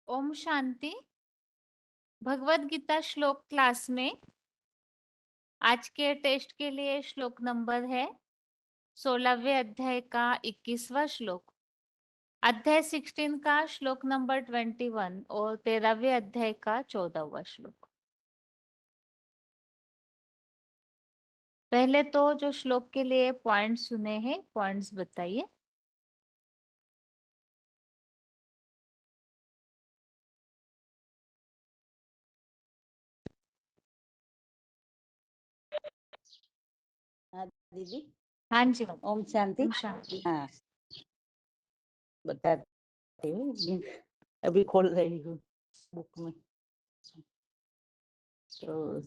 ओम शांति। भगवत गीता श्लोक क्लास में आज के टेस्ट के लिए श्लोक नंबर है 16वें अध्याय का 21वां श्लोक, अध्याय 16 का श्लोक नंबर 21 और 13वें अध्याय का 14वां श्लोक। पहले तो जो श्लोक के लिए पॉइंट्स सुने हैं, पॉइंट्स बताइए। हाँ दीदी। हाँ जी, ओम शांति। ओम शांति। हाँ, बताती हूँ। अभी खोल रही हूँ बुक में। तो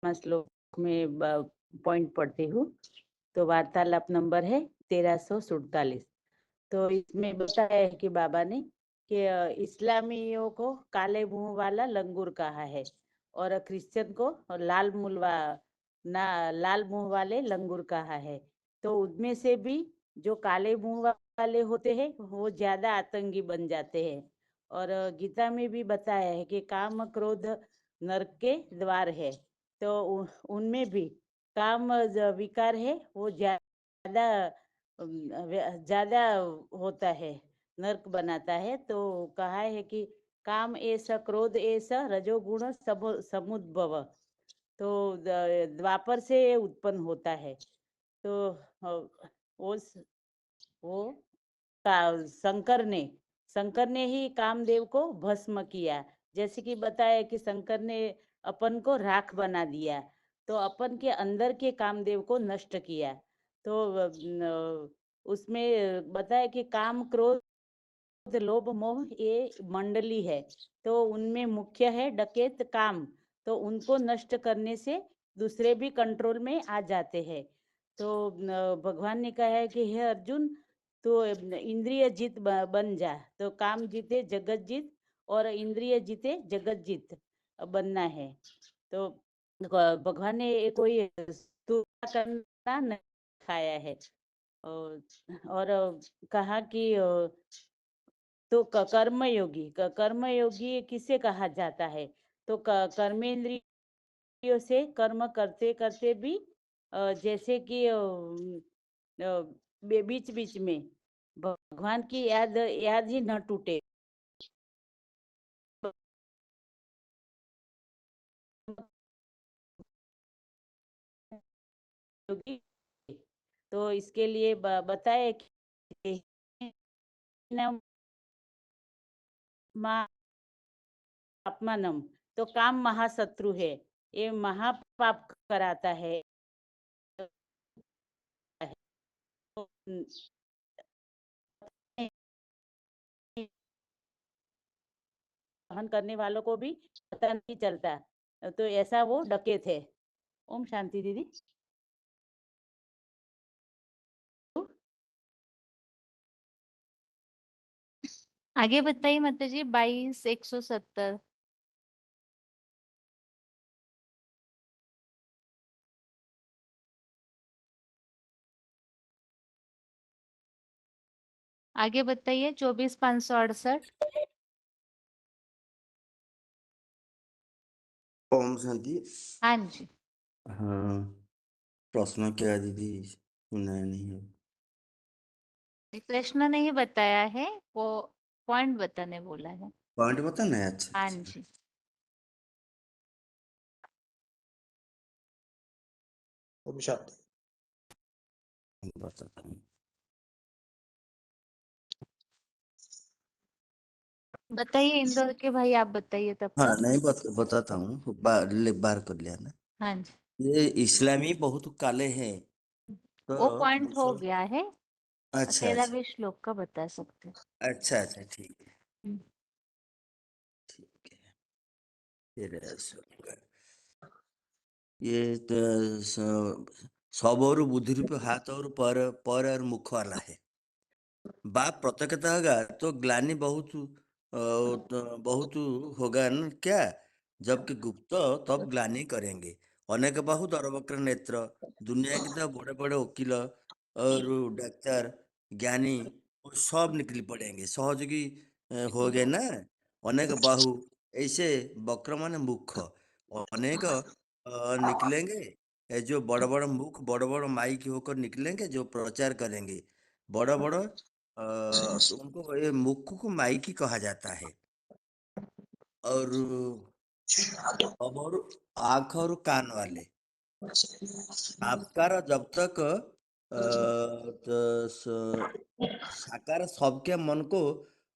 श्लोक में पॉइंट पढ़ती हूँ। तो वार्तालाप नंबर है 1347। तो इसमें बताया है कि बाबा ने कि इस्लामियों को काले मुंह वाला लंगूर कहा है और क्रिश्चियन को लाल मुंह वाले लंगूर कहा है। तो उनमें से भी जो काले मुंह वाले होते हैं वो ज्यादा आतंकी बन जाते हैं। और गीता में भी बताया है कि काम क्रोध नरक के द्वार है। तो उनमें भी काम विकार है वो ज्यादा होता है, नर्क बनाता है। तो कहा है कि काम ऐसा क्रोध ऐसा रजोगुण समुद्भव। तो द्वापर से उत्पन्न होता है। तो वो वो शंकर ने ही कामदेव को भस्म किया। जैसे कि बताया कि शंकर ने अपन को राख बना दिया, तो अपन के अंदर के कामदेव को नष्ट किया। तो उसमें बताया कि काम क्रोध लोभ मोह ये मंडली है। तो उनमें मुख्य है डकैत काम। तो उनको नष्ट करने से दूसरे भी कंट्रोल में आ जाते हैं। तो भगवान ने कहा है कि हे अर्जुन, तो इंद्रिय जीत बन जा। तो काम जीते जगत जीत और इंद्रिय जीते जगत जीत बनना है। तो भगवान ने कोई स्तुति करना नहीं खाया है। और कहा कि तो कर्मयोगी किसे कहा जाता है? तो कर्मेंद्रियों से कर्म करते करते भी जैसे कि बीच बीच में भगवान की याद ही न टूटे। तो इसके लिए बताए कि अपमानम, तो काम महाशत्रु है, ये महापाप कराता है। तो सहन करने वालों को भी पता नहीं चलता। तो ऐसा वो डके थे। ओम शांति दीदी। आगे बताइए माता जी। 22 170। आगे बताइए 24 568। ओम शांति। हाँ जी। हाँ, प्रश्न क्या दीदी? सुना नहीं है। प्रश्न नहीं बताया है, वो पॉइंट बताने बोला है। पॉइंट बताना है? अच्छा हाँ अच्छा, जी। ओम शांति। बताता हूँ। बताइए इंदौर के भाई, आप बताइए तब हाँ तक। नहीं, बताता हूँ। बार कर लिया ना। हाँ जी, ये इस्लामी बहुत काले हैं। वो तो पॉइंट हो गया है। अच्छा अच्छा 13वें श्लोक का बता सकते हैं। अच्छा अच्छा, ठीक है हम्म। ठीक है। ये तो सब और बुद्धि रूप हाथ और पर और मुख वाला है। बाप प्रत्यक्षता होगा तो ग्लानि बहुत होगा न क्या? जबकि गुप्त तब ग्लानि करेंगे। अनेक बहुत और वक्र नेत्र, दुनिया के तो बड़े बड़े वकील और डॉक्टर ज्ञानी और सब निकल पड़ेंगे। सहयोगी हो गए ना अनेक बाहु ऐसे वक्र माने मुख अनेक निकलेंगे जो बड़ बड़ मुख बड़ बड़ माइक होकर निकलेंगे जो प्रचार करेंगे बड़ बड़ तो उनको ये मुख को माइकी कहा जाता है और अब और आंख और कान वाले आपका जब तक तो साकार सबके मन को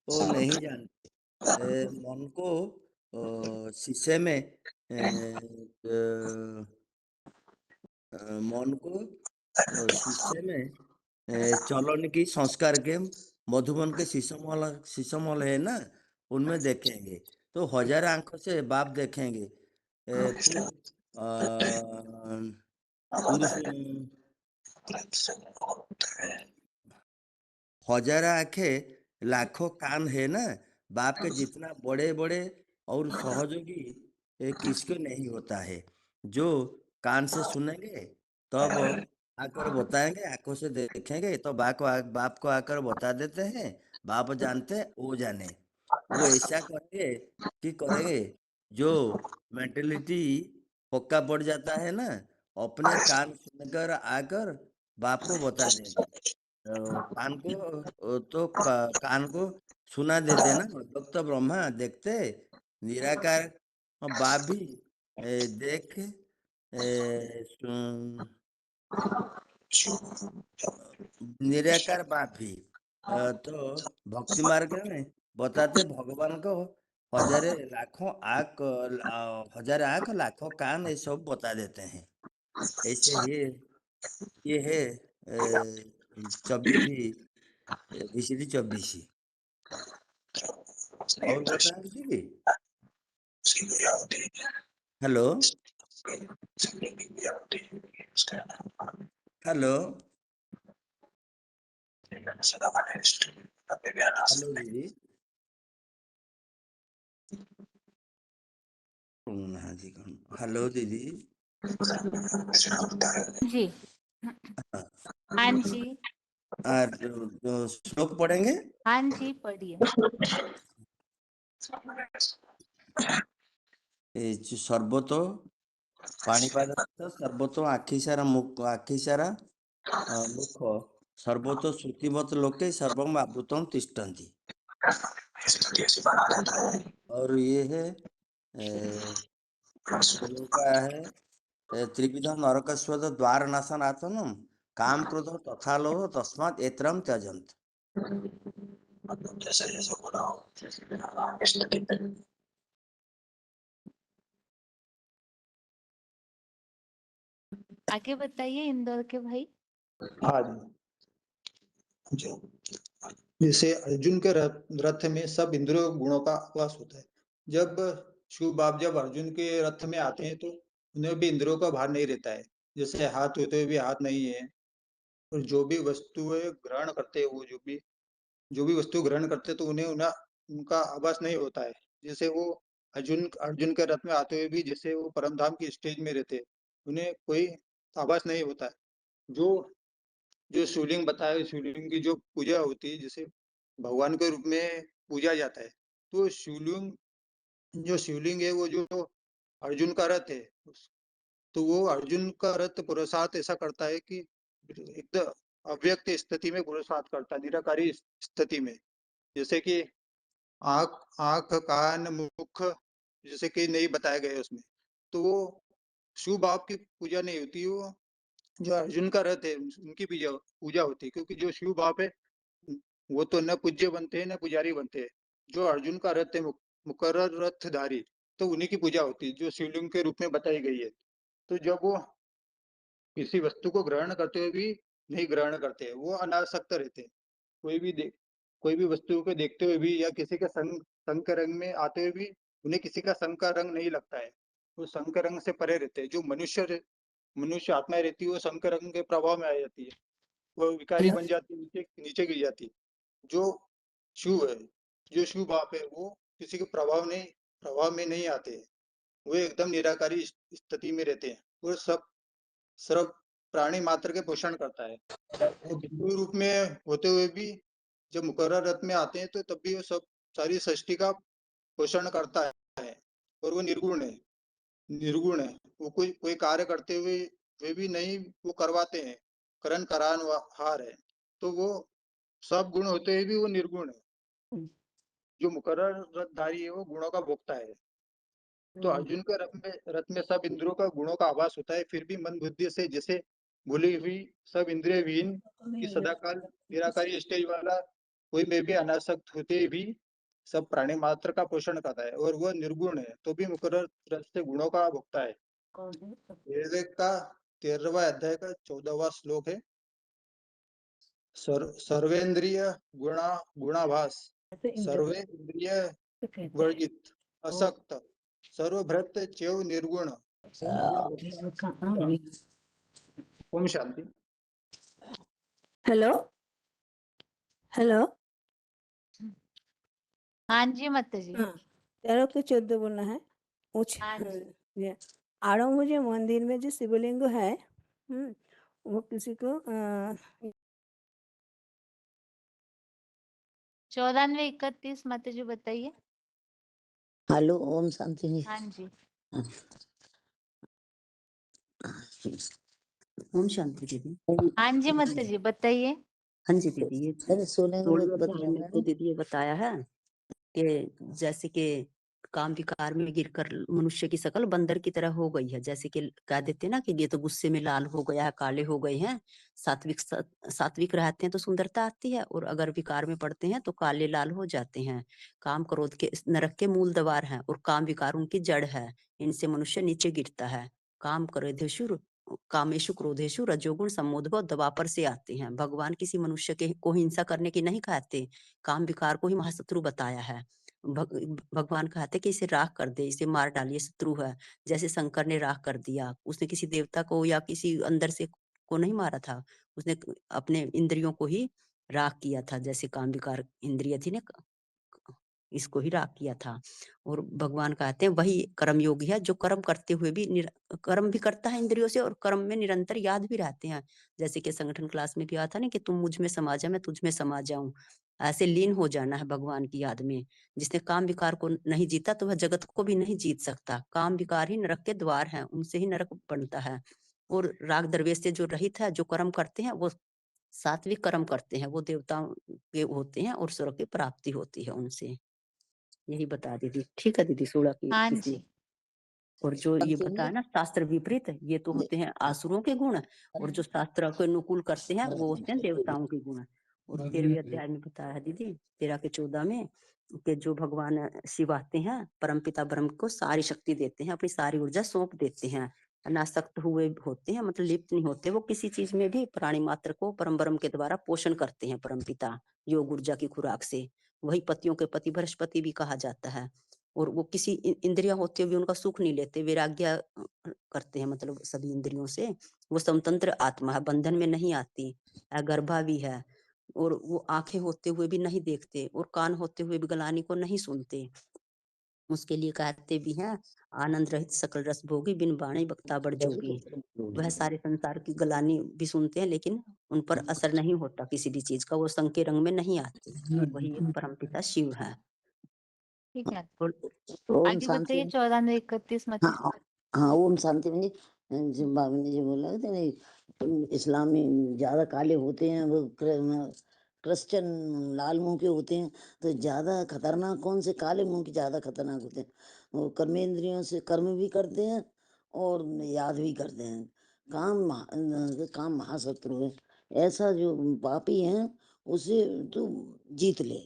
वो नहीं जानते मन को शीशे में मन को शीशे में चलन की संस्कार के मधुबन के शीशमल है ना उनमें देखेंगे तो हजार आंखों से बाप देखेंगे फिर पुरुष हजार आंखें लाखों कान है ना बाप के जितना बड़े बड़े और सहयोगी किसको नहीं होता है जो कान से सुनेंगे तब आकर बताएंगे आंखों से देखेंगे तो बाप को आकर बता देते हैं बाप जानते हैं वो जाने वो ऐसा करेंगे कि करेंगे जो मेंटेलिटी पक्का पड़ जाता है ना अपने कान सुनकर आकर बाप को बता देंगे कान को कान को सुना देते ना भक्त ब्रह्मा देखते निराकार बाप भी देख निराकार बाप भी तो भक्ति मार्ग में बताते भगवान को हजारे लाखों हजार आंख लाखों कान ये सब बता देते हैं ऐसे ही ये है 24 VCD 24 और बताएं किसी की हेलो हेलो हेलो दीदी हाँ जी हेलो दीदी जी हाँ हाँ जी और श्लोक पढ़ेंगे हाँ जी पढ़िए ये जो सर्वतो पाणीपाद सर्वतो आखि सारा मुख सर्वतो श्रुतिमत लोके सर्वम आवृतम तिष्ठन्ति और ये है श्लोक है त्रिविधम नरकस्वद द्वार नाशनाथनम काम क्रोध तथा लोभ तस्मात् एत्रम त्यजंत आगे बताइए इंदौर के भाई हाँ जी जैसे अर्जुन के रथ में सब इंद्रियों गुणों का वास होता है। जब शिव बाप जब अर्जुन के रथ में आते हैं तो उन्हें भी इंद्रियों का भार नहीं रहता है। जैसे हाथ होते हुए भी हाथ नहीं है और जो भी वस्तुएं ग्रहण करते हैं वो जो भी वस्तु ग्रहण करते हैं तो उन्हें उनका आभास नहीं होता है। जैसे वो अर्जुन अर्जुन के रथ में आते हुए भी जैसे वो परम धाम की स्टेज में रहते हैं उन्हें कोई आभास नहीं होता है। जो जो शिवलिंग बताया शिवलिंग की जो पूजा होती है जैसे भगवान के रूप में पूजा जाता है तो जो शिवलिंग है वो जो अर्जुन का रथ है तो वो अर्जुन का रथ पुरुषार्थ ऐसा करता है कि एकदम अव्यक्त स्थिति में पुरुषार्थ करता है निराकारी स्थिति में। जैसे कि आंख आंख कान मुख जैसे कि नहीं बताया गया उसमें तो वो शिव बाप की पूजा नहीं होती। वो जो अर्जुन का रथ है उनकी पूजा पूजा होती है क्योंकि जो शिव बाप है वो तो न पूज्य बनते हैं न पुजारी बनते हैं। जो अर्जुन का रथ है मुकर्रर रथधारी तो उन्हीं की पूजा होती है जो शिवलिंग के रूप में बताई गई है। तो जब वो किसी वस्तु को ग्रहण करते हुए भी नहीं ग्रहण करते वो अनासक्त रहते हैं। कोई भी वस्तु को देखते हुए भी या किसी के संग के रंग में आते हुए भी उन्हें किसी का संग का रंग नहीं लगता है। वो संग के रंग से परे रहते हैं। जो मनुष्य आत्मा रहती है वो संग के रंग के प्रभाव में आ जाती है। वो विकारी बन जाती है नीचे नीचे गिर जाती है। जो शिव है जो शिव बाप है वो किसी के प्रभाव में नहीं आते हैं। वो एकदम निराकारी स्थिति में रहते हैं। वो सब सर्व प्राणी मात्र के पोषण करता है। वो बिंदु रूप में होते हुए भी जब मुकर्रर रथ में आते हैं तो तब भी वो सब सारी सृष्टि का पोषण करता है और वो निर्गुण है। निर्गुण है, वो कोई कार्य करते हुए वे भी नहीं वो करवाते हैं, करण करानहार है। तो वो सब गुण होते हुए भी वो निर्गुण है। जो मुकर्रर रथधारी है वो गुणों का भोक्ता है। तो अर्जुन के रथ में सब इंद्रियों का गुणों का आभास होता है, फिर भी मन बुद्धि से जैसे भूली हुई सब इंद्रिय विहीन की सदाकाल निराकारी स्टेज वाला कोई में भी अनासक्त होते भी सब प्राणी मात्र का पोषण करता है और वह निर्गुण है, तो भी मुकर्रर रथ से गुणों का भोक्ता है। ऋग्वेद का 13वां अध्याय का 14वां श्लोक है। सर्वेंद्रिय गुणाभास, सर्वे इंद्रिय वर्जित, असक्त, सर्वभृत चैव निर्गुण, ओम शांति। Hello hello. हाँ जी माता जी। हाँ, 13 के 14 बोलना है। हाँ जी। ये आड़ंबुज मंदिर में जो शिवलिंग है, वो किसी को 94-31 माता जी बताइए। हेलो, ओम शांति जी। हाँ जी। ओम शांति दीदी। हाँ जी माता जी बताइए। हाँ जी दीदी, ये अरे सोने सोलहवें अध्याय में तो दीदी ये बताया है कि जैसे कि काम विकार में गिरकर मनुष्य की शकल बंदर की तरह हो गई है। जैसे कि कह देते हैं ना कि ये तो गुस्से में लाल हो गया है, काले हो गए हैं। सात्विक रहते हैं तो सुंदरता आती है, और अगर विकार में पड़ते हैं तो काले लाल हो जाते हैं। काम क्रोध के नरक के मूल द्वार हैं, और काम विकार उनकी जड़ है। इनसे मनुष्य नीचे गिरता है। कामेशु क्रोधेशु रजोगुण सम्मोधव दवापर से आते हैं। भगवान किसी मनुष्य के को हिंसा करने की नहीं कहते, काम विकार को ही महाशत्रु बताया है। भगवान कहते कि इसे राख कर दे, इसे मार डालिए, शत्रु है। जैसे शंकर ने राख कर दिया, उसने किसी देवता को या किसी अंदर से को नहीं मारा था, उसने अपने इंद्रियों को ही राख किया था। जैसे काम विकार इंद्रिय थी ना, इसको ही राख किया था। और भगवान कहते हैं वही कर्म योगी है जो कर्म करते हुए भी कर्म भी करता है इंद्रियों से, और कर्म में निरंतर याद भी रहते हैं। जैसे कि संगठन क्लास में भी आता ना कि तुम मुझ में समा जा, मैं तुझ में समा जाऊं। ऐसे लीन हो जाना है भगवान की याद में। जिसने काम विकार को नहीं जीता तो वह जगत को भी नहीं जीत सकता। काम विकार ही नरक के द्वार हैं, उनसे ही नरक बनता है। और राग द्रव्य से जो रहित है, जो कर्म करते हैं, वो सात्विक कर्म करते हैं, वो देवताओं के होते हैं, और स्वर्ग की प्राप्ति होती है उनसे। यही बता दीदी। ठीक है दीदी, 16 की हाँ 21 जी। और जो ये बताया ना शास्त्र विपरीत, ये तो होते हैं आसुरों के गुण, और जो शास्त्र को अनुकूल करते हैं वो होते हैं देवताओं के गुण। और 13वें अध्याय में बताया है दीदी 13 के 14 में कि जो भगवान शिव आते हैं, परमपिता ब्रह्म को सारी शक्ति देते हैं, अपनी सारी ऊर्जा सौंप देते हैं। अनासक्त हुए होते हैं, मतलब लिप्त नहीं होते वो किसी चीज में भी। प्राणी मात्र को परम ब्रह्म के द्वारा पोषण करते हैं परमपिता, योग ऊर्जा की खुराक से। वही पतियों के पति बृहस्पति भी कहा जाता है। और वो किसी इंद्रिया होते हुए उनका सुख नहीं लेते, वैराग्य करते हैं, मतलब सभी इंद्रियों से। वो स्वतंत्र आत्मा है, बंधन में नहीं आती, अगर्भा भी है। और वो आंखें होते हुए भी नहीं देखते, और कान होते हुए भी गलानी को नहीं सुनते। उसके लिए कहते भी हैं, आनंद रहित सकल रस भोगी, बिन बाणी बक्ता बड़ जोगी। वह सारे संसार की गलानी भी सुनते हैं, लेकिन उन पर असर नहीं होता किसी भी चीज का, वो संग के रंग में नहीं आते। वही एक परमपिता शिव है। ठीक है, और ओम आगे शांति। बताइए 94-31 माता जी। हाँ हाँ, ओम शांति में जी बाबा ने जी बोला कि नहीं, इस्लाम में ज्यादा काले होते हैं, वो क्रिश्चियन लाल मुंह के होते हैं। तो ज्यादा खतरनाक कौन से? काले मुंह के ज्यादा खतरनाक होते हैं। वो कर्मेंद्रियों से कर्म भी करते हैं और याद भी करते हैं। काम महाशत्रु है। ऐसा जो पापी है उसे तू जीत ले।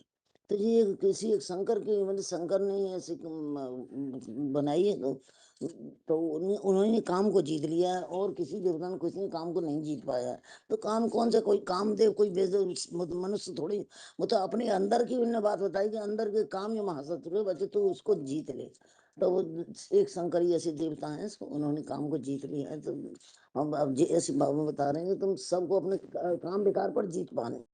तो ये किसी एक शंकर की, मतलब शंकर ने ऐसी बनाई है, तो उन्होंने काम को जीत लिया है, और किसी देवता ने किसी काम को नहीं जीत पाया है। तो काम कौन सा? कोई कामदेव, कोई मनुष्य थोड़ी। वो तो अपने अंदर की उन्होंने बात बताई कि अंदर के काम ये महाशत्रु है बच्चे, तो उसको जीत ले। तो वो एक शंकरी ऐसे देवता हैं, उन्होंने काम को जीत लिया है। तो हम अब ऐसे बाबा बता रहे हैं कि तुम सबको अपने काम विकार पर जीत पाने।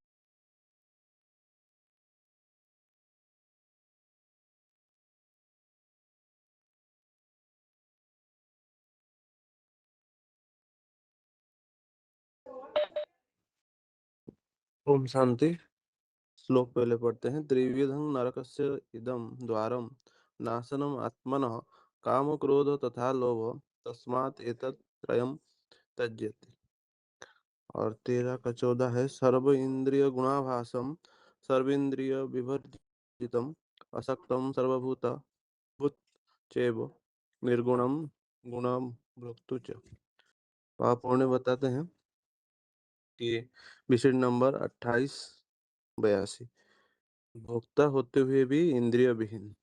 ओम शांति। श्लोक पहले पढ़ते हैं। त्रिविधं नरकस्य इदं द्वारं नाशनम आत्मनः काम क्रोध तथा लोभ तस्मात् एतत् त्रयं त्यज्यति। और 13 का 14 है। सर्व इंद्रिय गुणाभासम सर्वेन्द्रिय विवर्जितम असक्तम सर्वभूत भूत चैव निर्गुणम गुणम भोक्तु च। पाप ने बताते हैं कि विषय नंबर 28-82 भोक्ता होते हुए भी इंद्रिय विहीन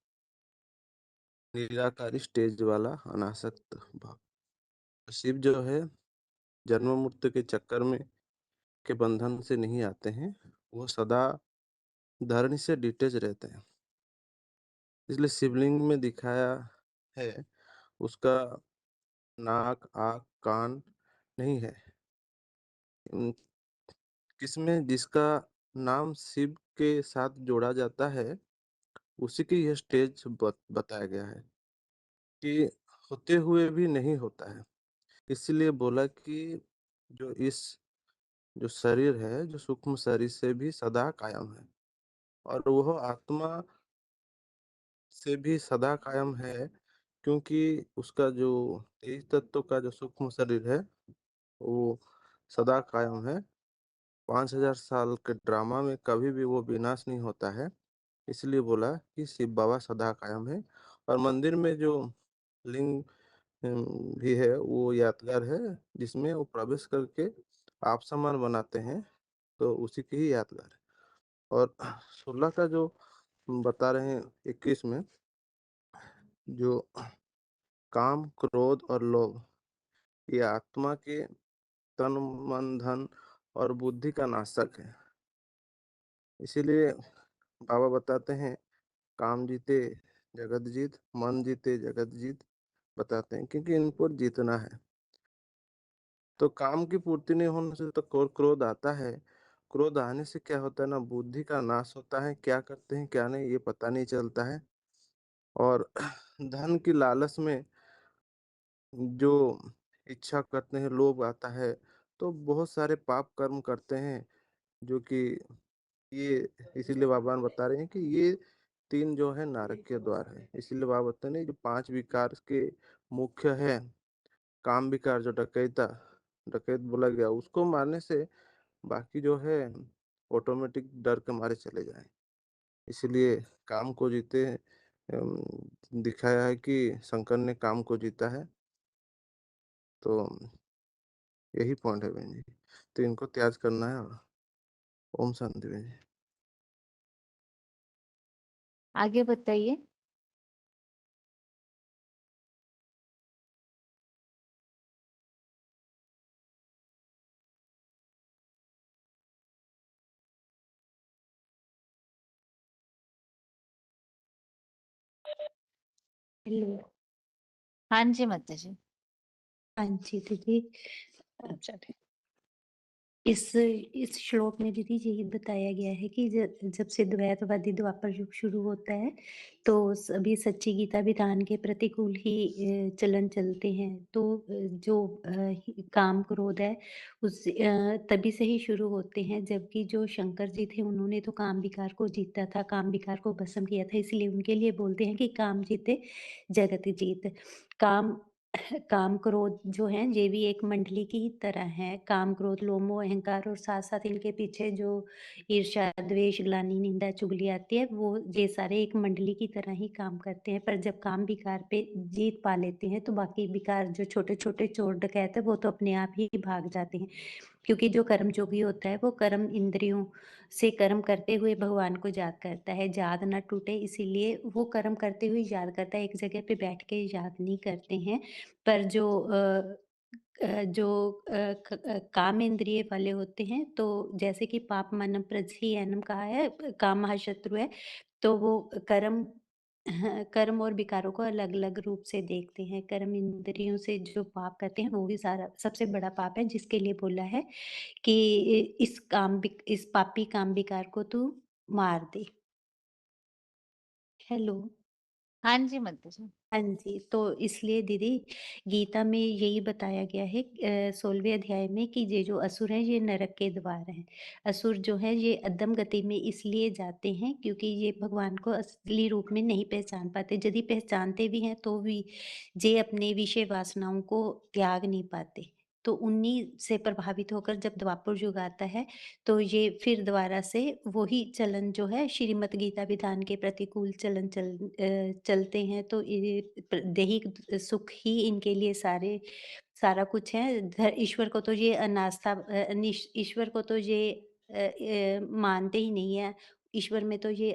निराकारी स्टेज वाला अनासक्त भाव। शिव जो है जन्म मृत्यु के चक्कर में के बंधन से नहीं आते हैं, वो सदा धरणी से डिटेच रहते हैं। इसलिए शिवलिंग में दिखाया है उसका नाक आँख कान नहीं है। किसमें जिसका नाम शिव के साथ जोड़ा जाता है उसी की यह स्टेज बताया गया है कि होते हुए भी नहीं होता है। इसलिए बोला कि जो शरीर है जो सूक्ष्म शरीर से भी सदा कायम है और वह आत्मा से भी सदा कायम है, क्योंकि उसका जो 23 तत्व का जो सूक्ष्म शरीर है वो सदा कायम है। 5000 साल के ड्रामा में कभी भी वो विनाश नहीं होता है। इसलिए बोला कि शिव बाबा सदा कायम है। और मंदिर में जो लिंग भी है वो यादगार है, जिसमें वो प्रवेश करके आप सामान बनाते हैं तो उसी की ही यादगार है। और 16 का जो बता रहे हैं 21 में जो काम क्रोध और लोभ ये आत्मा के तन मन धन और बुद्धि का नाशक है। इसीलिए बाबा बताते हैं काम जीते जगत जीत, मन जीते जगत जीत बताते हैं, क्योंकि इन पर जीतना है। तो काम की पूर्ति नहीं होने से तो क्रोध आता है। क्रोध आने से क्या होता है ना, बुद्धि का नाश होता है। क्या करते हैं क्या नहीं ये पता नहीं चलता है। और धन की लालच में जो इच्छा करते हैं लोभ आता है तो बहुत सारे पाप कर्म करते हैं, जो कि ये इसीलिए बाबा बता रहे हैं कि ये 3 जो है नरक के द्वार है। इसीलिए बाबा बताते हैं जो 5 विकार के मुख्य है। काम विकार जो डकैत बोला गया, उसको मारने से बाकी जो है ऑटोमेटिक डर के मारे चले जाएं। इसलिए काम को जीते दिखाया है कि शंकर ने काम को जीता है। तो यही पॉइंट है बहन जी। तो इनको त्याग करना है। ओम शांति बहन जी। आगे बताइए। हेलो। हाँ जी माता जी। हाँ जी दीदी। अच्छा इस श्लोक में दीदी यही बताया गया है कि जब से द्वैतवादी द्वापर युग शुरू होता है तो सभी सच्ची गीता विधान के प्रतिकूल ही चलन चलते हैं। तो जो काम क्रोध है उस तभी से ही शुरू होते हैं, जबकि जो शंकर जी थे उन्होंने तो काम विकार को जीता था, काम विकार को भस्म किया था। इसलिए उनके लिए बोलते हैं कि काम जीते जगत जीत। काम काम क्रोध जो है ये भी एक मंडली की ही तरह है। काम क्रोध लोभ मोह अहंकार और साथ साथ इनके पीछे जो ईर्ष्या द्वेष ग्लानि निंदा चुगली आती है, वो ये सारे एक मंडली की तरह ही काम करते हैं। पर जब काम विकार पे जीत पा लेते हैं तो बाकी विकार जो छोटे छोटे चोर डकैत है वो तो अपने आप ही भाग जाते हैं, क्योंकि जो कर्म जोगी होता है वो कर्म इंद्रियों से कर्म करते हुए भगवान को याद करता है। याद ना टूटे इसीलिए वो कर्म करते हुए याद करता है, एक जगह पे बैठ के याद नहीं करते हैं। पर जो काम इंद्रिय वाले होते हैं, तो जैसे कि पाप मनम प्रजहि कहा है, काम महाशत्रु है, तो वो कर्म कर्म और विकारों को अलग अलग रूप से देखते हैं। कर्म इंद्रियों से जो पाप करते हैं वो ही सारा सबसे बड़ा पाप है, जिसके लिए बोला है कि इस पापी काम विकार को तू मार दे। हेलो। हाँ जी माता जी। हाँ जी, तो इसलिए दीदी गीता में यही बताया गया है 16वें अध्याय में कि ये जो असुर हैं ये नरक के द्वार हैं। असुर जो है ये अधम गति में इसलिए जाते हैं क्योंकि ये भगवान को असली रूप में नहीं पहचान पाते। यदि पहचानते भी हैं तो भी ये अपने विषय वासनाओं को त्याग नहीं पाते। तो उन्हीं से प्रभावित होकर जब द्वापर युग आता है तो ये फिर दोबारा से वही चलन जो है श्रीमद् गीता विधान के प्रतिकूल चलते हैं। तो ये दैहिक सुख ही इनके लिए सारा कुछ है। ईश्वर को तो ये ईश्वर को तो ये मानते ही नहीं है। ईश्वर में तो ये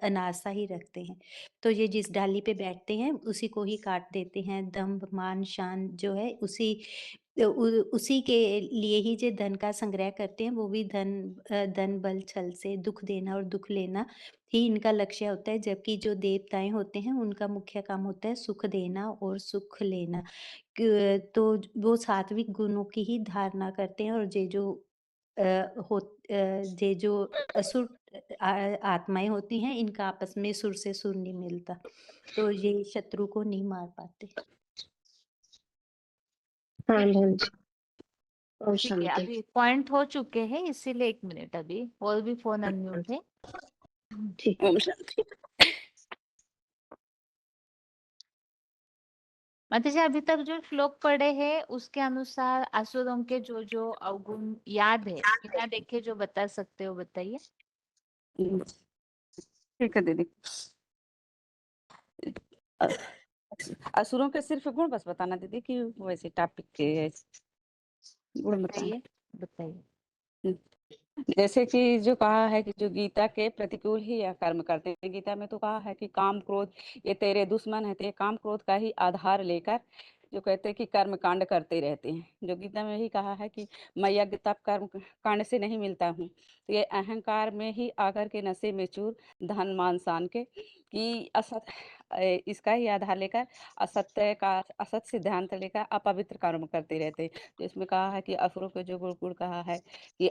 अनास्था ही रखते हैं। तो ये जिस डाली पे बैठते हैं उसी को ही काट देते हैं। दंभ मान शान जो है उसी के लिए ही जो धन का संग्रह करते हैं, वो भी धन बल छल से दुख देना और दुख लेना ही इनका लक्ष्य होता है। जबकि जो देवताएं होते हैं उनका मुख्य काम होता है सुख देना और सुख लेना। तो वो सात्विक गुणों की ही धारणा करते हैं। और ये जो असुर आत्माएं होती हैं इनका आपस में सुर से सुर नहीं मिलता, तो ये शत्रु को नहीं मार पाते। हाँ जी, और ठीक है, शांति। अभी पॉइंट हो चुके हैं, इसीलिए 1 मिनट अभी और भी फोन अनम्यूट है। ठीक ओम शांति। माता जी अभी तक जो श्लोक पढ़े हैं उसके अनुसार असुरों के जो जो अवगुण याद है बिना देखे जो बता सकते हो बताइए। ठीक है दीदी। अ- असुरों के सिर्फ गुण बस बताना दीदी कि वैसे टॉपिक के गुण बताना। बताइए बताइए। जैसे कि जो कहा है कि जो गीता के प्रतिकूल ही यह कर्म करते हैं। गीता में तो कहा है कि काम क्रोध ये तेरे दुश्मन है, ते काम क्रोध का ही आधार लेकर जो कहते हैं कि कर्म कांड करते रहते हैं। जो गीता में ही कहा है कि मैं यज्ञ तप कर्म कांड से नहीं मिलता हूँ। तो ये अहंकार में ही आकर के नशे में चूर धन मान सान के कि इसका ही आधार लेकर असत सिद्धांत लेकर अपवित्र कर्म करते रहते हैं। तो इसमें कहा है कि असुरों के जो गुण कहा है कि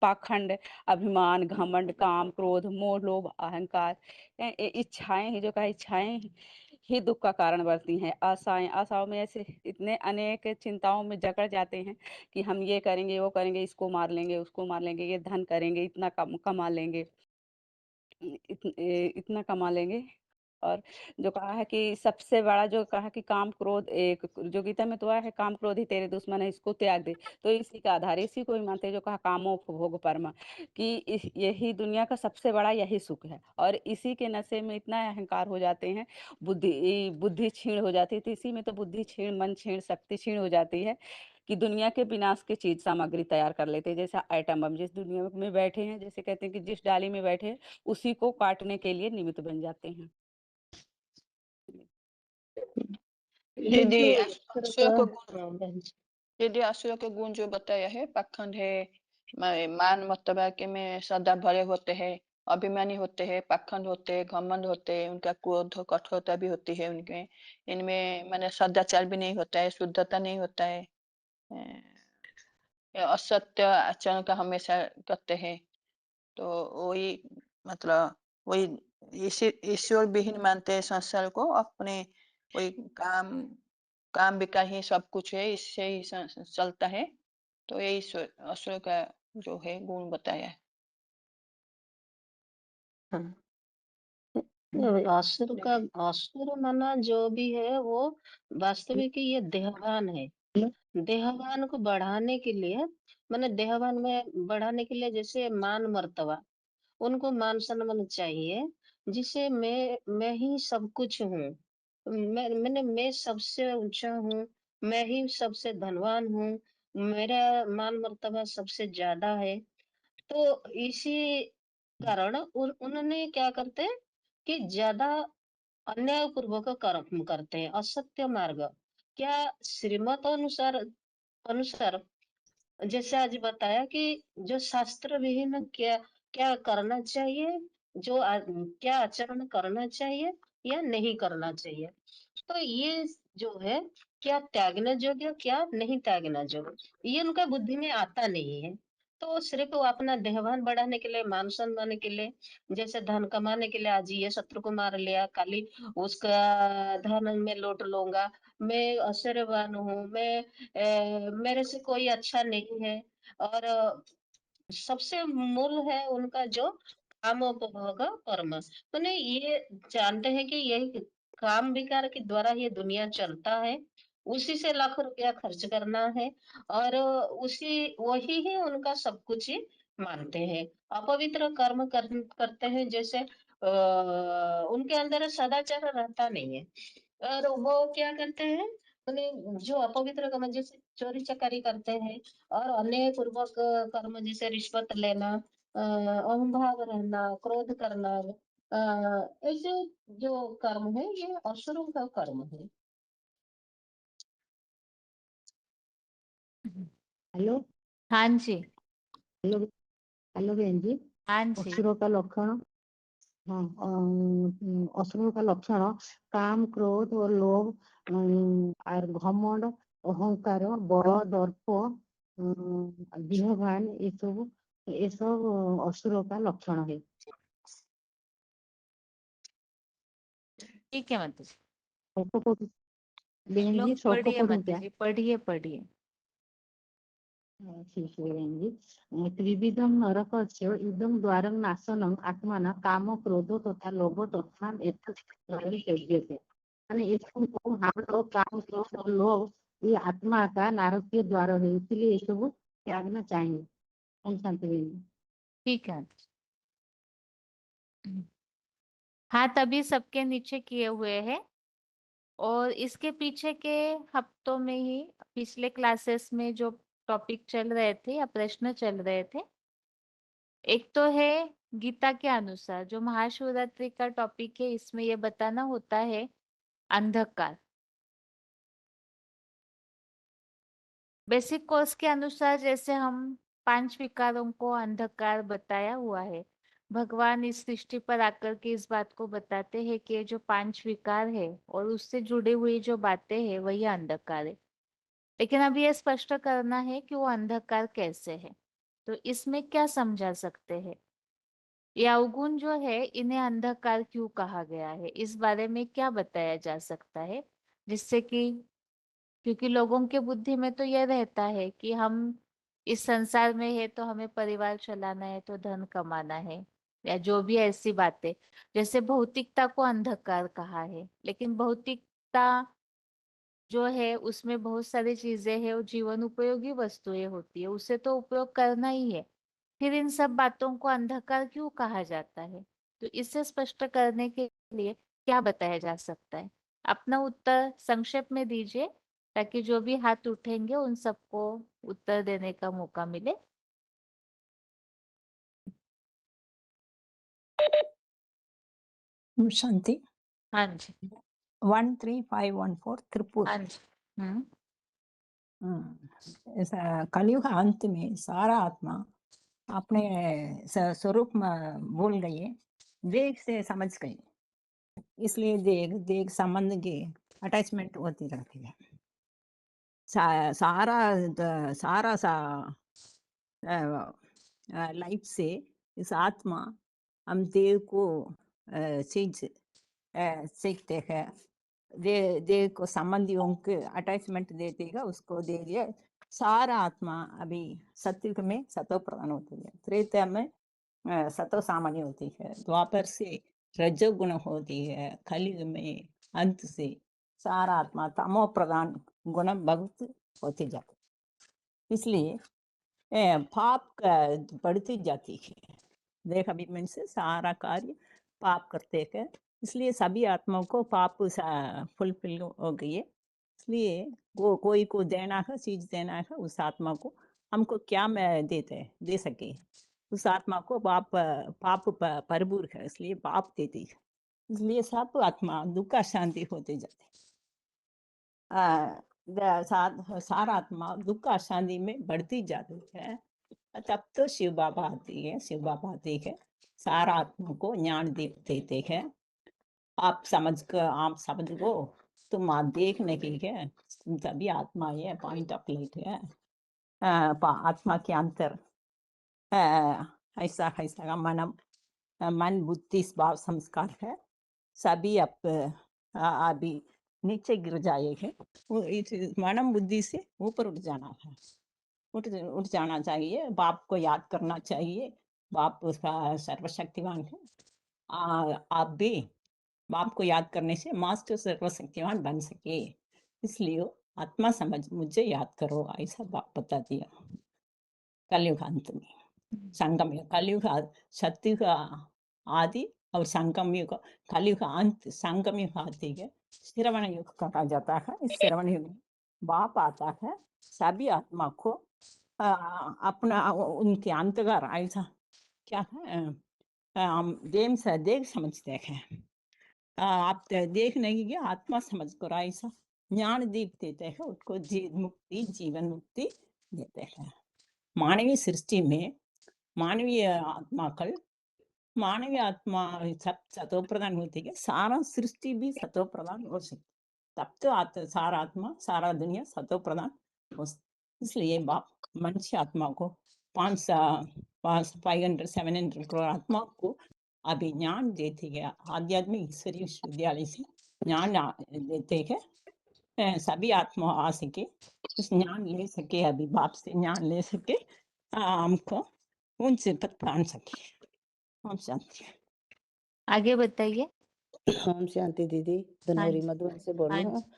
पाखंड, अभिमान, घमंड, काम, क्रोध, मोह, लोभ, अहंकार, इच्छाएं ही जो कहा इच्छाएं ही दुख का कारण बनती हैं। आशाओं में ऐसे इतने अनेक चिंताओं में जकड़ जाते हैं कि हम ये करेंगे वो करेंगे, इसको मार लेंगे उसको मार लेंगे, ये धन करेंगे, इतना कमा लेंगे, इतना कमा लेंगे। और जो कहा है कि सबसे बड़ा जो कहा कि काम क्रोध एक जो गीता में तो है काम क्रोध ही तेरे दुश्मन है, इसको त्याग दे। तो इसी का आधार इसी को ही मानते हैं जो कहा कामो भोग परमा कि यही दुनिया का सबसे बड़ा यही सुख है। और इसी के नशे में इतना अहंकार हो जाते हैं, बुद्धि क्षीण हो जाती है। तो इसी में तो बुद्धि क्षीण, मन क्षीण, शक्ति क्षीण हो जाती है कि दुनिया के विनाश की चीज सामग्री तैयार कर लेते हैं। जैसे आइटम बम जिस दुनिया में बैठे हैं, जैसे कहते हैं कि जिस डाली में बैठे हैं उसी को काटने के लिए निमित्त बन जाते हैं। ये यदि जो असुर को गुण हाँ बहन जी। यदि असुर के गुण जो बताया है पाखंड है, मान मतलब कि में सदा भरे होते हैं, अभिमानी होते हैं, पाखंड होते हैं, घमंड होते हैं, उनका क्रोध कठोरता भी होती है उनके। इनमें माने सदाचार भी नहीं होता है, शुद्धता नहीं होता है, असत्य आचरण का हमेशा करते हैं। तो वही मतलब वही ईश्वर विहीन मानते हैं संसार को, अपने वही काम विकार ही सब कुछ है, इससे ही चलता है। तो यही असुर का जो है गुण बताया है। हाँ असुर माना जो भी है वो वास्तविक ये देहवान है। देहवान को बढ़ाने के लिए माने देहवान में बढ़ाने के लिए जैसे मान मर्तबा उनको मान सम्मान चाहिए, जिसे मैं ही सब कुछ हूँ। मैं सबसे ऊंचा हूँ, मैं ही सबसे धनवान हूँ, मेरा मान मर्तबा सबसे ज्यादा है। तो इसी कारण उन्होंने क्या करते हैं कि ज्यादा अन्याय पूर्वक कर्म करते हैं, असत्य मार्ग। क्या श्रीमत अनुसार अनुसार जैसे आज बताया कि जो शास्त्र विहीन क्या क्या करना चाहिए, क्या आचरण करना चाहिए या नहीं करना चाहिए। तो ये जो है क्या त्यागना योग्य क्या नहीं त्यागना योग्य, ये उनका बुद्धि में आता नहीं है। तो सिर्फ वो अपना देहभान बढ़ाने के लिए, मान सम्मान के लिए, जैसे धन कमाने के लिए, आज ये शत्रु को मार लिया, कल ही उसका धन मैं लूट लूंगा, मैं ऐश्वर्यवान हूँ, मेरे से कोई अच्छा नहीं है। और सबसे मूल है उनका जो कामोपभोग कर्म, माने ये जानते हैं कि यही काम विकार के द्वारा ये दुनिया चलता है, उसी से लाखों रुपया खर्च करना है, और उसी वही ही उनका सब कुछ ही मानते हैं। अपवित्र कर्म करते हैं, जैसे उनके अंदर सदाचार रहता नहीं है, और वो क्या करते हैं, माने जो अपवित्र कर्म जैसे चोरी चकारी करते हैं, और अन्य पूर्वक कर्म जैसे रिश्वत लेना, अहंभाव रहना, क्रोध करना, ऐसे जो कर्म है ये असुरों का कर्म है। हेलो हाँ जी। हेलो हेलो बहन जी। हाँ जी। असुरों का लक्षण, हाँ, असुरों का लक्षण काम, क्रोध और लोभ, और घमंड, अहंकार, बल, दर्प, देहभान, ये सब असुरों का लक्षण है। ठीक है माता जी। सबको पढ़ूं? बहन जी श्लोक सबको पढ़िए पढ़ूं माता क्या? जी, पढ़िए पढ़िए। ठीक है बहन जी। त्रिविधम नरकस्य इदं द्वारं नाशनं आत्मना काम, क्रोध तथा लोभ तथा एतद् माने इसको हम लोग काम, क्रोध और लोभ ये आत्मा का नारकीय द्वार है, इसलिए ये सब त्यागना चाहिए। ओम शांति बहन जी। ठीक है माता जी। हाथ अभी सबके नीचे किए हुए हैं, और इसके पीछे के हफ्तों में ही पिछले क्लासेस में जो टॉपिक चल रहे थे या प्रश्न चल रहे थे, एक तो है गीता के अनुसार जो महाशिवरात्रि का टॉपिक है, इसमें ये बताना होता है अंधकार। बेसिक कोर्स के अनुसार जैसे हम 5 विकारों को अंधकार बताया हुआ है, भगवान इस सृष्टि पर आकर के इस बात को बताते हैं कि ये जो 5 विकार है और उससे जुड़ी हुई जो बातें हैं वही अंधकार है। लेकिन अब ये स्पष्ट करना है कि वो अंधकार कैसे है, तो इसमें क्या समझा सकते हैं, ये अवगुण जो है इन्हें अंधकार क्यों कहा गया है, इस बारे में क्या बताया जा सकता है, जिससे कि क्योंकि लोगों के बुद्धि में तो यह रहता है कि हम इस संसार में है तो हमें परिवार चलाना है, तो धन कमाना है, या जो भी ऐसी बातें, जैसे भौतिकता को अंधकार कहा है, लेकिन भौतिकता जो है उसमें बहुत सारी चीजें हैं, वो जीवन उपयोगी वस्तुएं होती है, उसे तो उपयोग करना ही है, फिर इन सब बातों को अंधकार क्यों कहा जाता है, तो इसे स्पष्ट करने के लिए क्या बताया जा सकता है, अपना उत्तर संक्षेप में दीजिए ताकि जो भी हाथ उठेंगे उन सबको उत्तर देने का मौका मिले। शांति। हाँ जी। 13514 त्रिपुर। हाँ जी। ऐसा कलयुग अंत में सारा आत्मा अपने स्वरूप में भूल गई है, देख से समझ गई, इसलिए देख देख संबंध की अटैचमेंट होती रहती है। सारा लाइफ से इस आत्मा हम देव को सीखते हैं, देव को संबंधियों को अटैचमेंट देते हैं, उसको दे दिया। सारा आत्मा अभी सत्युग में सतो प्रधान होती है, त्रेता में सतो सामान्य होती है, द्वापर से रजोगुण होती है, कलयुग में अंत से सारा आत्मा तमो प्रधान गुण बहुत होती जाती, इसलिए पाप बढ़ती जाती है। देख अभिमान से सारा कार्य पाप करते हैं, इसलिए सभी आत्माओं को पाप फुलफिल हो गई है, इसलिए वो कोई को देना है, चीज देना है, उस आत्मा को हमको क्या मैं दे सके, उस आत्मा को पाप भरपूर है, इसलिए पाप देती है, इसलिए सब आत्मा दुख शांति होते जाते सारा आत्मा दुख शांति में बढ़ती जाती है। तब तो शिव बाबा आती है, शिव बाबा आती है, सारा आत्मा को ज्ञान देते हैं, आप समझ को तुम देखने की है, तुम तभी आत्मा है, पॉइंट ऑफ लाइट है, आत्मा के अंतर ऐसा ऐसा का मन बुद्धि भाव संस्कार है सभी अभी नीचे गिर जाएंगे। मन बुद्धि से ऊपर उठ जाना है, उठ जाना चाहिए। बाप को याद करना चाहिए, बाप उसका सर्वशक्तिमान है। आप भी बाप को याद करने से मास्टर सर्वशक्तिमान बन सके, इसलिए आत्मा समझ मुझे याद करो, ऐसा बाप बता दिया। कलयुग अंत में संगम युग, कलयुग सत्युग आदि और संगम युग, कलयुग अंत, संगम युग आदि है श्रवण युग कहा जाता है। इस श्रवण युग में बाप आता है, सभी आत्मा को अपना उनके अंतगर ऐसा क्या है, देख समझते हैं। आप देख नहीं गए, आत्मा समझ कर ऐसा ज्ञान दीप देते हैं, उसको मुक्ति जीवन मुक्ति देते हैं। मानवीय सृष्टि में मानवीय आत्माकल, मानवीय आत्मा सब सतो प्रधान होती है, सारा सृष्टि भी सतो प्रधान हो सकती, तब तो सारा आत्मा सारा दुनिया सतो प्रधान हो सकती। इसलिए बाप मनुष्य आत्मा को 500-700 करोड़ आत्मा को अभी ज्ञान देते हैं, आध्यात्मिक ईश्वरीय विश्वविद्यालय से ज्ञान देते हैं। सभी आत्मा आ सके, उस ज्ञान ले सके, अभी बाप से ज्ञान ले सके, हमको उनसे पद पान सके। ओम शांति। आगे बताइए। ओम शांति दीदी, हाँ धनौरी जी, मधुबन से बोल हाँ रही हूँ। जी,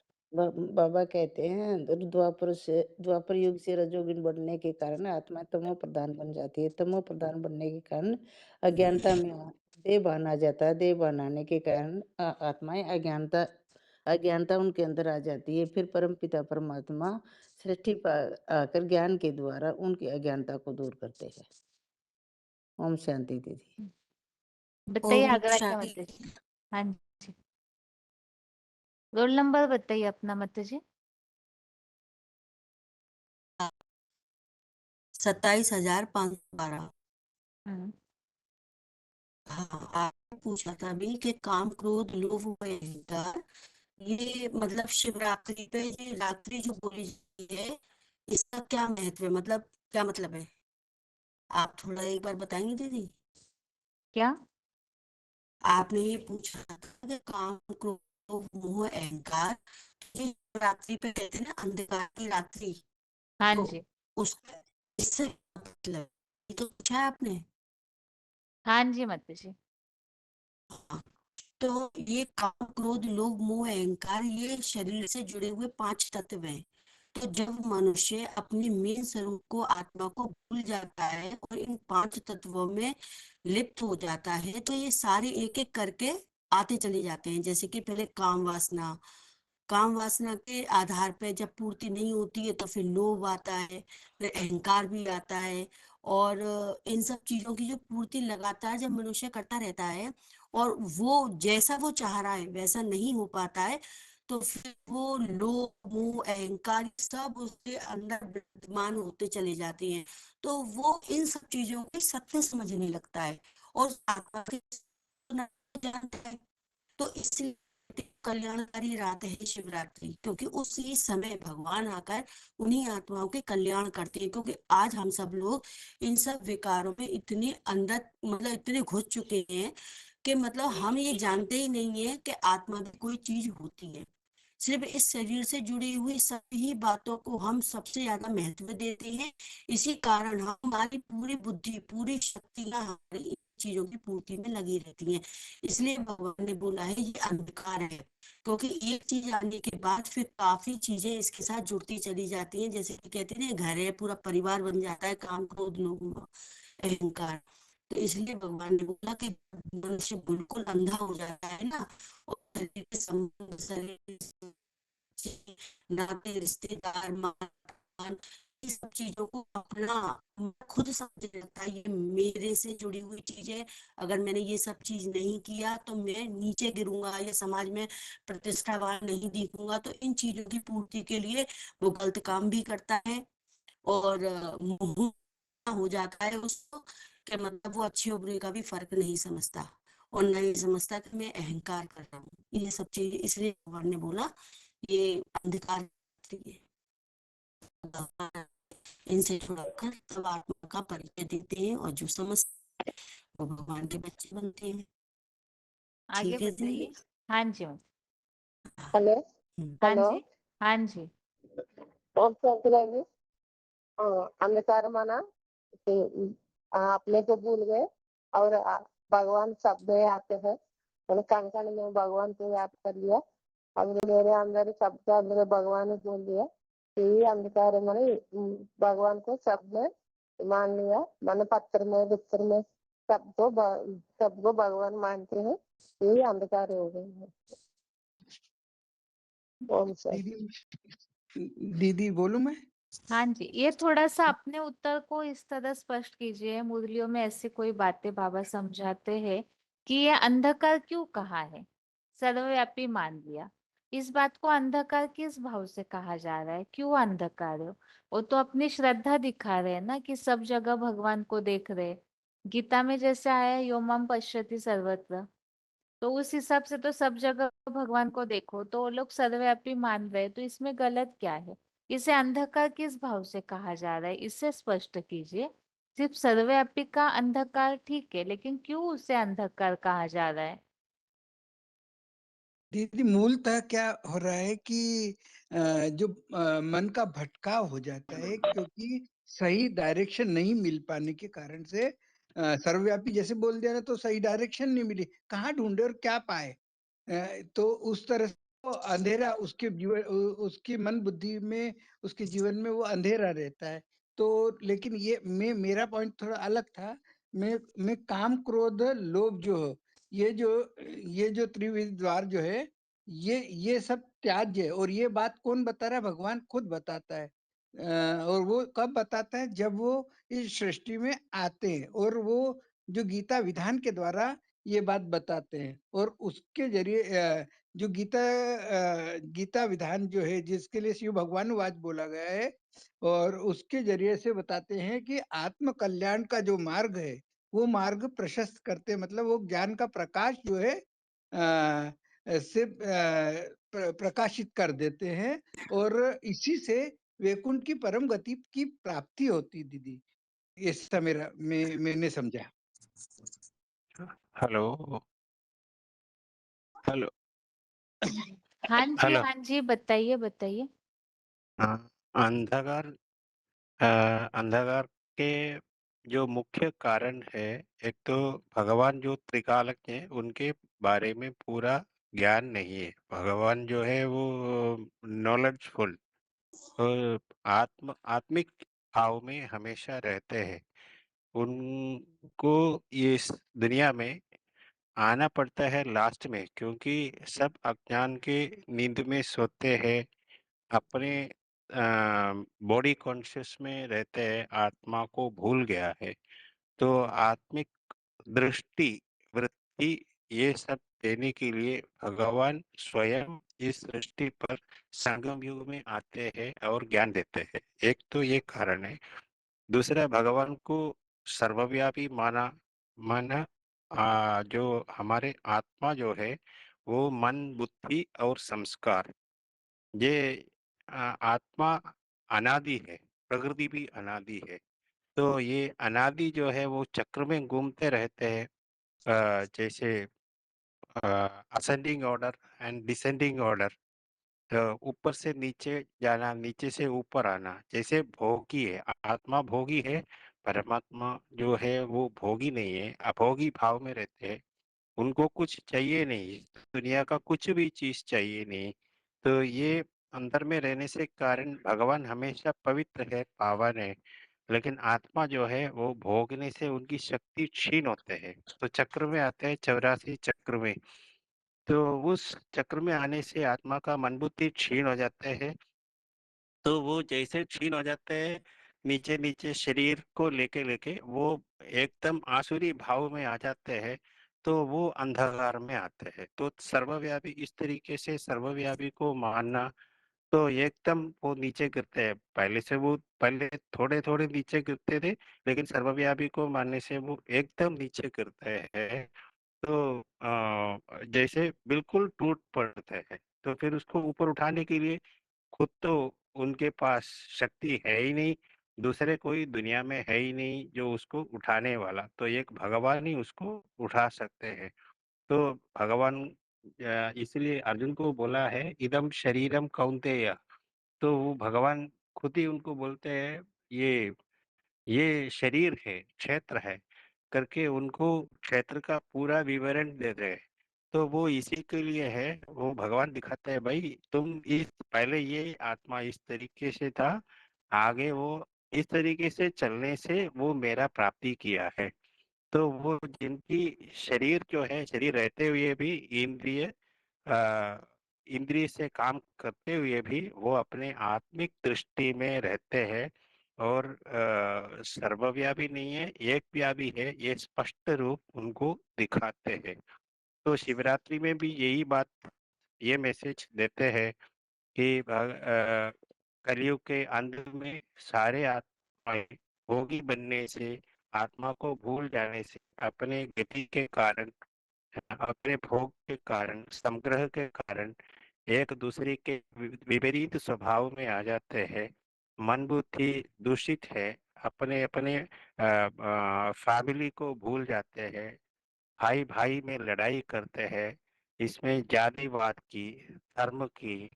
बाबा कहते हैं द्वापर युग से रजोगुण बढ़ने के कारण आत्मा तमो प्रधान बन जाती है। तमो प्रधान बनने के कारण अज्ञानता में देह भान आ जाता है। देह भान आने के कारण आत्माएं अज्ञानता उनके अंदर आ जाती है। फिर परम पिता परमात्मा सृष्टि पर आकर ज्ञान के द्वारा उनकी अज्ञानता को दूर करते हैं। ओम शांति दीदी। बताइए ओम आगरा क्या शांति। माता जी। हाँ जी, रोल नंबर बताइए अपना माता जी। 27,512। हम्म, हाँ, आपने पूछा था अभी कि काम क्रोध लोभ व अहंकार, ये मतलब शिवरात्रि पे ये रात्रि जो बोली जाती है, इसका क्या महत्व है, मतलब क्या मतलब है, आप थोड़ा एक बार बताएंगे दीदी। क्या आपने ये पूछा था कि काम क्रोध लोभ मोह अहंकार, ये रात्रि पे कहते हैं ना, अंधकार की रात्रि, हाँ तो जी, उसका इससे क्या मतलब, ये तो पूछा है आपने। हाँ जी माता जी। हाँ, तो ये काम क्रोध लोभ मोह अहंकार ये शरीर से जुड़े हुए 5 तत्व हैं। तो जब मनुष्य अपने मेन स्वरूप को आत्मा को भूल जाता है और इन 5 तत्वों में लिप्त हो जाता है, तो ये सारे एक एक करके आते चले जाते हैं। जैसे कि पहले काम वासना के आधार पे जब पूर्ति नहीं होती है तो फिर लोभ आता है, फिर अहंकार भी आता है। और इन सब चीजों की जो पूर्ति लगातार जब मनुष्य करता रहता है और वो जैसा वो चाह रहा है वैसा नहीं हो पाता है, तो फिर वो लोभ मोह अहंकार सब उसके अंदर विद्यमान होते चले जाते हैं। तो वो इन सब चीजों के सत्य समझने लगता है और उस आत्मा के नहीं जानता है। तो इसलिए कल्याणकारी रात है शिवरात्रि, क्योंकि उसी समय भगवान आकर उन्हीं आत्माओं के कल्याण करते हैं। क्योंकि आज हम सब लोग इन सब विकारों में इतने अंदर मतलब इतने घुस चुके हैं कि मतलब हम ये जानते ही नहीं है कि आत्मा भी कोई चीज होती है। सिर्फ इस शरीर से जुड़ी हुई सभी बातों को हम सबसे ज्यादा महत्व देते हैं। इसी कारण हमारी पूरी बुद्धि पूरी शक्तियां हमारी इन चीजों की पूर्ति में लगी रहती हैं। इसलिए भगवान ने बोला है ये अंधकार है, क्योंकि एक चीज आने के बाद फिर काफी चीजें इसके साथ जुड़ती चली जाती हैं। जैसे कि कहते हैं घर है, पूरा परिवार बन जाता है, काम क्रोध लोभ मोह अहंकार। तो इसलिए भगवान ने बोला कि मनुष्य बिल्कुल अंधा हो जाता है ना, और शरीर के संबंध शरीर से नाते रिश्तेदार मान ये सब चीजों को अपना खुद समझने लगता है, ये मेरे से जुड़ी हुई चीज है, अगर मैंने ये सब चीज नहीं किया तो मैं नीचे गिरूंगा या समाज में प्रतिष्ठावान नहीं दिखूंगा। तो इन चीजों की पूर्ति के लिए वो गलत काम भी करता है और मुंह हो जाता है उसको, कि मतलब वो अच्छे और बुरे का भी फर्क नहीं समझता और नहीं समझता कि मैं अहंकार कर रहा हूँ। ये सब चीज इसलिए भगवान ने बोला ये अंधकार है। इनसे छुड़ाकर तब आत्मा का परिचय देते हैं और जो समझते हैं वो भगवान के बच्चे बनते हैं। आगे ठीक है दीदी? बताइए। हाँ जी मैम। हेलो हाँ हेलो जी। हाँ जी। ओम शांति रहेगी। अंधकार माना कि अपने को भूल गए और भगवान सब में आते हैं। मैंने कण कण में भगवान को याद कर लिया। अब मेरे अंदर सबके अंदर भगवान ही बोल दिया। यही अंधकार मैंने भगवान को सब में मान लिया। मैंने पत्थर में वित्तर में सबको भगवान मानते हैं। यही अंधकार हो गए हैं। ओम शांति। दीदी दीदी बोलूं मैं? हाँ जी, ये थोड़ा सा अपने उत्तर को इस तरह स्पष्ट कीजिए। मुरलियों में ऐसी कोई बातें बाबा समझाते हैं कि ये अंधकार क्यों कहा है, सर्वव्यापी मान लिया। इस बात को अंधकार किस भाव से कहा जा रहा है, क्यों अंधकार है? वो तो अपनी श्रद्धा दिखा रहे हैं ना कि सब जगह भगवान को देख रहे। गीता में जैसे आया है, यो माम पश्यति सर्वत्र, तो उस हिसाब से तो सब जगह भगवान को देखो, तो वो लोग सर्वव्यापी मान रहे, तो इसमें गलत क्या है? इसे अंधकार किस भाव से कहा जा रहा है, इससे स्पष्ट कीजिए। सिर्फ सर्वव्यापी का अंधकार ठीक है, लेकिन क्यों उसे अंधकार कहा जा रहा है? दीदी मूलतः क्या हो रहा है कि जो मन का भटकाव हो जाता है क्योंकि सही डायरेक्शन नहीं मिल पाने के कारण से सर्वव्यापी जैसे बोल दिया ना, तो सही डायरेक्शन नहीं मिली, कहाँ ढूंढे और क्या पाए। तो उस तरह से वो अंधेरा उसके जीवन उसकी मन बुद्धि में, उसके जीवन में वो अंधेरा रहता है। तो लेकिन ये मेरा पॉइंट थोड़ा अलग था। मैं काम क्रोध लोभ जो हो, ये जो त्रिविध द्वार जो है, ये सब त्याज्य है। और ये बात कौन बता रहा है? भगवान खुद बताता है। और वो कब बताता है? जब वो इस सृष्टि में आते हैं और वो जो गीता विधान के द्वारा ये बात बताते हैं। और उसके जरिए जो गीता विधान जो है, जिसके लिए शिव भगवानुवाच बोला गया है, और उसके जरिए से बताते हैं कि आत्म कल्याण का जो मार्ग है वो मार्ग प्रशस्त करते हैं। मतलब वो ज्ञान का प्रकाश जो है से प्रकाशित कर देते हैं और इसी से वैकुंठ की परम गति की प्राप्ति होती दीदी। ऐसा मैंने समझा। हेलो हेलो हाँ जी, हेलो। हाँ जी, बताइए बताइए। हाँ, अंधकार अंधकार के जो मुख्य कारण है, एक तो भगवान जो त्रिकालक हैं उनके बारे में पूरा ज्ञान नहीं है। भगवान जो है वो नॉलेजफुल और आत्मिक भाव में हमेशा रहते हैं। उनको ये इस दुनिया में आना पड़ता है लास्ट में, क्योंकि सब अज्ञान के नींद में सोते हैं, अपने बॉडी कॉन्शियस में रहते हैं, आत्मा को भूल गया है। तो आत्मिक दृष्टि वृत्ति ये सब देने के लिए भगवान स्वयं इस सृष्टि पर संगम युग में आते हैं और ज्ञान देते हैं। एक तो ये कारण है। दूसरा, भगवान को सर्वव्यापी माना माना जो हमारे आत्मा जो है वो मन बुद्धि और संस्कार, ये आत्मा अनादि है, प्रकृति भी अनादि है। तो ये अनादि जो है वो चक्र में घूमते रहते हैं, जैसे ascending order and descending order. ऊपर से नीचे जाना, नीचे से ऊपर आना, जैसे भोगी है, आत्मा भोगी है, परमात्मा जो है वो भोगी नहीं है, अभोगी भाव में रहते हैं। उनको कुछ चाहिए नहीं, दुनिया का कुछ भी चीज चाहिए नहीं। तो ये अंदर में रहने से कारण भगवान हमेशा पवित्र है, पावन है। लेकिन आत्मा जो है वो भोगने से उनकी शक्ति क्षीण होते हैं, तो चक्र में आते हैं, 84 चक्र में। तो उस चक्र में आने से आत्मा का मन बुद्धि क्षीण हो जाते हैं। तो वो जैसे क्षीण हो जाते हैं, नीचे नीचे शरीर को लेके लेके वो एकदम आसुरी भाव में आ जाते हैं। तो वो अंधकार में आते हैं। तो सर्वव्यापी, इस तरीके से सर्वव्यापी को मानना, तो एकदम वो नीचे गिरते हैं। पहले से वो पहले थोड़े थोड़े नीचे गिरते थे, लेकिन सर्वव्यापी को मानने से वो एकदम नीचे गिरते हैं। तो जैसे बिल्कुल टूट पड़ते हैं। तो फिर उसको ऊपर उठाने के लिए खुद तो उनके पास शक्ति है ही नहीं, दूसरे कोई दुनिया में है ही नहीं जो उसको उठाने वाला, तो एक भगवान ही उसको उठा सकते हैं। तो भगवान इसलिए अर्जुन को बोला है इदम शरीरम कौन्तेय, तो वो भगवान खुद ही उनको बोलते हैं ये शरीर है, क्षेत्र है करके उनको क्षेत्र का पूरा विवरण दे रहे हैं। तो वो इसी के लिए है, वो भगवान दिखाते हैं भाई तुम इस पहले ये आत्मा इस तरीके से था, आगे वो इस तरीके से चलने से वो मेरा प्राप्ति किया है। तो वो जिनकी शरीर जो है, शरीर रहते हुए भी इंद्रिय से काम करते हुए भी वो अपने आत्मिक दृष्टि में रहते हैं और सर्वव्यापी नहीं है, एक व्यापी है, ये स्पष्ट रूप उनको दिखाते हैं। तो शिवरात्रि में भी यही बात, ये मैसेज देते हैं कि कलयुग के अंत में सारे आत्माएं भोगी बनने से, आत्मा को भूल जाने से, अपने गति के कारण, अपने भोग के कारण, संग्रह के कारण एक दूसरे के विपरीत स्वभाव में आ जाते हैं। मन बुद्धि दूषित है, अपने अपने फैमिली को भूल जाते हैं, भाई भाई में लड़ाई करते हैं, इसमें जातिवाद की, धर्म की,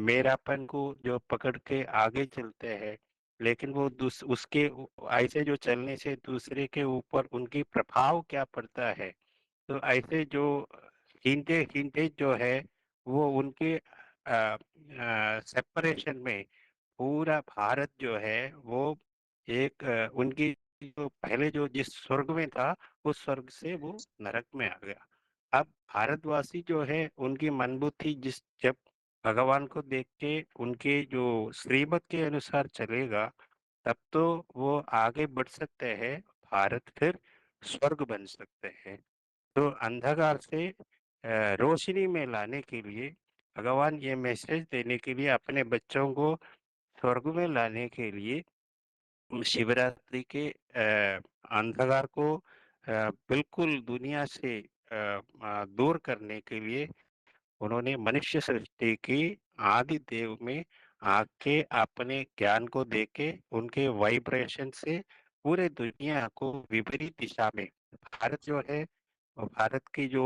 मेरापन को जो पकड़ के आगे चलते हैं, लेकिन वो उसके ऐसे जो चलने से दूसरे के ऊपर उनकी प्रभाव क्या पड़ता है। तो ऐसे जो हिंटे हिंटे जो है वो उनके सेपरेशन में पूरा भारत जो है वो एक उनकी जो पहले जो जिस स्वर्ग में था उस स्वर्ग से वो नरक में आ गया। अब भारतवासी जो है उनकी मनबुद्धि जिस जब भगवान को देख के उनके जो श्रीमत के अनुसार चलेगा तब तो वो आगे बढ़ सकते हैं, भारत फिर स्वर्ग बन सकते हैं। तो अंधकार से रोशनी में लाने के लिए भगवान ये मैसेज देने के लिए अपने बच्चों को स्वर्ग में लाने के लिए शिवरात्रि के अंधकार को बिल्कुल दुनिया से दूर करने के लिए उन्होंने मनुष्य सृष्टि की आदि देव में आके अपने ज्ञान को देके उनके वाइब्रेशन से पूरे दुनिया को विपरीत दिशा में, भारत जो है भारत की जो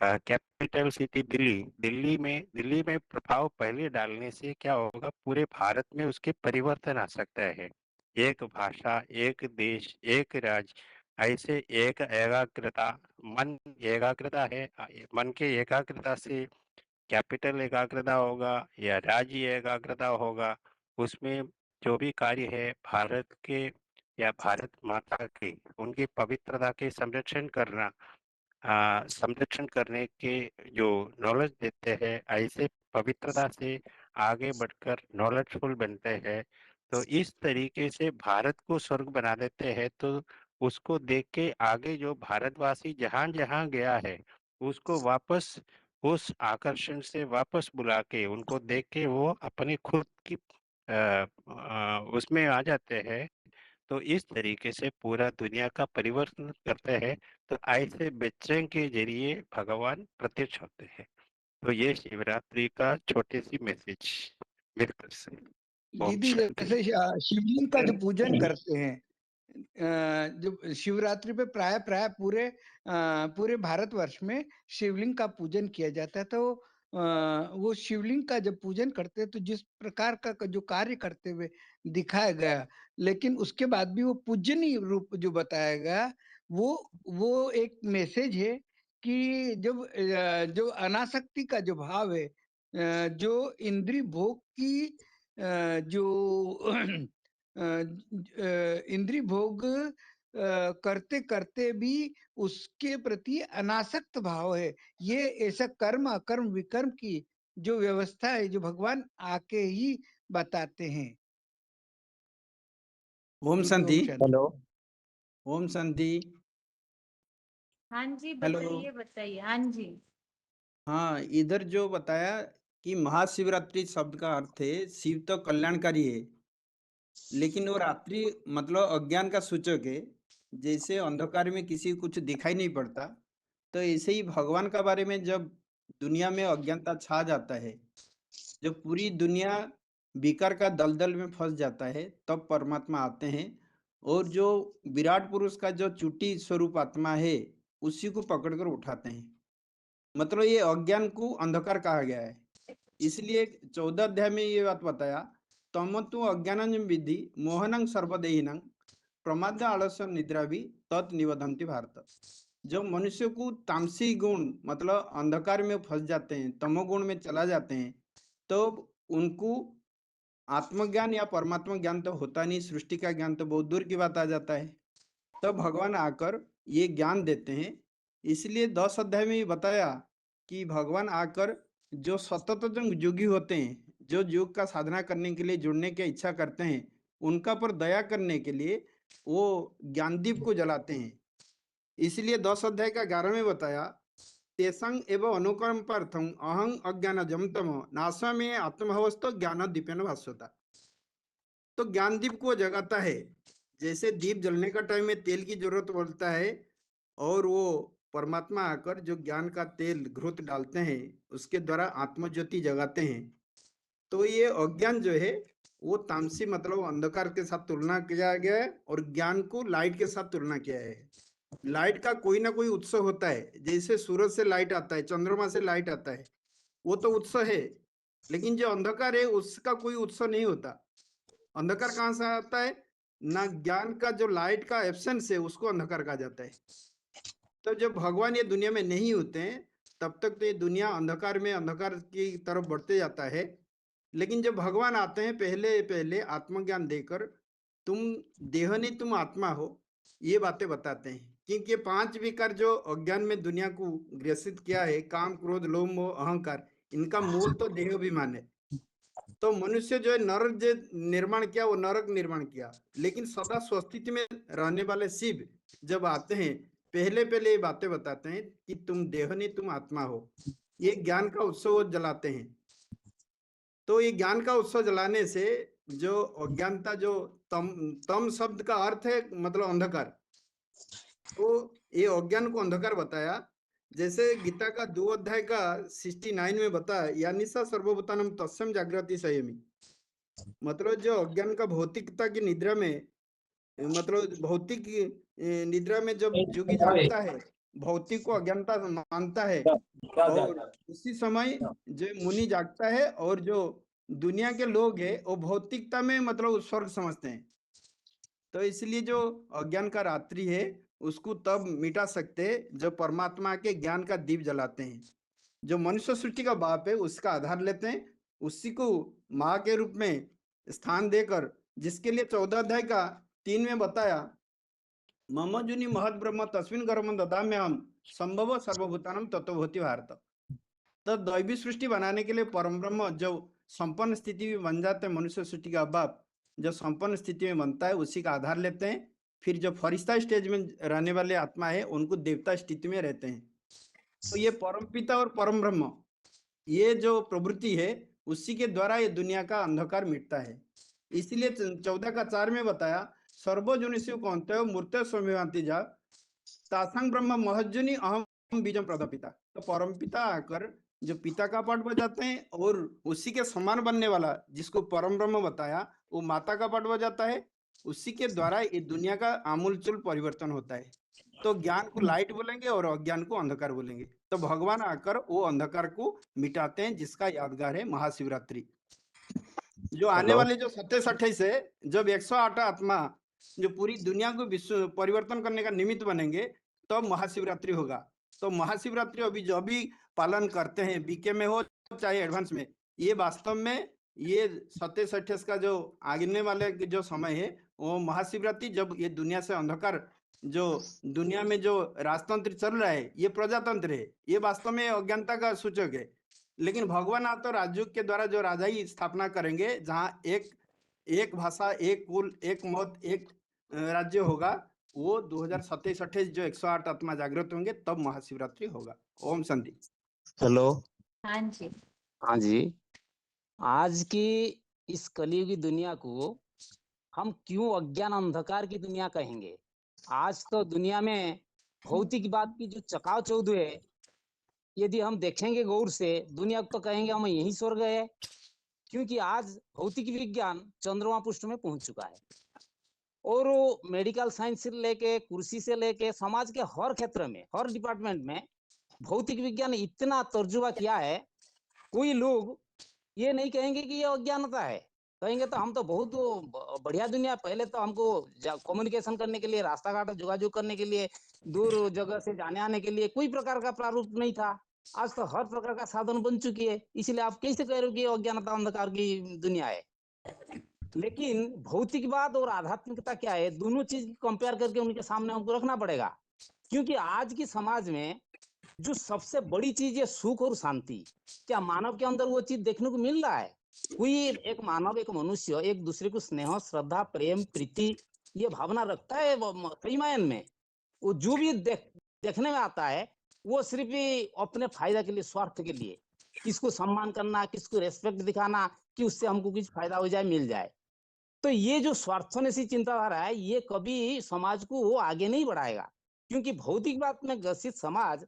कैपिटल सिटी दिल्ली में प्रभाव पहले डालने से क्या होगा, पूरे भारत में उसके परिवर्तन आ सकता है। एक भाषा, एक देश, एक राज्य, ऐसे एक एकाग्रता, मन एकाग्रता है, मन के एकाग्रता से कैपिटल एकाग्रता होगा या राज्य एकाग्रता होगा, उसमें जो भी कार्य है भारत के या भारत माता के उनकी पवित्रता के संरक्षण करने के जो नॉलेज देते हैं, ऐसे पवित्रता से आगे बढ़कर नॉलेजफुल बनते हैं। तो इस तरीके से भारत को स्वर्ग बना देते हैं। तो उसको देख के आगे जो भारतवासी जहाँ जहाँ गया है उसको वापस उस आकर्षण से वापस बुला के उनको देख के वो अपने खुद की उसमें आ जाते हैं। तो इस तरीके से पूरा दुनिया का परिवर्तन करते हैं। तो ऐसे बच्चे के जरिए भगवान प्रत्यक्ष होते हैं। तो ये शिवरात्रि का छोटी सी मैसेज मेरी तरफ से। ओम दीदी शांति। जैसे शिवलिंग का जो पूजन करते हैं, जो शिवरात्रि पे प्राय प्राय पूरे भारतवर्ष में शिवलिंग का पूजन किया जाता है। तो वो शिवलिंग का जब पूजन करते हैं तो जिस प्रकार का जो कार्य करते हुए दिखाया गया, लेकिन उसके बाद भी वो पूजनीय रूप जो बताया गया, वो एक मैसेज है कि जब जो अनासक्ति का जो भाव है, जो इंद्रिय भोग की जो इंद्रिय भोग करते करते भी उसके प्रति अनासक्त भाव है, ये ऐसा कर्म अकर्म विकर्म की जो व्यवस्था है जो भगवान आके ही बताते हैं। ओम शांति। ओम शांति। हेलो। ओम शांति। हाँ जी, हेलो। बताइए बताइए। हाँ जी। हाँ, इधर जो बताया कि महाशिवरात्रि शब्द का अर्थ है शिव तो कल्याणकारी है, लेकिन वो रात्रि मतलब अज्ञान का सूचक है। जैसे अंधकार में किसी को कुछ दिखाई नहीं पड़ता, तो ऐसे ही भगवान का बारे में जब दुनिया में अज्ञानता छा जाता है, जब पूरी दुनिया बीकर का दलदल में फंस जाता है, तब परमात्मा आते हैं और जो विराट पुरुष का जो चुटी स्वरूप आत्मा है उसी को पकड़कर उठाते हैं। मतलब ये अज्ञान को अंधकार कहा गया है। इसलिए 14 अध्याय में ये बात बताया, तमतु अज्ञानं विद्धि मोहनं सर्वदेहिनं प्रमाद आलस्य निद्रा भी तत् निवदंती भारत। जब मनुष्य को तामसी गुण मतलब अंधकार में फंस जाते हैं, तमोगुण में चला जाते हैं, तो उनको आत्मज्ञान या परमात्मा ज्ञान तो होता नहीं, सृष्टि का ज्ञान तो बहुत दूर की बात आ जाता है। तब भगवान आकर ये ज्ञान देते हैं। इसलिए 10 अध्याय में ये बताया कि भगवान आकर जो सतत योगी होते हैं, जो योग का साधना करने के लिए जुड़ने की इच्छा करते हैं, उनका पर दया करने के लिए वो ज्ञानदीप को जलाते हैं। इसलिए 10 अध्याय का 11 में बताया, तेसंग एवं अनुकंपार्थम अहं अज्ञानजम तम नासा में आत्महवस्तो ज्ञान दीपेन भास्वता। तो ज्ञानदीप को जगाता है। जैसे दीप जलने का टाइम में तेल की जरूरत पड़ता है और वो परमात्मा आकर जो ज्ञान का तेल घृत डालते हैं उसके द्वारा आत्मज्योति जगाते हैं। तो ये अज्ञान जो है वो तामसी मतलब अंधकार के साथ तुलना किया गया है और ज्ञान को लाइट के साथ तुलना किया है। लाइट का कोई ना कोई उत्सव होता है, जैसे सूरज से लाइट आता है, चंद्रमा से लाइट आता है, वो तो उत्सव है। लेकिन जो अंधकार है उसका कोई उत्सव नहीं होता। अंधकार कहाँ से आता है? ना ज्ञान का जो लाइट का एब्सेंस है उसको अंधकार कहा जाता है। तो जब भगवान ये दुनिया में नहीं होते हैं तब तक तो ये दुनिया अंधकार में अंधकार की तरफ बढ़ते जाता है। लेकिन जब भगवान आते हैं पहले पहले आत्मज्ञान देकर, तुम देह नहीं तुम आत्मा हो, ये बातें बताते हैं। क्योंकि ये 5 विकार जो अज्ञान में दुनिया को ग्रसित किया है, काम क्रोध लोभ मोह अहंकार, इनका मूल तो देह अभिमान है। तो मनुष्य जो है नरक जो निर्माण किया वो नरक निर्माण किया। लेकिन सदा स्वस्थिति में रहने वाले शिव जब आते हैं पहले पहले ये बातें बताते हैं कि तुम देह नहीं तुम आत्मा हो। ये ज्ञान का उत्सव जलाते हैं। तो ये ज्ञान का उत्सव जलाने से जो अज्ञानता जो तम शब्द का अर्थ है मतलब अंधकार, तो ये अज्ञान को अंधकार बताया। जैसे गीता का 2 अध्याय का 69 में बताया, यानी सा सर्वभूतानम तस्म जागृति संयमी। मतलब जो अज्ञान का भौतिकता की निद्रा में मतलब भौतिक निद्रा में जब जोगी जागता है, भौतिक को अज्ञानता मानता है, और उसी समय जो मुनि जागता है और जो दुनिया के लोग है वो भौतिकता में मतलब स्वर्ग समझते हैं। तो इसलिए जो अज्ञान का रात्रि है उसको तब मिटा सकते हैं जब परमात्मा के ज्ञान का दीप जलाते हैं। जो मनुष्य सृष्टि का बाप है उसका आधार लेते हैं, उसी को माँ के रूप में स्थान देकर, जिसके लिए 14 अध्याय का 3 में बताया, मम जुनि महद ब्रह्म तस्मिन गर्भम ददाम्यहम संभव सर्वभूतानम तत्वभूति भारत। तो दैवी सृष्टि बनाने के लिए परम ब्रह्म जब संपन्न स्थिति में बन जाते हैं, मनुष्य सृष्टि का बाप जब संपन्न स्थिति में बनता है उसी का आधार लेते हैं। फिर जो फरिश्ता स्टेज में रहने वाले आत्मा है उनको देवता स्थिति में रहते हैं। तो ये परम पिता और परम ब्रह्म ये जो प्रवृत्ति है उसी के द्वारा ये दुनिया का अंधकार मिटता है। इसलिए 14 का 4 में बताया, सर्वजुनिषु कौन्तेय मूर्ते स्वमेवान्ति जा तासंग ब्रह्म महज्जुनि अहम बीजम प्रदापिता। तो परम पिता आकर जो पिता का पाठ बजाते हैं और उसी के समान बनने वाला जिसको परम ब्रह्म बताया वो माता का पाठ बजाता है। उसी के द्वारा ये दुनिया का आमूलचूल परिवर्तन होता है। तो ज्ञान को लाइट बोलेंगे और अज्ञान को अंधकार बोलेंगे। तो भगवान आकर वो अंधकार को मिटाते हैं, जिसका यादगार है महाशिवरात्रि। जो आने वाले जो 27-28 है, जब 108 आत्मा जो पूरी दुनिया को विश्व परिवर्तन करने का निमित्त बनेंगे तब तो महाशिवरात्रि होगा। तो महाशिवरात्रि अभी जो भी पालन करते हैं बीके में हो चाहे एडवांस में, ये वास्तव में ये 27-28 का जो आने वाले जो समय है वो महाशिवरात्रि, जब ये दुनिया से अंधकार जो दुनिया में जो राजतंत्र चल रहा है ये प्रजातंत्र है, ये वास्तव में अज्ञानता का सूचक है। लेकिन भगवान आप तो राजयोग के द्वारा जो राजाई स्थापना करेंगे जहाँ एक भाषा एक कुल एक मत एक राज्य होगा, वो 2027-28 जो 108 आत्मा जागृत होंगे तब महाशिवरात्रि होगा। ओम शांति। हेलो। हाँ जी। हाँ जी। आज की इस कलियुगी दुनिया को हम क्यों अज्ञान अंधकार की दुनिया कहेंगे? आज तो दुनिया में भौतिक बात की जो चकाव चौध है, यदि हम देखेंगे गौर से, दुनिया को तो कहेंगे हम यही स्वर्ग है। क्योंकि आज भौतिक विज्ञान चंद्रमा पृष्ठ में पहुंच चुका है और वो मेडिकल साइंस से लेके कृषि से लेके समाज के हर क्षेत्र में, हर डिपार्टमेंट में भौतिक विज्ञान इतना तर्जुमा किया है, कोई लोग ये नहीं कहेंगे कि ये अज्ञानता है, कहेंगे तो हम तो बहुत बढ़िया दुनिया। पहले तो हमको कम्युनिकेशन करने के लिए, रास्ता घाट जोगाजोग करने के लिए, दूर जगह से जाने आने के लिए कोई प्रकार का प्रारूप नहीं था। आज तो हर प्रकार का साधन बन चुकी है, इसलिए आप कैसे कह रहे हो कि अज्ञानता अंधकार की दुनिया है। लेकिन भौतिकवाद और आध्यात्मिकता क्या है, दोनों चीज कंपेयर करके उनके सामने हमको रखना पड़ेगा। क्योंकि आज की समाज में जो सबसे बड़ी चीज है सुख और शांति, क्या मानव के अंदर वो चीज देखने को मिल रहा है? कोई एक मानव, एक मनुष्य एक दूसरे को स्नेह, श्रद्धा, प्रेम, प्रीति ये भावना रखता है सही मायने में? वो जो भी देखने में आता है वो सिर्फ ही अपने फायदा के लिए, स्वार्थ के लिए, किसको सम्मान करना, किसको रेस्पेक्ट दिखाना कि उससे हमको कुछ फायदा हो जाए, मिल जाए। तो ये जो स्वार्थनेसी चिंताधारा है ये कभी समाज को वो आगे नहीं बढ़ाएगा। क्योंकि भौतिकवाद में ग्रसित समाज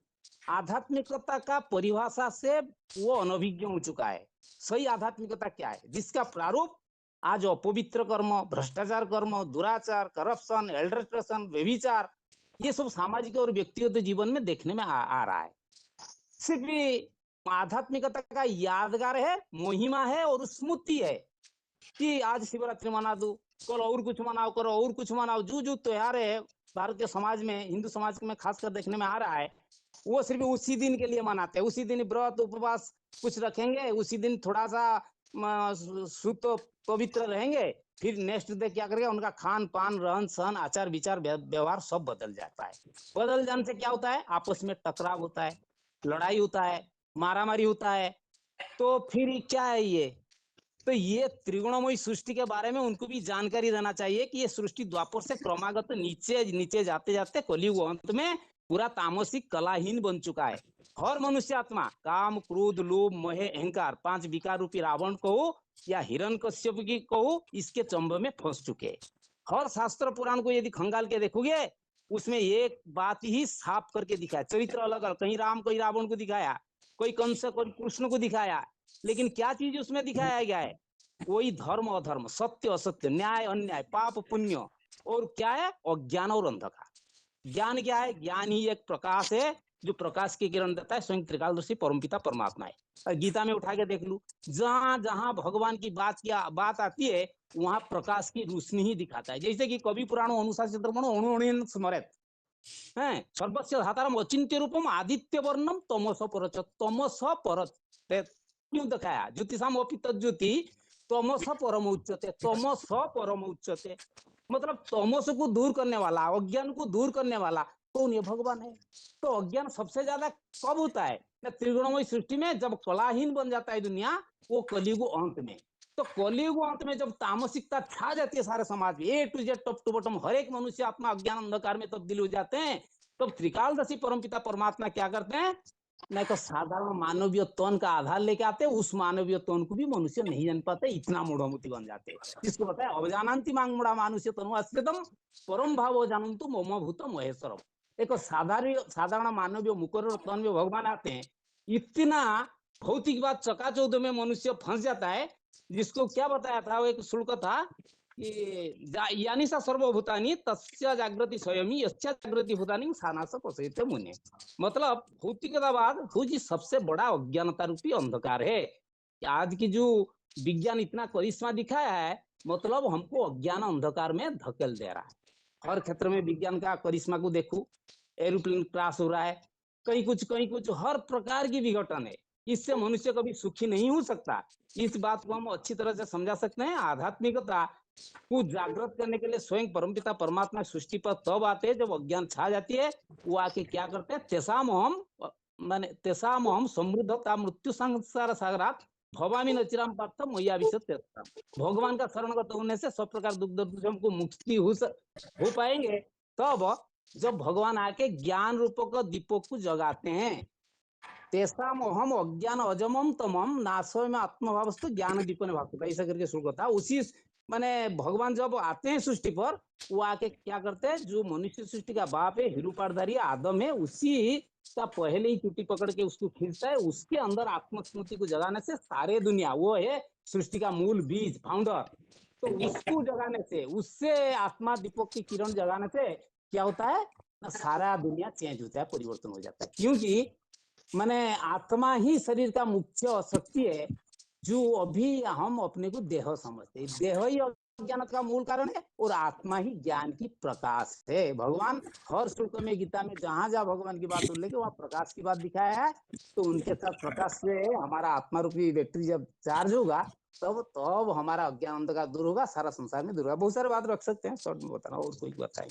आध्यात्मिकता का परिभाषा से वो अनभिज्ञ हो चुका है। सही आध्यात्मिकता क्या है, जिसका प्रारूप आज अपवित्र कर्म, भ्रष्टाचार कर्म, दुराचार, करप्शन, एडल्ट्रेशन, व्यभिचार ये सब सामाजिक और व्यक्तिगत जीवन में देखने में आ रहा है। सिर्फ आध्यात्मिकता का यादगार है, महिमा है और स्मृति है कि आज शिवरात्रि मना दो, कल और कुछ मनाओ, करो और कुछ मनाओ। जो त्योहार है भारतीय समाज में, हिंदू समाज में खासकर देखने में आ रहा है, वो सिर्फ उसी दिन के लिए मनाते हैं। उसी दिन व्रत उपवास कुछ रखेंगे, उसी दिन थोड़ा सा शुद्ध पवित्र रहेंगे, फिर नेक्स्ट डे क्या करेंगे, उनका खान पान, रहन सहन, आचार विचार, व्यवहार सब बदल जाता है। बदल जाने से क्या होता है, आपस में टकराव होता है, लड़ाई होता है, मारामारी होता है। तो फिर क्या है ये? तो ये त्रिगुणमयी सृष्टि के बारे में उनको भी जानकारी रहना चाहिए कि ये सृष्टि द्वापर से क्रमागत नीचे नीचे जाते जाते कलियुग अंत में पूरा तामसिक कलाहीन बन चुका है। हर मनुष्य आत्मा काम, क्रोध, लोभ, मोह, अहंकार 5 विकार रूपी रावण कहो या हिरण्यकश्यप की कहो, इसके चंब में फंस चुके। हर शास्त्र पुराण को यदि खंगाल के देखोगे उसमें एक बात ही साफ करके दिखाया, चरित्र अलग अलग, कहीं राम कहीं रावण को दिखाया, कोई कंस कोई कृष्ण को दिखाया, लेकिन क्या चीज उसमें दिखाया गया है? कोई धर्म अधर्म, सत्य असत्य, न्याय अन्याय, पाप पुण्य, और क्या है? अज्ञान और अंधकार। ज्ञान क्या है? ज्ञान ही एक प्रकाश है जो प्रकाश की किरण देता है, स्वयं त्रिकालदर्शी परमपिता परमात्मा है। और गीता में उठा के देख लू, जहां जहां भगवान की बात आती है वहां प्रकाश की रोशनी ही दिखाता है। जैसे कि कवि पुराण अनुशासित अणु स्मरेत है, सर्वस्व धातारम अचिंत्य रूपम आदित्य वर्णम तमस परच, तमस परच क्यों दिखाया? ज्योतिषाम अपि तज्ज्योति तमस परम उच्चते, तमस परम उच्चते, मतलब तमस को दूर करने वाला, अज्ञान को दूर करने वाला कौन? ये भगवान है। तो अज्ञान सबसे ज्यादा कब होता है? त्रिगुणमयी सृष्टि में, जब कलाहीन बन जाता है दुनिया, वो कलियुग अंत में। तो कलियुग अंत में जब तामसिकता छा जाती है सारे समाज में, A to Z top to bottom हर एक मनुष्य आत्मा अज्ञान अंधकार में तब्दील हो जाते हैं, तब त्रिकालदर्शी परमपिता परमात्मा क्या करते हैं? नहीं तो साधारण मानवीय तन का आधार लेके आते, उस मानवीय तन को भी मनुष्य नहीं जान पाते, इतना मूढ़मती बन जाते हैं। जिसको पता है अवजानंति मांग मूढ़ा मानुष्य तनु अस्थितम परम भाव जानन्तु मम भूत महेश्वरम। एक साधारण मानवीय मुकर तन में भगवान आते हैं, इतना भौतिकवाद चकाचौंध में मनुष्य फंस जाता है। जिसको क्या बताया था, वो एक श्लोक था कि यानी सा सर्वभूतानि तस्य जागृति स्वयं यस्य जागृति भूतानि सानास पश्यते मुने। मतलब भौतिकतावाद वो जी सबसे बड़ा अज्ञानता रूपी अंधकार है। आज की जो विज्ञान इतना करिश्मा दिखाया है, मतलब हमको अज्ञान अंधकार में धकेल दे रहा है। हर क्षेत्र में विज्ञान का करिश्मा को देखो, एरोप्लेन क्रैश हो रहा है, कहीं कुछ हर प्रकार की विघटन है। इससे मनुष्य कभी सुखी नहीं हो सकता। इस बात को हम अच्छी तरह से समझा सकते हैं। आध्यात्मिकता को जागृत करने के लिए स्वयं परमपिता परमात्मा सृष्टि पर तब आते हैं जब अज्ञान छा जाती है। वो आके क्या करते हैं? तेसाम हम समृद्धता मृत्यु संसार सागरात भवामी नचिराम पार्थ मैया विशत। भगवान का शरणगत होने से सब प्रकार दुख दर्द से हमको मुक्ति हो पाएंगे तब जब भगवान आके ज्ञान रूपक दीपक को जगाते हैं। तेसाम अहम अज्ञान अजमम तमम नाशो में आत्मभावस्तु ज्ञान दीपन भागवत, ऐसा करके श्लोक था। उसी माने भगवान जब आते हैं सृष्टि पर, वो आके क्या करते हैं? जो मनुष्य सृष्टि का बाप है, हिरूपारधारी आदम है, उसी का पहले ही चुट्टी पकड़ के उसको खींचता है। उसके अंदर आत्मस्मृति को जगाने से सारे दुनिया, वो है सृष्टि का मूल बीज फाउंडर, तो उसको जगाने से, उससे आत्मा दीपक की किरण जगाने से क्या होता है ना, सारा दुनिया चेंज होता है, परिवर्तन हो जाता है। क्योंकि माने आत्मा ही शरीर का मुख्य शक्ति है, जो अभी हम अपने को देह समझते हैं। देह ही अज्ञान का मूल कारण है और आत्मा ही ज्ञान की प्रकाश है। भगवान हर श्लोक में, गीता में जहां जहां भगवान की बात उल्लेख है, वहां प्रकाश की बात दिखाया है। तो उनके साथ प्रकाश से हमारा आत्मा रूपी बैटरी जब चार्ज होगा, तब हमारा अज्ञान अंधकार दूर होगा, सारा संसार में दूर होगा। बहुत सारे बात रख सकते हैं, शॉर्ट में बताना, और कोई बताएं।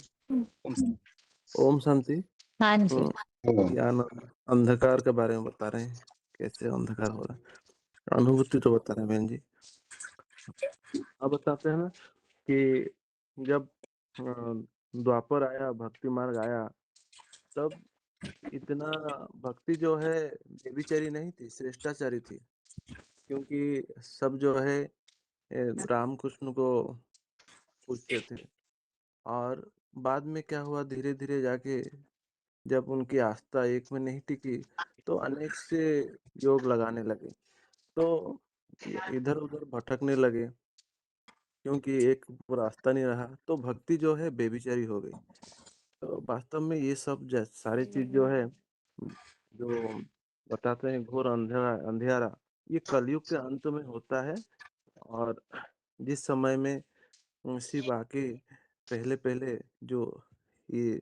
ओम शांति। हाँ जी। ज्ञान अंधकार के बारे में बता रहे हैं, कैसे अंधकार हो रहा है। अनुभूति तो बता रहे हैं बहन जी। अब बताते हैं ना कि जब द्वापर आया, भक्ति मार्ग आया, तब इतना भक्ति जो है व्यभिचारी नहीं थी, श्रेष्ठाचारी थी। क्योंकि सब जो है रामकृष्ण को पूछते थे। और बाद में क्या हुआ, धीरे धीरे जाके जब उनकी आस्था एक में नहीं टिकी, तो अनेक से योग लगाने लगे, तो इधर उधर भटकने लगे, क्योंकि एक रास्ता नहीं रहा, तो भक्ति जो है बेविचारी हो गई। तो वास्तव में ये सब सारी चीज जो है, जो बताते हैं घोर अंधेरा, अंधेरा, ये कलयुग के अंत में होता है। और जिस समय में शिव आके पहले पहले जो ये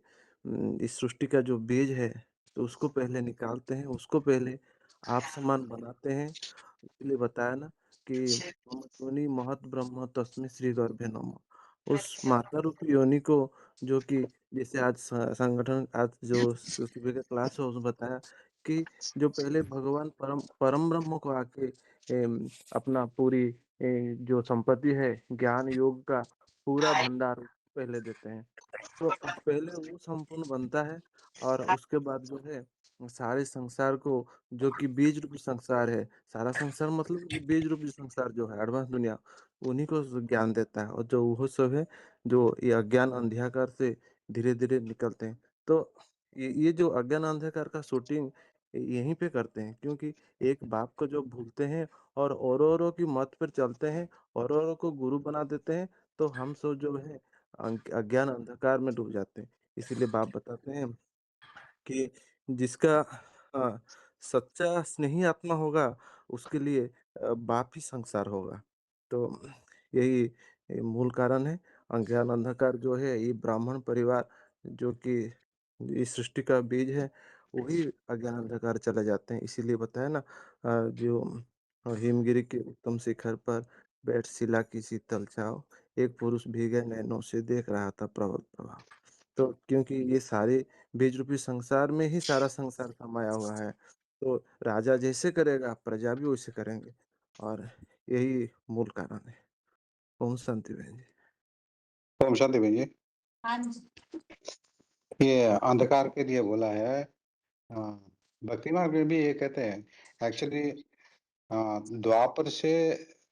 इस सृष्टि का जो बीज है, तो उसको पहले निकालते हैं, उसको पहले आप समान बनाते हैं। इसलिए बताया ना कि मम योनि महत ब्रह्म तस्मै श्री गर्भे नमः। उस माता रूपी योनि को, जो कि जैसे आज संगठन, आज जो सुबह का क्लास है उसमें बताया कि जो पहले भगवान परम परम ब्रह्म को आके अपना पूरी जो संपत्ति है ज्ञान योग का पूरा भंडार पहले देते हैं। तो पहले वो संपूर्ण बनता है, और उसके बाद जो है सारे संसार को, जो कि बीज रूपी संसार है, सारा संसार मतलब कि बीज रूपी संसार जो है एडवांस दुनिया, उन्हीं को ज्ञान देता है। और जो वो सब है जो ये अज्ञान अंधकार से धीरे धीरे निकलते हैं। तो ये जो अज्ञान अंधकार का शूटिंग यहीं पे करते हैं, क्योंकि एक बाप को जो भूलते हैं और औरों की मत पर चलते हैं, औरों को गुरु बना देते हैं, तो हम सब जो है अज्ञान अंधकार में डूब जाते हैं। इसीलिए बाप बताते हैं कि जिसका सच्चा स्नेही आत्मा होगा, उसके लिए बाप ही संसार होगा। तो यही मूल कारण है। अज्ञान अंधकार जो है, ये ब्राह्मण परिवार जो कि इस सृष्टि का बीज है, वही अज्ञान अंधकार चले जाते हैं। इसीलिए बताया ना, जो हिमगिरी के उत्तम शिखर पर बैठ शिला की शीतल छाव, एक पुरुष भीगे नैनों से देख रहा था प्रबल प्रभाव। तो क्योंकि ये सारे बीज रूपी संसार में ही सारा संसार समाया हुआ है, तो राजा जैसे करेगा प्रजा भी वैसे करेंगे, और यही मूल कारण है। ओम शांति बहन जी। ओम शांति बहन जी। हाँ जी। ये अंधकार के लिए बोला है। भक्ति मार्ग में भी ये कहते हैं एक्चुअली,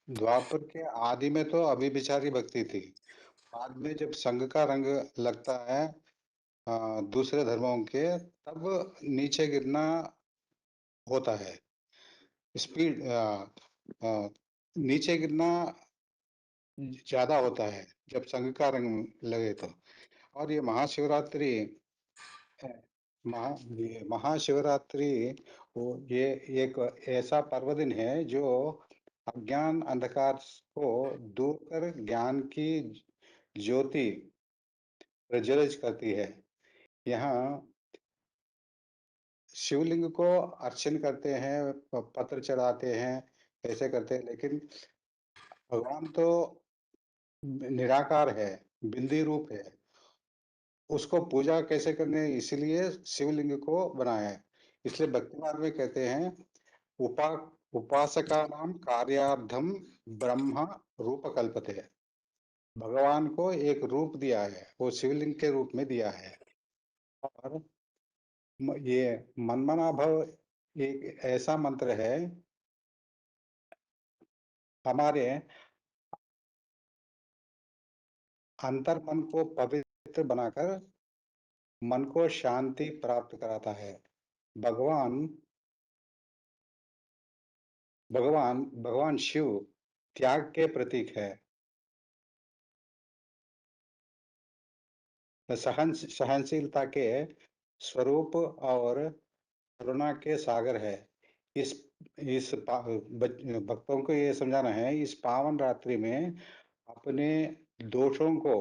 द्वापर के आदि में तो अभिविचारी भक्ति थी। बाद में जब संघ का रंग लगता है दूसरे धर्मों के, तब नीचे गिरना होता है। स्पीड नीचे गिरना ज्यादा होता है जब संघ का रंग लगे तो। और ये महाशिवरात्रि महाशिवरात्रि ये एक ऐसा पर्व दिन है जो अज्ञान अंधकार को दूर कर ज्ञान की ज्योति प्रज्वलित करती है। यहाँ शिवलिंग को अर्चन करते हैं, पत्र चढ़ाते हैं, ऐसे करते हैं, लेकिन भगवान तो निराकार है, बिंदी रूप है। उसको पूजा कैसे करने, इसलिए शिवलिंग को बनाया है। इसलिए भक्ति मार्ग में कहते हैं उपा उपासकानाम कार्यार्थम ब्रह्म रूप कल्पते। भगवान को एक रूप दिया है, वो शिवलिंग के रूप में दिया है। और ये मनमना भव एक ऐसा मंत्र है, हमारे अंतर मन को पवित्र बनाकर मन को शांति प्राप्त कराता है। भगवान भगवान भगवान शिव त्याग के प्रतीक है। सहनशीलता के स्वरूप और करुणा के सागर है। इस भक्तों को ये समझाना है, इस पावन रात्रि में अपने दोषों को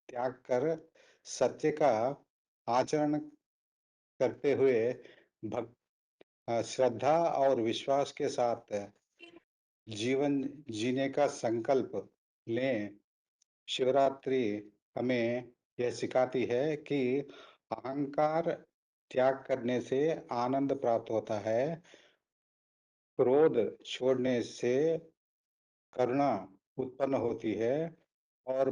त्याग कर सत्य का आचरण करते हुए श्रद्धा और विश्वास के साथ जीवन जीने का संकल्प लें। शिवरात्रि हमें यह सिखाती है कि अहंकार त्याग करने से आनंद प्राप्त होता है, क्रोध छोड़ने से करुणा उत्पन्न होती है और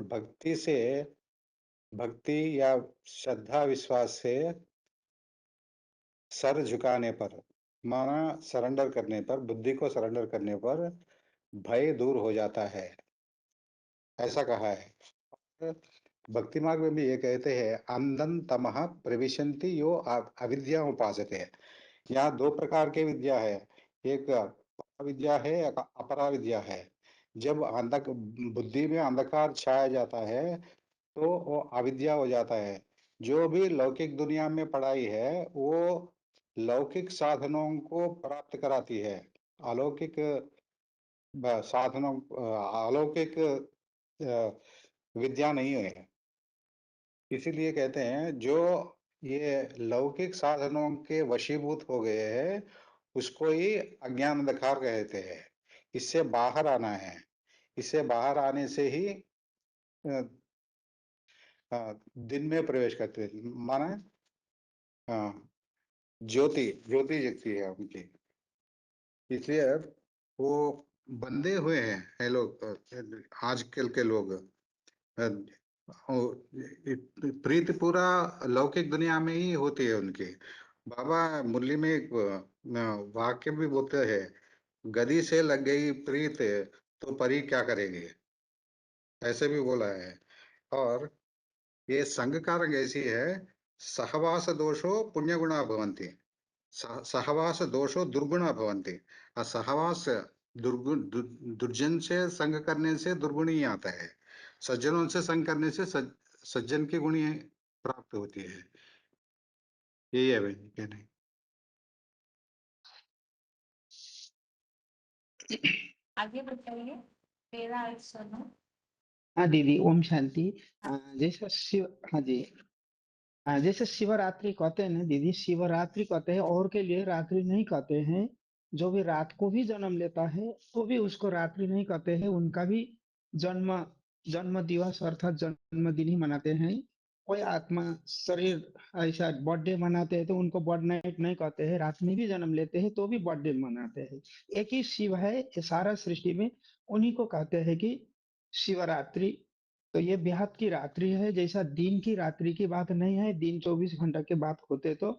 भक्ति या श्रद्धा विश्वास से सर झुकाने पर, माना सरेंडर करने पर, बुद्धि को सरेंडर करने पर भय दूर हो जाता है, ऐसा कहा है। भक्ति मार्ग में भी ये कहते हैं, अंधन तमः प्रविशन्ति यो अविद्या उपासते। यहाँ दो प्रकार की विद्या है, एक विद्या है, एक अपरा विद्या है। जब बुद्धि में अंधकार छाया जाता है तो वो अविद्या हो जाता है। जो भी लौकिक दुनिया में पढ़ाई है वो लौकिक साधनों को प्राप्त कराती है, अलौकिक साधनों अलौकिक विद्या नहीं है। इसीलिए कहते हैं जो ये लौकिक साधनों के वशीभूत हो गए हैं उसको ही अज्ञान अंधकार कहते हैं। इससे बाहर आना है, इससे बाहर आने से ही दिन में प्रवेश करते हैं, माना ज्योति जगती है उनकी। इसलिए वो बंधे हुए हैं ये लोग, आजकल के लोग प्रीति पूरा लौकिक दुनिया में ही होती है उनकी। बाबा मुरली में एक वाक्य भी बोलते हैं, गदी से लग गई प्रीत तो परी क्या करेगी, ऐसे भी बोला है। और ये संघ का रंग ऐसी है, सहवास दोषो पुण्य गुणा भवन्ति, सहवास दोषो दुर्गुणा भवन्ति। सहवास दुर्जन से संग करने से दुर्गुण ही आता है, सज्जनों से संग करने से सज्जन की गुणी प्राप्त होती है। यही है भाई कहने। आगे बताइए, 13 हाँ दीदी, ओम शांति। जैसे शिव, हाँ जी, जैसे शिवरात्रि कहते हैं ना दीदी, शिवरात्रि कहते हैं और के लिए रात्रि नहीं कहते हैं। जो भी रात को भी जन्म लेता है तो भी उसको रात्रि नहीं कहते हैं, उनका भी जन्म जन्म दिवस अर्थात जन्मदिन ही मनाते हैं। कोई आत्मा शरीर ऐसा बर्थडे मनाते हैं तो उनको बर्थ नाइट नहीं कहते हैं, रात में भी जन्म लेते हैं तो भी बर्थडे मनाते हैं। एक ही शिव है ये सारा सृष्टि में, उन्हीं को कहते हैं कि शिवरात्रि। तो ये बेहद की रात्रि है, जैसा दिन की रात्रि की बात नहीं है, दिन 24 घंटा के बात होते तो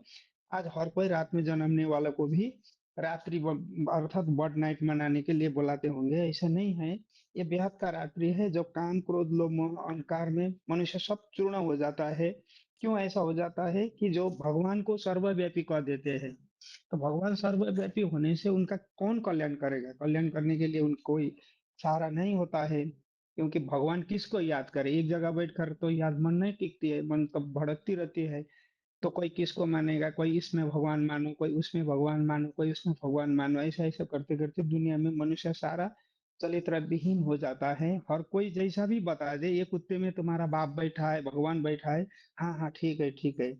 आज हर कोई रात में जन्मने वाला को भी रात्रि अर्थात बर्थ नाइट मनाने के लिए बुलाते होंगे, ऐसा नहीं है। ये बेहद का रात्रि है जो काम क्रोध लोभ मोह अहंकार में मनुष्य सब चूर्ण हो जाता है। क्यों ऐसा हो जाता है कि जो भगवान को सर्वव्यापी कह देते हैं, तो भगवान सर्वव्यापी होने से उनका कौन कल्याण करेगा? कल्याण करने के लिए उनको कोई सहारा नहीं होता है, क्योंकि भगवान किसको याद करे, एक जगह बैठकर तो याद मन नहीं टिकती है, मन तो भटकती रहती है। तो कोई किसको मानेगा, कोई इसमें भगवान मानो, कोई उसमें भगवान मानो, कोई उसमें भगवान मानो, ऐसा ऐसा करते करते दुनिया में मनुष्य सारा चरित्र विहीन हो जाता है। हर कोई जैसा भी बता दे, ये कुत्ते में तुम्हारा बाप बैठा है, भगवान बैठा है, हाँ हाँ ठीक है ठीक है,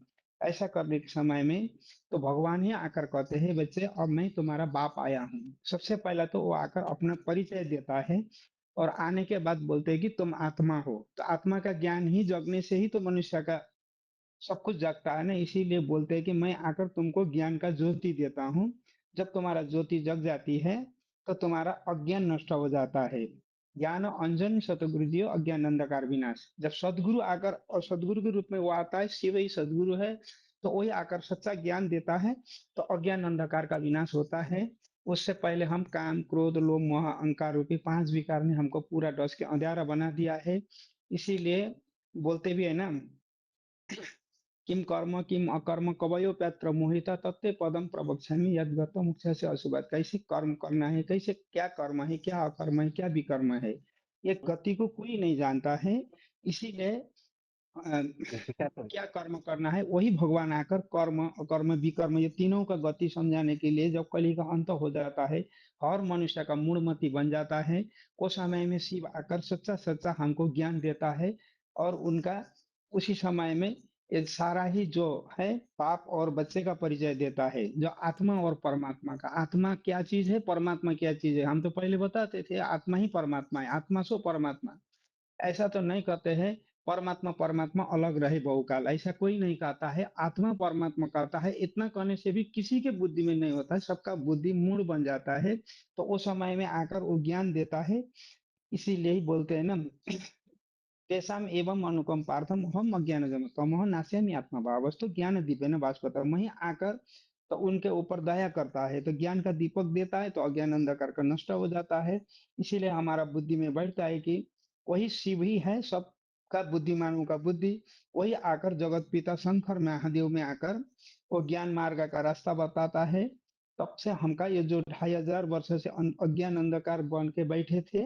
ऐसा करने के समय में तो भगवान ही आकर कहते हैं, बच्चे अब मैं तुम्हारा बाप आया हूँ। सबसे पहला तो वो आकर अपना परिचय देता है और आने के बाद बोलते हैं कि तुम आत्मा हो। तो आत्मा का ज्ञान ही जगने से ही तो मनुष्य का सब कुछ जगता है ना, इसीलिए बोलते हैं कि मैं आकर तुमको ज्ञान का ज्योति देता हूँ। जब तुम्हारा ज्योति जग जाती है तो तुम्हारा अज्ञान नष्ट हो जाता है। ज्ञान अंजन सतगुरु दियो अज्ञान अंधकार विनाश। जब सदगुरु आकर, और सदगुरु के रूप में वो आता है, शिव ही सदगुरु है, तो वही आकर सच्चा ज्ञान देता है तो अज्ञान अंधकार का विनाश होता है। उससे पहले हम काम क्रोध लोभ मोह अहंकार रूपी 5 विकार ने हमको पूरा डस के अंधेरा बना दिया है। इसीलिए बोलते भी है ना, किम कर्म किम अकर्म कवयोप्यत्र मोहिता तत्ते पदम प्रवक्ष्यामि यद्गत मुख्य से अशुभात। कैसे कर्म करना है, कैसे क्या कर्म है, क्या अकर्म है, क्या विकर्म है, ये गति को कोई नहीं जानता है। इसीलिए क्या कर्म करना है वही भगवान आकर कर्म अकर्म विकर्म ये तीनों का गति समझाने के लिए जब कली का अंत हो जाता है, हर मनुष्य का मूढ़मति बन जाता है, उस समय में शिव आकर सच्चा सच्चा हमको ज्ञान देता है। और उनका उसी समय में ये सारा ही जो है पाप और बच्चे का परिचय देता है, जो आत्मा और परमात्मा का। आत्मा क्या चीज है, परमात्मा क्या चीज है, हम तो पहले बताते थे आत्मा ही परमात्मा है, आत्मा सो परमात्मा। ऐसा तो नहीं कहते हैं परमात्मा परमात्मा अलग रहे बहुकाल, ऐसा कोई नहीं कहता है। आत्मा परमात्मा कहता है। इतना कहने से भी किसी के बुद्धि में नहीं होता है, सबका बुद्धि मूड बन जाता है, तो उस समय में आकर वो ज्ञान देता है। इसीलिए ही बोलते हैं ना, तेषाम एवं अनुकम पार्थम हम अज्ञानजम तमोह नाशयामि आत्मा भावस्तु ज्ञान दीपेन भास्वतः। वहीं आकर तो उनके ऊपर दया करता है, तो ज्ञान का दीपक देता है, तो अज्ञान अंधकार का नष्ट हो जाता है। इसीलिए हमारा बुद्धि में बैठता है कि वही शिव ही है सबका बुद्धिमानों का बुद्धि। वही आकर जगत पिता शंकर महादेव में आकर वो ज्ञान मार्ग का रास्ता बताता है। तब से हमका ये जो 2500 वर्ष से अज्ञान अंधकार बन के बैठे थे,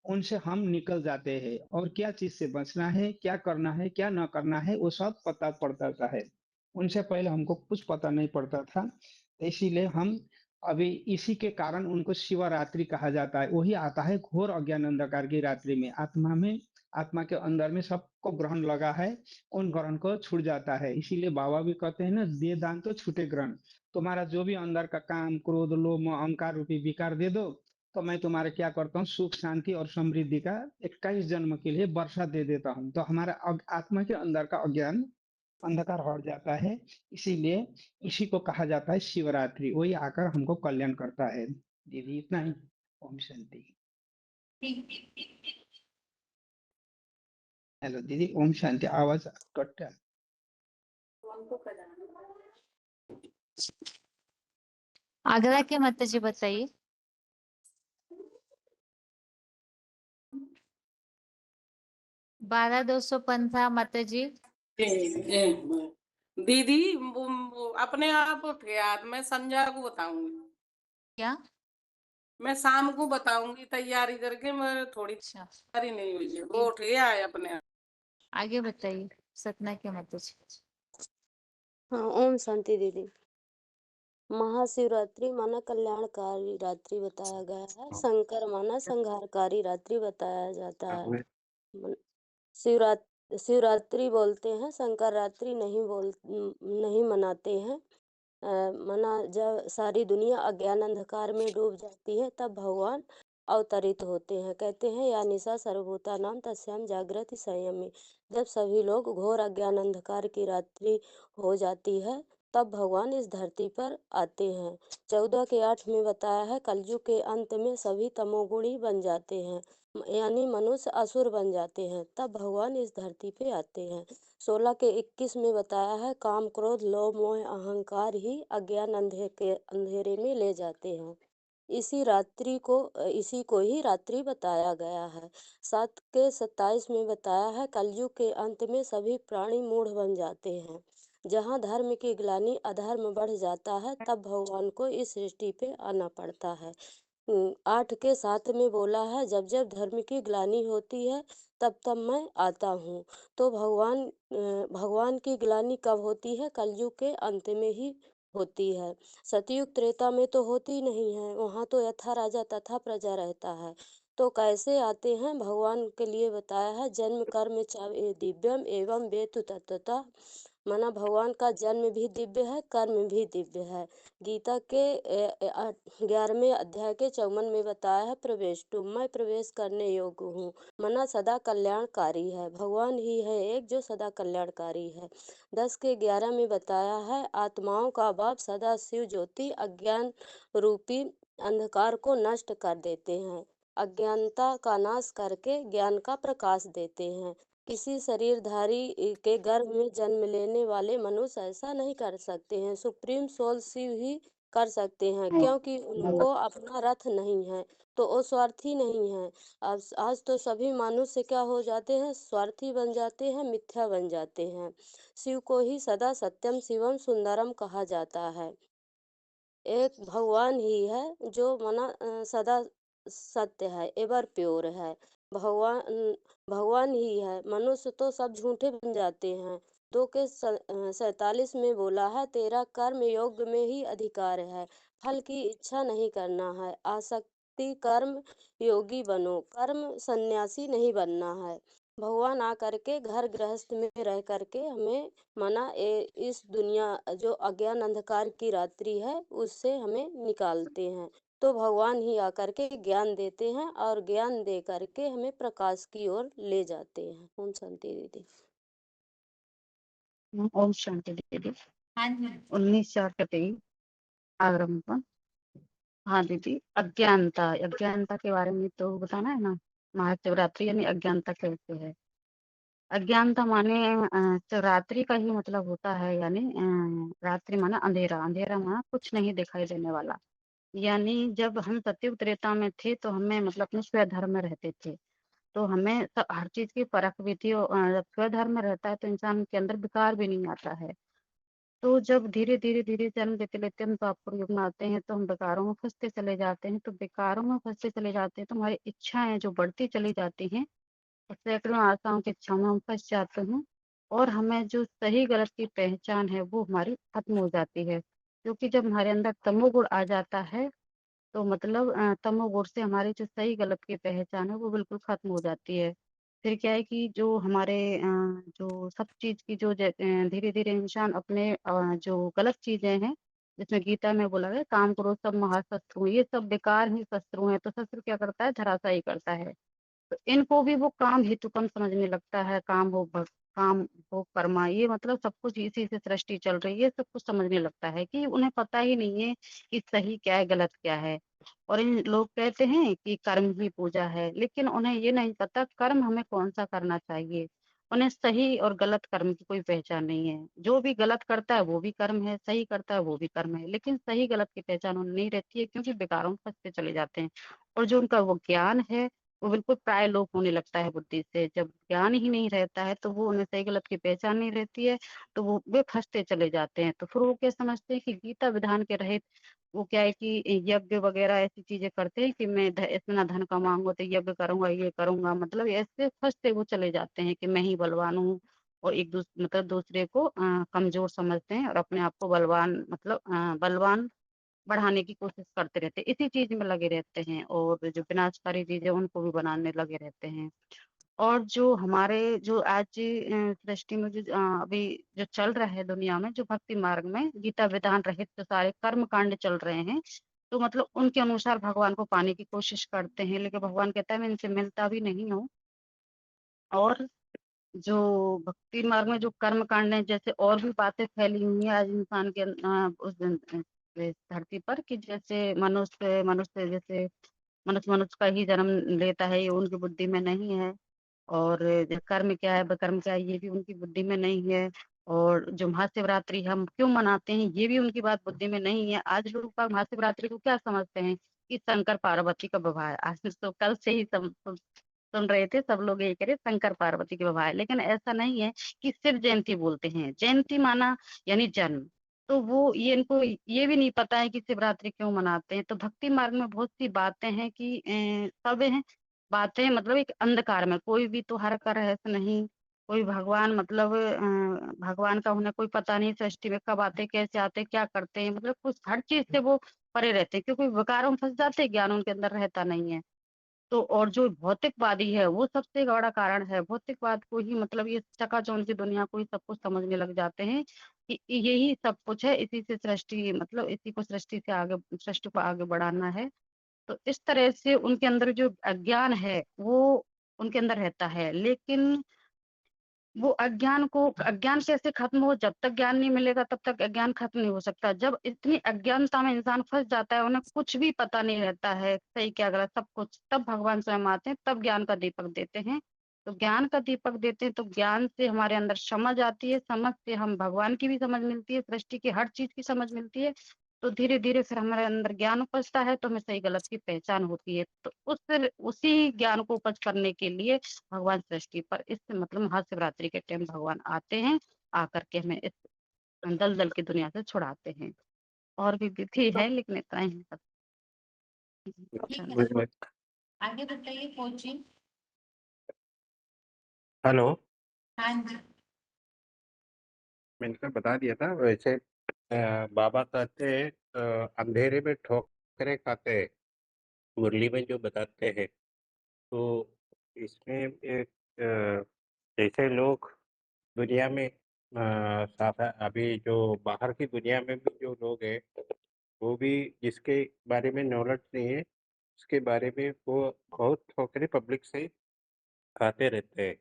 उनसे हम निकल जाते हैं। और क्या चीज से बचना है, क्या करना है, क्या न करना है, वो सब पता पड़ता है। उनसे पहले हमको कुछ पता नहीं पड़ता था, तो इसीलिए हम अभी इसी के कारण उनको शिवरात्रि कहा जाता है। वही आता है घोर अज्ञान अंधकार की रात्रि में, आत्मा के अंदर में सबको ग्रहण लगा है, उन ग्रहण को छूट जाता है। इसीलिए बाबा भी कहते हैं ना, दे दान तो छूटे ग्रहण। तुम्हारा जो भी अंदर का काम क्रोध लोभ मोह अहंकार रूपी विकार दे दो, तो मैं तुम्हारे क्या करता हूँ, सुख शांति और समृद्धि का 21 जन्म के लिए वर्षा दे देता हूँ। तो हमारा आत्मा के अंदर का अज्ञान अंधकार हट जाता है। इसीलिए इसी को कहा जाता है शिवरात्रि। वही आकर हमको कल्याण करता है। दीदी इतना ही। ओम शांति। हेलो दीदी, ओम शांति। आवाज कट है। आगरा के माता जी बताइए। बारह 215 माता जी। दीदी वो अपने आप उठ गया, मैं संध्या को बताऊंगी। क्या? मैं शाम को बताऊंगी तैयारी करके, मैं थोड़ी तैयारी नहीं हुई है, वो उठ गया है अपने आप। आगे बताइए सतना के माता जी। हाँ, ओम शांति दीदी। महाशिवरात्रि माना कल्याणकारी रात्रि बताया गया है। शंकर माना संहारकारी रात्रि बताया जाता है। शिवरात्रि बोलते हैं, शंकर रात्रि नहीं मनाते हैं। मना जब सारी दुनिया अज्ञान अंधकार में डूब जाती है, तब भगवान अवतरित होते हैं। कहते हैं या निशा सर्वभूतानां तस्याम जागृति संयमी। जब सभी लोग घोर अज्ञान अंधकार की रात्रि हो जाती है, तब भगवान इस धरती पर आते हैं। 14 के 8 में बताया है, कलयुग के अंत में सभी तमोगुणी बन जाते हैं, यानी मनुष्य असुर बन जाते हैं, तब भगवान इस धरती पे आते हैं। 16 के 21 में बताया है, काम क्रोध लोभ मोह अहंकार ही अज्ञान अंधेरे में ले जाते हैं। इसी को ही रात्रि बताया गया है। 7 के 27 में बताया है, कलयुग के अंत में सभी प्राणी मूढ़ बन जाते हैं। जहाँ धर्म की ग्लानि अधर्म बढ़ जाता है, तब भगवान को इस सृष्टि पे आना पड़ता है। 8 के 7 में बोला है, जब जब धर्म की ग्लानि होती है, तब तब मैं आता हूँ। तो भगवान की ग्लानि कब होती है? कलयुग के अंत में ही होती है। सतयुग त्रेता में तो होती नहीं है, वहाँ तो यथा राजा तथा प्रजा रहता है। तो कैसे आते हैं भगवान के लिए बताया है, जन्म कर्म च दिव्यम एवं वेतु तत्वतः। माना भगवान का जन्म भी दिव्य है, कर्म भी दिव्य है। गीता के 11वें अध्याय के 54 में बताया है, प्रवेश टू, मैं प्रवेश करने योग्य हूँ। मना सदा कल्याणकारी है, भगवान ही है एक जो सदा कल्याणकारी है। 10 के 11 में बताया है, आत्माओं का बाप सदा शिव ज्योति अज्ञान रूपी अंधकार को नष्ट कर देते हैं, अज्ञानता का नाश करके ज्ञान का प्रकाश देते हैं। किसी शरीरधारी के गर्भ में जन्म लेने वाले मनुष्य ऐसा नहीं कर सकते हैं। सुप्रीम सोल शिव ही कर सकते हैं, क्योंकि उनको अपना रथ नहीं है, तो वो स्वार्थी नहीं है। आज तो सभी मनुष्य क्या हो जाते हैं, स्वार्थी बन जाते हैं, मिथ्या बन जाते हैं। शिव को ही सदा सत्यम शिवम सुंदरम कहा जाता है। एक भगवान ही है जो सदा सत्य है, एवर प्योर है। भगवान भगवान ही है। मनुष्य तो सब झूठे बन जाते हैं। 2 के 47 में बोला है, तेरा कर्म योग में ही अधिकार है, फल की इच्छा नहीं करना है। आसक्ति कर्म योगी बनो, कर्म सन्यासी नहीं बनना है। भगवान आकर के घर गृहस्थ में रह करके हमें इस दुनिया जो अज्ञान अंधकार की रात्रि है उससे हमें निकालते हैं। तो भगवान ही आकर के ज्ञान देते हैं और ज्ञान दे करके हमें प्रकाश की ओर ले जाते हैं। ओम शांति दीदी। ओम शांति दीदी। हाँ जी। 19 आगरा। हाँ दीदी, अज्ञानता अज्ञानता के बारे में तो बताना है ना। महाशिवरात्रि यानी अज्ञानता कैसे है। अज्ञानता माने शिवरात्रि का ही मतलब होता है, यानी रात्रि माना अंधेरा, अंधेरा माना कुछ नहीं दिखाई देने वाला। यानी जब हम सतयुग त्रेता में थे तो हमें मतलब अपने स्वधर्म में रहते थे, तो हमें हर चीज की परख भी थी। और जब स्वधर्म में रहता है तो इंसान के अंदर विकार भी नहीं आता है। तो जब धीरे धीरे धीरे जन्म लेते लेते हम द्वापर युग में आते हैं तो हम विकारों में फंसते चले जाते हैं। तो विकारों में फंसते चले जाते हैं तो हमारी इच्छाएं जो बढ़ती चली जाती हैं, और सैकड़ों आशाओं की इच्छाओं में हम फंस जाते हैं, और हमें जो सही गलत की पहचान है वो हमारी खत्म हो जाती है। क्योंकि जब हमारे अंदर तमोगुण आ जाता है तो मतलब तमोगुण से हमारी जो सही गलत की पहचान है वो बिल्कुल खत्म हो जाती है। फिर क्या है कि जो हमारे जो सब चीज की जो धीरे धीरे इंसान अपने जो गलत चीजें हैं, जिसमें गीता में बोला गया काम करो सब महाशत्रु, ये सब बेकार ही शत्रु हैं। तो शत्रु क्या करता है, धराशायी करता है। तो इनको भी वो काम हेतु कम समझने लगता है। काम भोग कर्मा, ये मतलब सब कुछ इसी से सृष्टि चल रही है, सब कुछ समझने लगता है कि उन्हें पता ही नहीं है कि सही क्या है गलत क्या है। और इन लोग कहते हैं कि कर्म ही पूजा है, लेकिन उन्हें ये नहीं पता कर्म हमें कौन सा करना चाहिए। उन्हें सही और गलत कर्म की कोई पहचान नहीं है। जो भी गलत करता है वो भी कर्म है, सही करता है वो भी कर्म है, लेकिन सही गलत की पहचान उन्हें नहीं रहती है, क्योंकि बेकारों में फंसते चले जाते हैं। और जो उनका वो ज्ञान है वो बिल्कुल प्राय लोप होने लगता है बुद्धि से। जब ज्ञान ही नहीं रहता है तो वो उन्हें सही गलत की पहचान नहीं रहती है, तो वो वे फंसते चले जाते हैं। तो फिर वो क्या समझते हैं कि गीता विधान के रहित वो क्या है कि यज्ञ वगैरह ऐसी चीजें करते हैं कि मैं इतना धन कमाऊंगा तो यज्ञ करूंगा, ये करूंगा, मतलब ऐसे फंसते वो चले जाते हैं कि मैं ही बलवान हूँ। और मतलब दूसरे को कमजोर समझते हैं और अपने आप को बलवान मतलब बलवान बढ़ाने की कोशिश करते रहते हैं, इसी चीज में लगे रहते हैं। और जो विनाशकारी चीजें उनको भी बनाने लगे रहते हैं। और जो हमारे जो आज सृष्टि में जो अभी जो चल रहा है दुनिया में, जो भक्ति मार्ग में गीता विधान रहित जो सारे कर्म कांड चल रहे हैं, तो मतलब उनके अनुसार भगवान को पाने की कोशिश करते हैं, लेकिन भगवान कहता है मैं इनसे मिलता भी नहीं हूँ। और जो भक्ति मार्ग में जो कर्म कांड है, जैसे और भी बातें फैली हुई है आज इंसान के इस धरती पर, कि जैसे मनुष्य जैसे मनुष्य का ही जन्म लेता है, ये उनकी बुद्धि में नहीं है। और जो कर्म क्या है विकर्म क्या है ये भी उनकी बुद्धि में नहीं है। और जो महाशिवरात्रि हम क्यों मनाते हैं ये भी उनकी बात बुद्धि में नहीं है। आज लोग महाशिवरात्रि को क्या समझते हैं कि शंकर पार्वती का विवाह है। आज तो कल से ही सुन रहे थे सब लोग यही करे शंकर पार्वती के विवाह है, लेकिन ऐसा नहीं है। कि शिव जयंती बोलते हैं, जयंती माना यानी जन्म। तो वो ये इनको ये भी नहीं पता है कि शिवरात्रि क्यों मनाते हैं। तो भक्ति मार्ग में बहुत सी बातें हैं कि सब हैं बातें, मतलब एक अंधकार में कोई भी तो हर का रहस्य नहीं। कोई भगवान मतलब भगवान का उन्हें कोई पता नहीं सृष्टि में कब आते कैसे आते क्या करते हैं, मतलब कुछ हर चीज से वो परे रहते हैं, क्योंकि विकारों में फंस जाते हैं, ज्ञान उनके अंदर रहता नहीं है। तो और जो भौतिकवादी है वो सबसे बड़ा कारण है। भौतिकवाद को ही मतलब ये चकाचौंध की दुनिया को ही सब कुछ समझने लग जाते हैं कि यही सब कुछ है, इसी से सृष्टि मतलब इसी को सृष्टि से आगे सृष्टि को आगे बढ़ाना है। तो इस तरह से उनके अंदर जो अज्ञान है वो उनके अंदर रहता है। लेकिन वो अज्ञान कैसे खत्म हो, जब तक ज्ञान नहीं मिलेगा तब तक अज्ञान खत्म नहीं हो सकता। जब इतनी अज्ञानता में इंसान फंस जाता है, उन्हें कुछ भी पता नहीं रहता है सही क्या गलत सब कुछ, तब भगवान स्वयं आते हैं, तब ज्ञान का दीपक देते हैं। तो ज्ञान का दीपक देते हैं तो ज्ञान से हमारे अंदर समझ आती है, समझ से हम भगवान की भी समझ मिलती है, सृष्टि की हर चीज की समझ मिलती है। तो धीरे-धीरे फिर हमारे अंदर ज्ञान उपजता है, तो हमें सही-गलत की पहचान होती है। तो उसी ज्ञान को उपज करने के लिए भगवान सृष्टि पर इस मतलब महाशिवरात्रि के टाइम भगवान आते हैं, आकर के हमें इस दलदल की दुनिया से छुड़ाते हैं। और भी विधि है लेकिन इतना ही बता ठीक है, आगे बताइए कोचिंग। हेलो, हाँ जी। मैंने तो बता दिया था वैसे। बाबा कहते हैं अंधेरे में ठोकरें खाते हैं, मुरली में जो बताते हैं। तो इसमें एक जैसे लोग दुनिया में अभी जो बाहर की दुनिया में भी जो लोग हैं, वो भी जिसके बारे में नॉलेज नहीं है, उसके बारे में वो बहुत ठोकरें पब्लिक से खाते रहते हैं।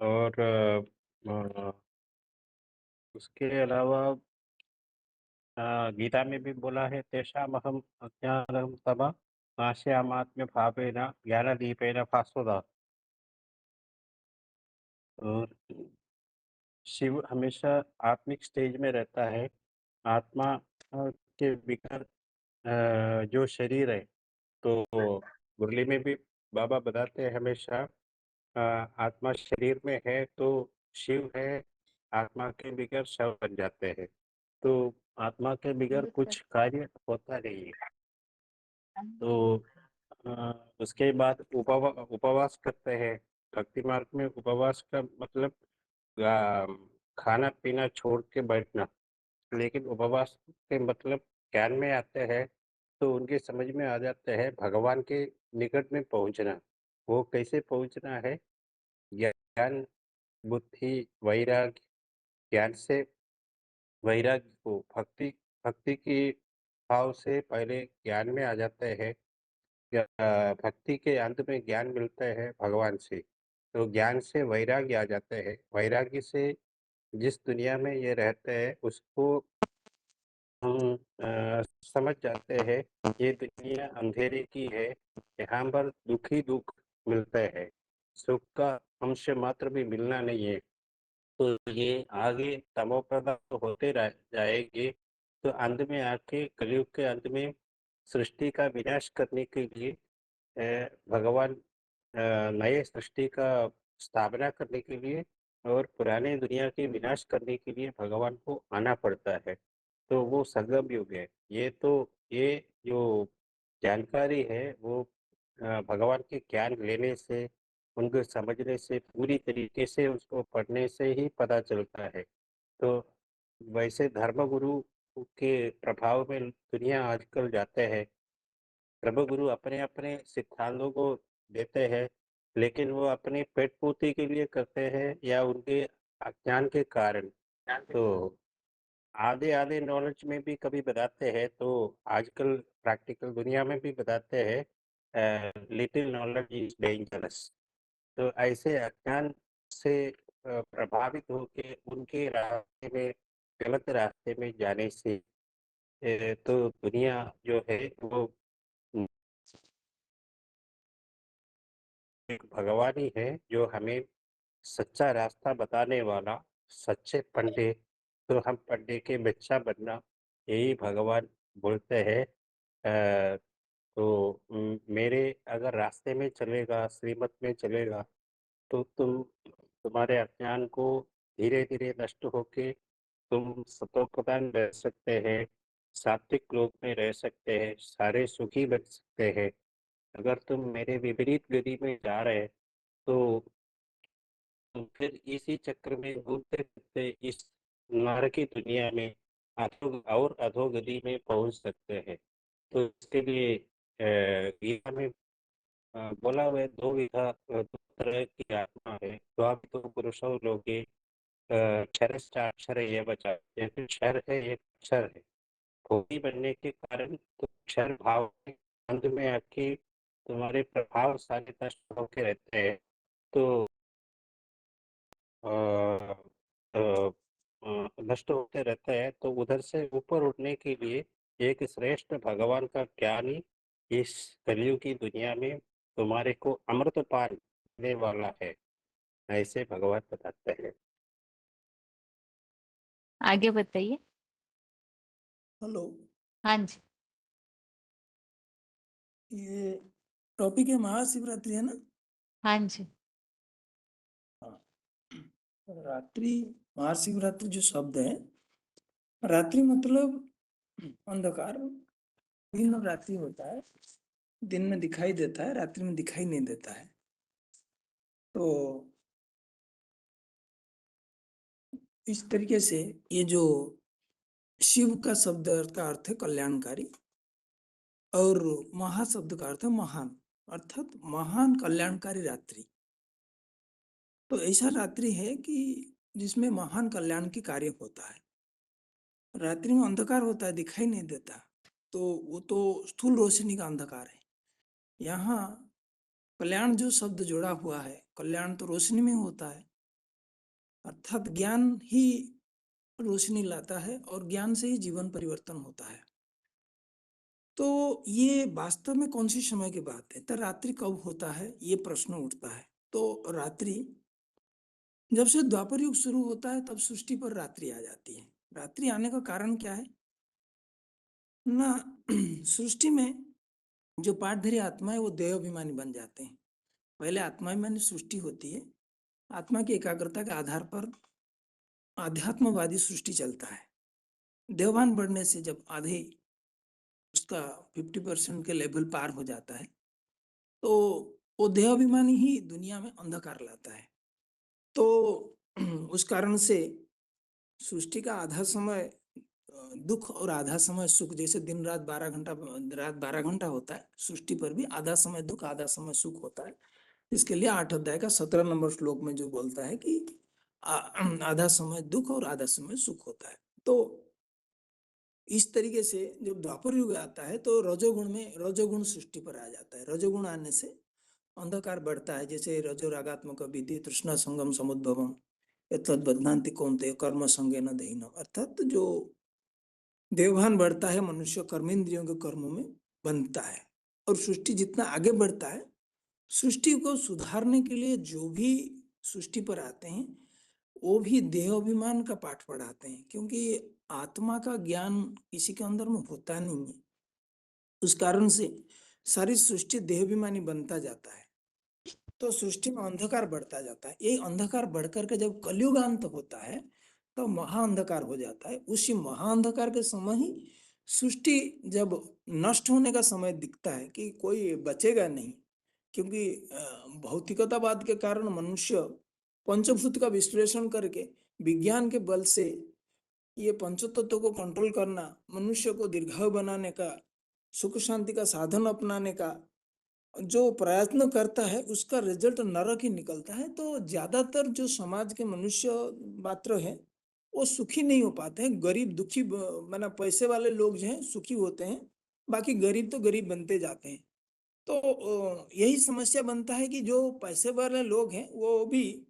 और उसके अलावा गीता में भी बोला है, तेषामहं अज्ञानं तम नाशयामात्म्य भावेन ज्ञानदीपेन भास्वता। और शिव हमेशा आत्मिक स्टेज में रहता है। आत्मा के बिगर जो शरीर है, तो मुरली में भी बाबा बताते हैं हमेशा, आत्मा शरीर में है तो शिव है, आत्मा के बिगर शव बन जाते हैं। तो आत्मा के बिगर कुछ कार्य होता नहीं है। तो उसके बाद उपवास करते हैं। भक्ति मार्ग में उपवास का मतलब खाना पीना छोड़ के बैठना। लेकिन उपवास के मतलब ज्ञान में आते हैं, तो उनके समझ में आ जाते हैं भगवान के निकट में पहुंचना। वो कैसे पहुंचना है? ज्ञान, बुद्धि, वैराग्य। ज्ञान से वैराग्य को भक्ति भक्ति की भाव से पहले ज्ञान में आ जाते हैं। भक्ति के अंत में ज्ञान मिलता है भगवान से। तो ज्ञान से वैराग्य आ जाते हैं। वैराग्य से जिस दुनिया में ये रहते हैं उसको हम समझ जाते हैं, ये दुनिया अंधेरे की है, यहाँ पर दुख ही दुख मिलता है, सुख का अंश मात्र भी मिलना नहीं है। तो ये आगे तमोप्रधान तो होते जाएंगे। तो अंत में आके कलयुग के अंत में सृष्टि का विनाश करने के लिए भगवान नए सृष्टि का स्थापना करने के लिए और पुराने दुनिया के विनाश करने के लिए भगवान को आना पड़ता है। तो वो संगम युग है। ये जो जानकारी है वो भगवान के ज्ञान लेने से, उनको समझने से, पूरी तरीके से उसको पढ़ने से ही पता चलता है। तो वैसे धर्मगुरु के प्रभाव में दुनिया आजकल जाते हैं। धर्मगुरु अपने अपने सिद्धांतों को देते हैं, लेकिन वो अपनी पेट पूर्ति के लिए करते हैं या उनके अज्ञान के कारण। तो आधे आधे नॉलेज में भी कभी बताते हैं, तो आजकल प्रैक्टिकल दुनिया में भी बताते हैं लिटिल नॉलेज इज डेंजरस। तो ऐसे अज्ञान से प्रभावित होके उनके रास्ते में, गलत रास्ते में जाने से तो दुनिया जो है वो एक भगवान ही है जो हमें सच्चा रास्ता बताने वाला, सच्चे पंडे। तो हम पंडे के बच्चा बनना, यही भगवान बोलते हैं। तो मेरे अगर रास्ते में चलेगा, श्रीमत में चलेगा, तो तुम्हारे अज्ञान को धीरे धीरे नष्ट होके तुम सतोप्रधान रह सकते हैं, सात्विक लोक में रह सकते हैं, सारे सुखी बन सकते हैं। अगर तुम मेरे विपरीत गति में जा रहे तो तुम फिर इसी चक्र में घूमते फिरते इस नरक की दुनिया में और अधोगति में पहुंच सकते हैं। तो इसके लिए गीता में बोला हुआ है, दो तरह की आत्मा है। द्वावितो पुरुषो लोके क्षरश्चाक्षर ये बचा। जैसे क्षर है, एक अक्षर है। भोगी बनने के कारण तो क्षर भाव के अंत में आके तुम्हारे प्रभावशाली नष्ट होके रहते हैं। तो अ, अ, नष्ट होते रहते हैं। तो उधर से ऊपर उठने के लिए एक श्रेष्ठ भगवान का ज्ञान ही इस कलयुग की दुनिया में तुम्हारे को अमृत पान देने वाला है, ऐसे भगवान बताते हैं। आगे बताइए। हेलो, हाँ जी। ये टॉपिक है महाशिवरात्रि है ना? हाँ जी। हाँ। रात्रि, महाशिवरात्रि जो शब्द है, रात्रि मतलब अंधकार। दिन में रात्रि होता है, दिन में दिखाई देता है, रात्रि में दिखाई नहीं देता है। तो इस तरीके से ये जो शिव का शब्द का अर्थ है कल्याणकारी, और महा शब्द का अर्थ है महान, अर्थात महान कल्याणकारी रात्रि। तो ऐसा रात्रि है कि जिसमें महान कल्याण की कार्य होता है। रात्रि में अंधकार होता है, दिखाई नहीं देता, तो वो तो स्थूल रोशनी का अंधकार है। यहाँ कल्याण जो शब्द जुड़ा हुआ है, कल्याण तो रोशनी में होता है, अर्थात ज्ञान ही रोशनी लाता है और ज्ञान से ही जीवन परिवर्तन होता है। तो ये वास्तव में कौन सी समय की बात है, तो रात्रि कब होता है, ये प्रश्न उठता है। तो रात्रि जब से द्वापर युग शुरू होता है तब सृष्टि पर रात्रि आ जाती है। रात्रि आने का कारण क्या है ना, सृष्टि में जो पाठधारी आत्मा है वो देह अभिमानी बन जाते हैं। पहले आत्माभिमानी सृष्टि होती है, आत्मा की एकाग्रता के आधार पर आध्यात्मवादी सृष्टि चलता है। देवभान बढ़ने से जब आधे उसका 50% के लेवल पार हो जाता है तो वो देह अभिमानी ही दुनिया में अंधकार लाता है। तो उस कारण से सृष्टि का आधा समय दुख और आधा समय सुख, जैसे दिन रात 12 घंटा, रात 12 घंटा होता है, सृष्टि पर भी आधा समय दुख आधा समय सुख होता है। इसके लिए 8 अध्याय का 17 नंबर श्लोक में जो बोलता है कि आधा समय दुख और आधा समय सुख होता है। तो इस तरीके से जब द्वापर युग आता है तो रजोगुण में, रजोगुण सृष्टि पर आ जाता है। रजोगुण आने से अंधकार बढ़ता है, जैसे रजो रागात्मक विधि तृष्णा संगम समुद्भवम बदनांति कौन्तेय कर्म संगेन दहीनम, अर्थात जो देवभान बढ़ता है मनुष्य कर्मेंद्रियों के कर्मों में बनता है। और सृष्टि जितना आगे बढ़ता है, सृष्टि को सुधारने के लिए जो भी सृष्टि पर आते हैं वो भी देह अभिमान का पाठ पढ़ाते हैं, क्योंकि आत्मा का ज्ञान किसी के अंदर में होता नहीं है। उस कारण से सारी सृष्टि देहाभिमानी बनता जाता है, तो सृष्टि में अंधकार बढ़ता जाता है। यही अंधकार बढ़कर के जब कलयुगांत होता है तो महाअंधकार हो जाता है। उसी महाअंधकार के समय ही सृष्टि जब नष्ट होने का समय दिखता है कि कोई बचेगा नहीं, क्योंकि भौतिकतावाद के कारण मनुष्य पंचभूत का विश्लेषण करके विज्ञान के बल से ये पंचतत्व को कंट्रोल करना, मनुष्य को दीर्घायु बनाने का, सुख शांति का साधन अपनाने का जो प्रयत्न करता है, उसका रिजल्ट नरक ही निकलता है। तो ज्यादातर जो समाज के मनुष्य मात्र है वो सुखी नहीं हो पाते हैं। गरीब दुखी माना पैसे वाले लोग जो हैं सुखी होते हैं, बाकी गरीब तो गरीब बनते जाते हैं। तो यही समस्या बनता है कि जो पैसे वाले लोग हैं वो भी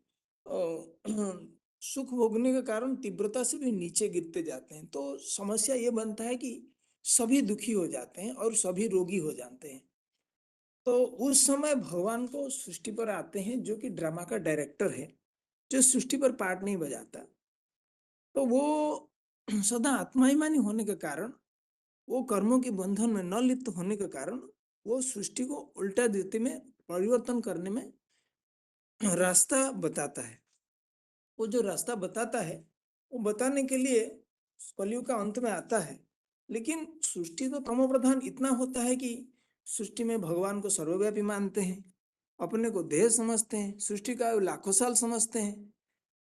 सुख भोगने के कारण तीव्रता से भी नीचे गिरते जाते हैं। तो समस्या ये बनता है कि सभी दुखी हो जाते हैं और सभी रोगी हो जाते हैं। तो उस समय भगवान को सृष्टि पर आते हैं, जो कि ड्रामा का डायरेक्टर है, जो सृष्टि पर पार्ट नहीं बजाता। तो वो सदा आत्माभिमानी होने के कारण, वो कर्मों के बंधन में न लिप्त होने के कारण वो सृष्टि को उल्टा दिशा में परिवर्तन करने में रास्ता बताता है। वो जो रास्ता बताता है वो बताने के लिए कलयुग का अंत में आता है। लेकिन सृष्टि तो तमो प्रधान इतना होता है कि सृष्टि में भगवान को सर्वव्यापी मानते हैं, अपने को देह समझते हैं, सृष्टि का आयु लाखों साल समझते हैं,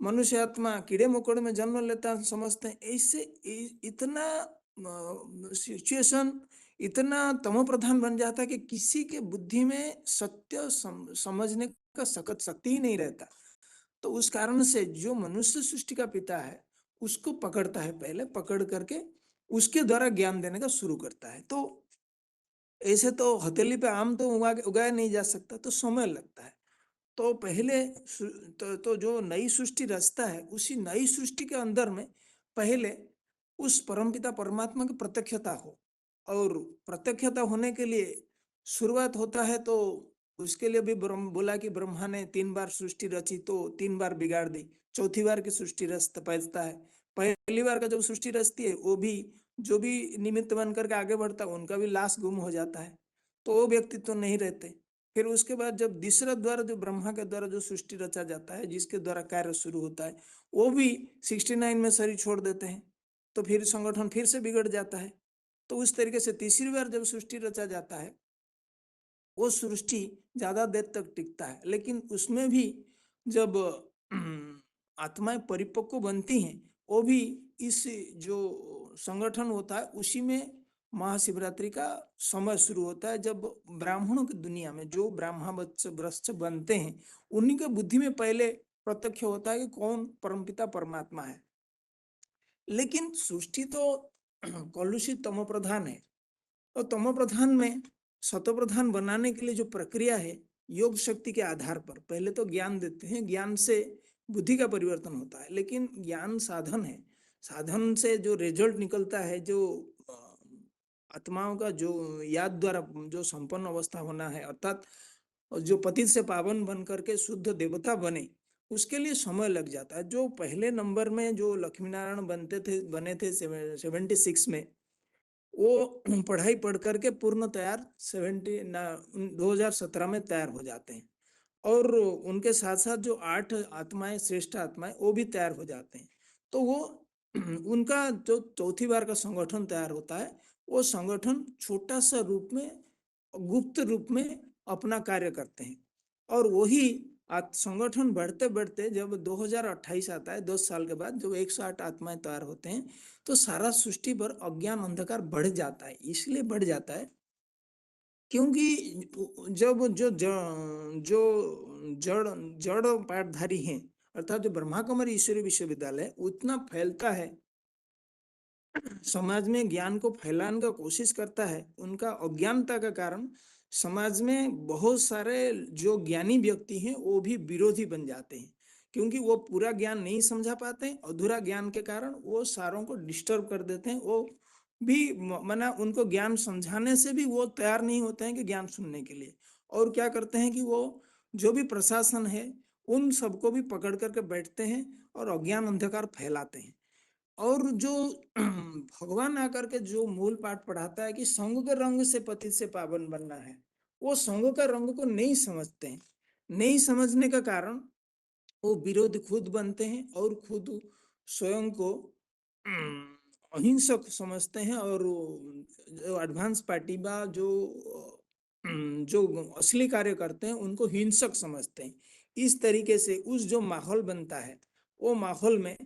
मनुष्य आत्मा कीड़े मकोड़े में जन्म लेता समझते हैं। ऐसे इतना सिचुएशन इतना तमो प्रधान बन जाता है कि किसी के बुद्धि में सत्य समझने का सख्त शक्ति ही नहीं रहता। तो उस कारण से जो मनुष्य सृष्टि का पिता है उसको पकड़ता है, पहले पकड़ करके उसके द्वारा ज्ञान देने का शुरू करता है। तो ऐसे तो हथेली पे आम तो उगाया नहीं जा सकता, तो समय लगता है। तो पहले तो जो नई सृष्टि रचता है, उसी नई सृष्टि के अंदर में पहले उस परमपिता परमात्मा की प्रत्यक्षता हो, और प्रत्यक्षता होने के लिए शुरुआत होता है तो उसके लिए भी बोला कि ब्रह्मा ने 3 बार सृष्टि रची तो 3 बार बिगाड़ दी, चौथी बार की सृष्टि रचता है। पहली बार का जब सृष्टि रचती है वो भी जो भी निमित्त बन करके आगे बढ़ता है उनका भी लाश गुम हो जाता है, तो वो व्यक्तित्व तो नहीं रहते। फिर उसके बाद जब तीसरा द्वारा जो ब्रह्मा के द्वारा जो सृष्टि रचा जाता है, जिसके द्वारा कार्य शुरू होता है, वो भी 69 में शरीर छोड़ देते हैं, तो फिर संगठन फिर से बिगड़ जाता है। तो उस तरीके से तीसरी बार जब सृष्टि रचा जाता है, वो सृष्टि ज्यादा देर तक टिकता है, लेकिन उसमें भी जब आत्माएं परिपक्व बनती हैं, वो भी इस जो संगठन होता है उसी में महाशिवरात्रि का समय शुरू होता है, जब ब्राह्मणों की दुनिया में जो ब्राह्मण वृक्ष बनते हैं, उन्हीं के बुद्धि में पहले प्रत्यक्ष होता है कि कौन परमपिता परमात्मा है। लेकिन सृष्टि तो कलुषित तमो प्रधान है, और तमो प्रधान में सतो प्रधान बनाने के लिए जो प्रक्रिया है, योग शक्ति के आधार पर पहले तो ज्ञान देते हैं, ज्ञान से बुद्धि का परिवर्तन होता है, लेकिन ज्ञान साधन है, साधन से जो रिजल्ट निकलता है, जो आत्माओं का जो याद द्वारा जो संपन्न अवस्था होना है, अर्थात जो पतित से पावन बन करके शुद्ध देवता बने, उसके लिए समय लग जाता है। जो पहले नंबर में जो लक्ष्मी नारायण बने थे 76 में, वो पढ़ाई पढ़ करके पूर्ण तैयार 2017 में तैयार हो जाते हैं, और उनके साथ साथ जो 8 आत्माएं, श्रेष्ठ आत्माएं, वो भी तैयार हो जाते हैं। तो वो उनका जो चौथी बार का संगठन तैयार होता है, वो संगठन छोटा सा रूप में, गुप्त रूप में अपना कार्य करते हैं, और वही संगठन बढ़ते बढ़ते जब 2028 आता है, 10 साल के बाद जब 108 आत्माएं तैयार होते हैं, तो सारा सृष्टि पर अज्ञान अंधकार बढ़ जाता है। इसलिए बढ़ जाता है क्योंकि जब जो जड़ जड़ पाठधारी हैं, अर्थात जो ब्रह्मा कुमारी ईश्वरीय विश्वविद्यालय उतना फैलता है, समाज में ज्ञान को फैलाने का कोशिश करता है, उनका अज्ञानता का कारण समाज में बहुत सारे जो ज्ञानी व्यक्ति हैं वो भी विरोधी बन जाते हैं, क्योंकि वो पूरा ज्ञान नहीं समझा पाते हैं। अधूरा ज्ञान के कारण वो सारों को डिस्टर्ब कर देते हैं, वो भी मना उनको ज्ञान समझाने से भी वो तैयार नहीं होते हैं कि ज्ञान सुनने के लिए, और क्या करते हैं कि वो जो भी प्रशासन है उन सबको भी पकड़ करके बैठते हैं और अज्ञान अंधकार फैलाते हैं। और जो भगवान आकर के जो मूल पाठ पढ़ाता है कि संग के रंग से पतित से पावन बनना है, वो संग का रंग को नहीं समझते हैं। नहीं समझने का कारण वो विरोध खुद बनते हैं और खुद स्वयं को अहिंसक समझते हैं, और जो एडवांस पार्टी बा जो असली कार्य करते हैं उनको हिंसक समझते हैं। इस तरीके से उस जो माहौल बनता है, वो माहौल में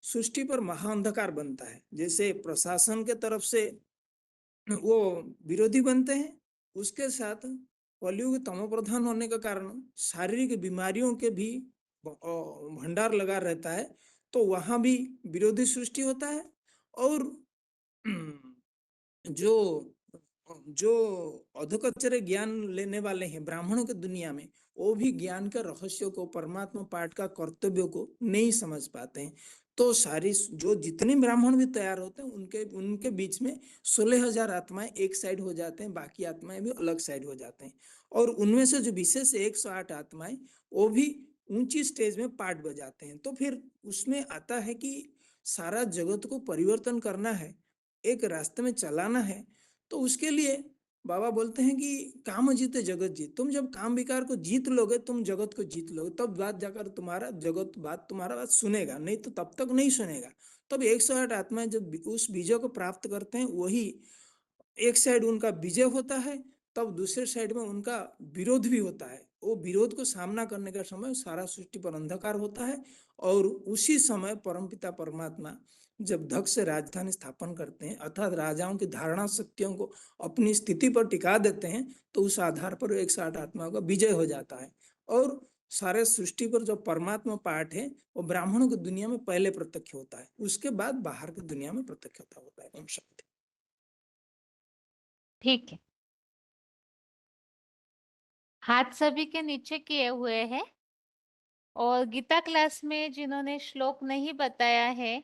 सृष्टि पर महाअंधकार बनता है। जैसे प्रशासन के तरफ से वो विरोधी बनते हैं, उसके साथ कलयुग तमो प्रधान होने के कारण शारीरिक बीमारियों के भी भंडार लगा रहता है, तो वहां भी विरोधी सृष्टि होता है। और जो जो अधोकचरे ज्ञान लेने वाले हैं ब्राह्मणों की दुनिया में, वो भी ज्ञान के रहस्यों को, परमात्मा पाठ का कर्तव्यों को नहीं समझ पाते हैं। तो सारी जो जितने ब्राह्मण भी तैयार होते हैं, उनके उनके बीच में 16,000 आत्माएं एक साइड हो जाते हैं, बाकी आत्माएं भी अलग साइड हो जाते हैं। और उनमें से जो विशेष 108 आत्माएं, वो भी ऊंची स्टेज में पाठ बजाते हैं। तो फिर उसमें आता है कि सारा जगत को परिवर्तन करना है, एक रास्ते में चलाना है, तो उसके लिए बाबा बोलते हैं कि काम जीते जगत जीत। तुम जब काम विकार को जीत लोगे, तुम जगत को जीत लोगे, तब बात जाकर तुम्हारा बात सुनेगा, नहीं तो तब तक नहीं सुनेगा। तब 108 आत्माएं जब उस विजय को प्राप्त करते हैं, वही एक साइड उनका विजय होता है, तब दूसरे साइड में उनका विरोध भी होता है। वो विरोध को सामना करने का समय सारा सृष्टि पर अंधकार होता है, और उसी समय परमपिता परमात्मा जब दक्ष से राजधानी स्थापन करते हैं, अर्थात राजाओं की धारणा शक्तियों को अपनी स्थिति पर टिका देते हैं, तो उस आधार पर 108 आत्माओं का विजय हो जाता है। और सारे सृष्टि पर जो परमात्मा पाठ है, वो ब्राह्मणों की दुनिया में पहले प्रत्यक्ष होता है, उसके बाद बाहर की दुनिया में प्रत्यक्ष होता है। ओम शांति। ठीक है, हाथ सभी के नीचे किए हुए हैं, और गीता क्लास में जिन्होंने श्लोक नहीं बताया है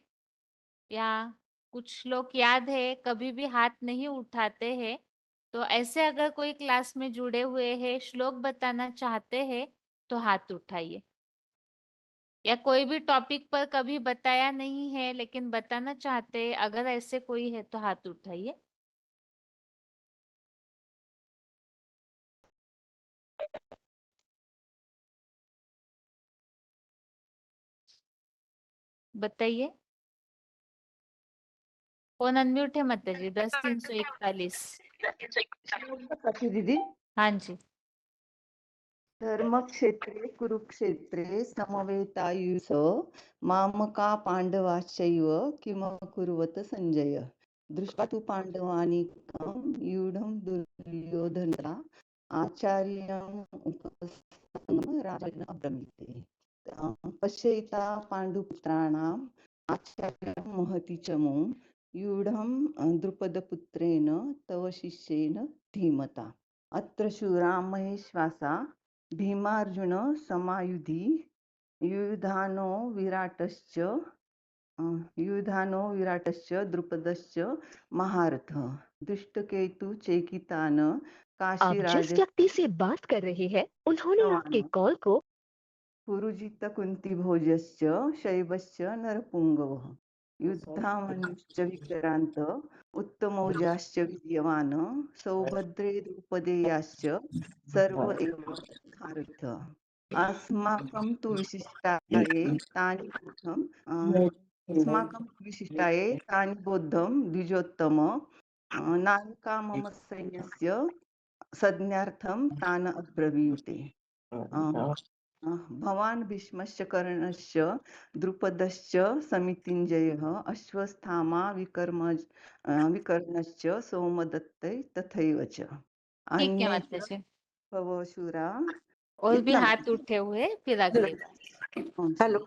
या कुछ श्लोक याद है, कभी भी हाथ नहीं उठाते हैं, तो ऐसे अगर कोई क्लास में जुड़े हुए हैं, श्लोक बताना चाहते हैं, तो हाथ उठाइए। या कोई भी टॉपिक पर कभी बताया नहीं है लेकिन बताना चाहते हैं, अगर ऐसे कोई है तो हाथ उठाइए। बताइए। फोन अनम्यूट है माता जी। 10-341। सखी दीदी, हाँ जी। धर्मक्षेत्रे कुरुक्षेत्रे समवेतायुष मामका पांडवाश्चैव किमकुर्वत संजय दृष्ट्वा तु पांडवानीकं यूढं दुर्योधनता आचार्यम् उपस्थानं राजेन अब्रवीते पश्यैता पाण्डुपुत्राणाम् आचार्यं महति च मो यूढं द्रुपदपुत्रेण तव शिष्येन धीमता अत्र शूरा महेश्वासा भीमार्जुन समायुधि युधानो विराटश्च द्रुपदश्च महारथ दुष्टकेतु चेकितान आप जिस काशीराज व्यक्ति से बात कर रहे हैं उन्होंने आपके कॉल को पुरुजित कुंती भोजश्च शैवश्च नरपुंगवः युद्धामनुश्च विक्रांत उत्तमौजाश्च विद्यमान सौभद्रे द्रौपदेयाश्च सर्व एव भारत अस्माकं तु विशिष्टाये तानि बोद्धं अस्माकं तु विशिष्टाये तानि बोद्धं द्विजोत्तम नायिका मम सैन्यस्य संज्ञार्थं तान् अब्रवीते भवान् भीष्मश्च कर्णश्च द्रुपदश्च समितिञ्जयः अश्वस्थामा विकर्णश्च सोमदत्तै तथैव च ठीक है अन्ये माता च जी। भव शूरा। और भी इतना हाथ उठे हुए, फिर अगली बार। हेलो,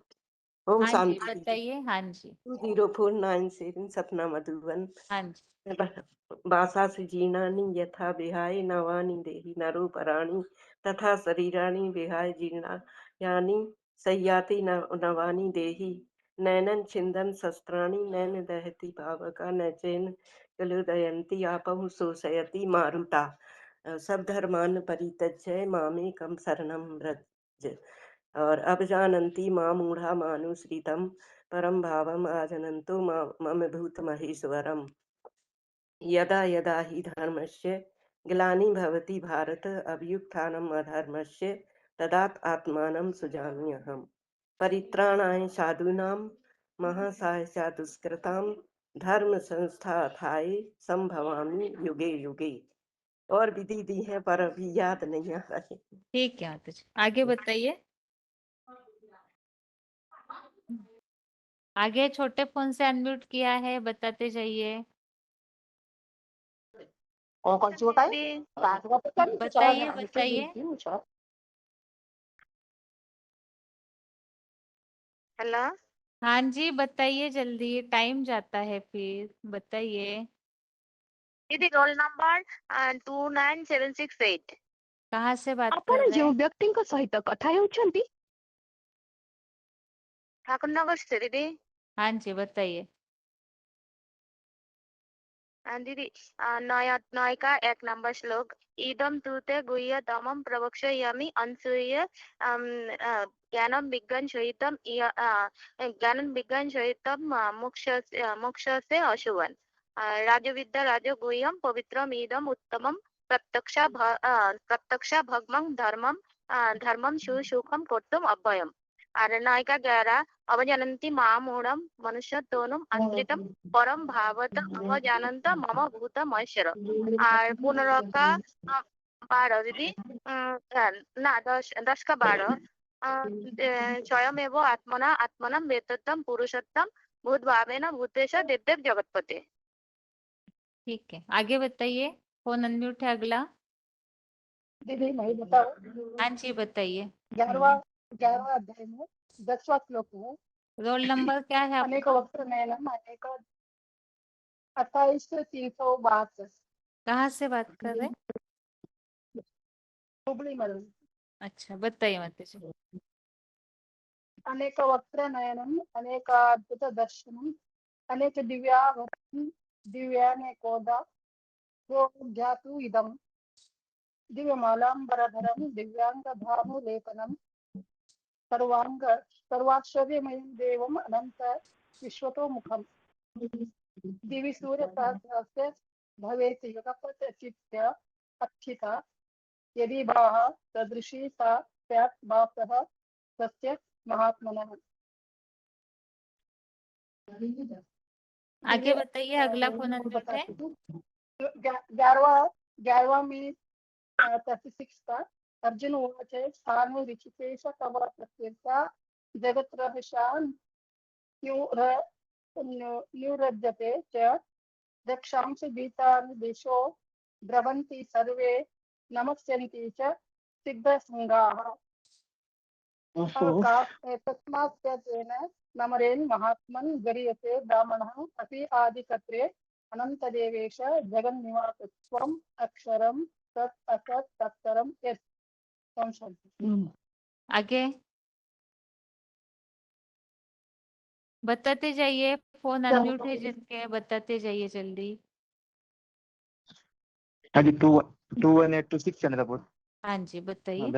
ओम हाँ जी शांति। बताइए। हाँ जी 20497 सपना मधुबन। हाँ जी। वासासु जीर्णानि यथा विहाय नवानि देहि नरोपराणि तथा शरीराणि विहाय जीर्णानि सय्याति नवानि देहि नैनं छिन्दन् शस्त्राणि नैन दहति पावका न चैन कलुदयन्ति आपहु शोषयति मारुता सब धर्मान् परित्यज्य मामेकं शरणं व्रज और अभिजानन्ति मां मूढ़ा मानुसृतं परम भावम आजनन्तो मम भूत महेश्वरम यदा यदा हि धर्मस्य ग्लानि भवति भारत अभ्युत्थानम् अधर्मस्य तदात्मानं सुजाम्यहम् परित्राणाय साधूनां महासाय च दुष्कृतां धर्म संस्थाय संभवामि युगे युगे। और विधि दी है पर अभी याद नहीं आ रही। ठीक है माता जी, आगे बताइए। आगे छोटे फोन से अनम्यूट किया है, बताते जाइए। बताइए बताइए। हेलो, हाँ जी बताइए जल्दी, टाइम जाता है फिर। बताइए। दीदी रोल नंबर 29768। कहाँ से बात कर ଆପଣ रहे ଯେଉଁ हैं? ବ୍ୟକ୍ତିଙ୍କ ସହିତ କଥା ହେଉଛନ୍ତି ठाकुर नगर से दीदी। हाँ जी बताइए। दीदी नायिका 1 नंबर श्लोक इदम तूते गुह्य तमम प्रवक्ष्यामि अनसूय ज्ञानं विज्ञान सहितम मोक्षसे अशुभन राजविद्या राजगुह्यम पवित्रम इदम उत्तमम प्रत्यक्षा भगमं धर्मम सुसुखम कर्तुम अभयम नायिका 11 अवजनन्ति मामूढ़ं मनुष्यत्वनुम अंतरितम परम भावत अवजानन्त मम भूत महेश्वर और पुनरका 12 दीदी ना 10 का 12 स्वयमेव आत्मनं वेत्तम पुरुषोत्तम भूत भावेन भूतेश देव जगतपते। ठीक है आगे बताइए। फोन अनम्यूट है अगला। दीदी मैं बताऊं? हाँ जी बताइए। 11वां अध्याय में 10वां श्लोक है। रोल नंबर क्या है अनेक आपका? वक्त नयनम अनेक 28,362। कहाँ से बात कर रहे हैं? हुबली मधु। अच्छा बताइए माता जी। अनेक वक्त्र नयनम अनेक अद्भुत दर्शनम अनेक दिव्यानेकोदा वो ज्ञातु इदम दिव्यमालांबरधरम दिव्यांग भानुलेपनम सर्वांग सर्वाश्चर्यमयं देवम् अनंत विश्वतोमुखम् दिवि सूर्यसहस्रस्य भवेत् युगपत् अक्षिता यदि भाः सदृशी सा स्यात् भासः तस्य महात्मनः। आगे बताइए, अगला कौन अनम्यूट है? 11वां में 36 का अर्जुन उवाच स्थाने ऋषिकेश तव प्रत्यर्था जगत्रहस्यान् न्यूरज्यते च रक्षांसि भीतानि दिशो द्रवन्ति सर्वे नमस्यन्ति च सिद्धसङ्गाः तस्मात् तेन नमरेन् महात्मन् गरीयते ब्राह्मणः अपि आदिकर्त्रे अनन्तदेवेश जगन्निवासत्वम् अक्षरं तत् असत् तत्तरं यत्। आगे बताते जाइए, फोन अनम्यूट है जिनके, बताते जाइए जल्दी। हाँ जी, 2186 चंद्रपुर। हाँ जी बताइए।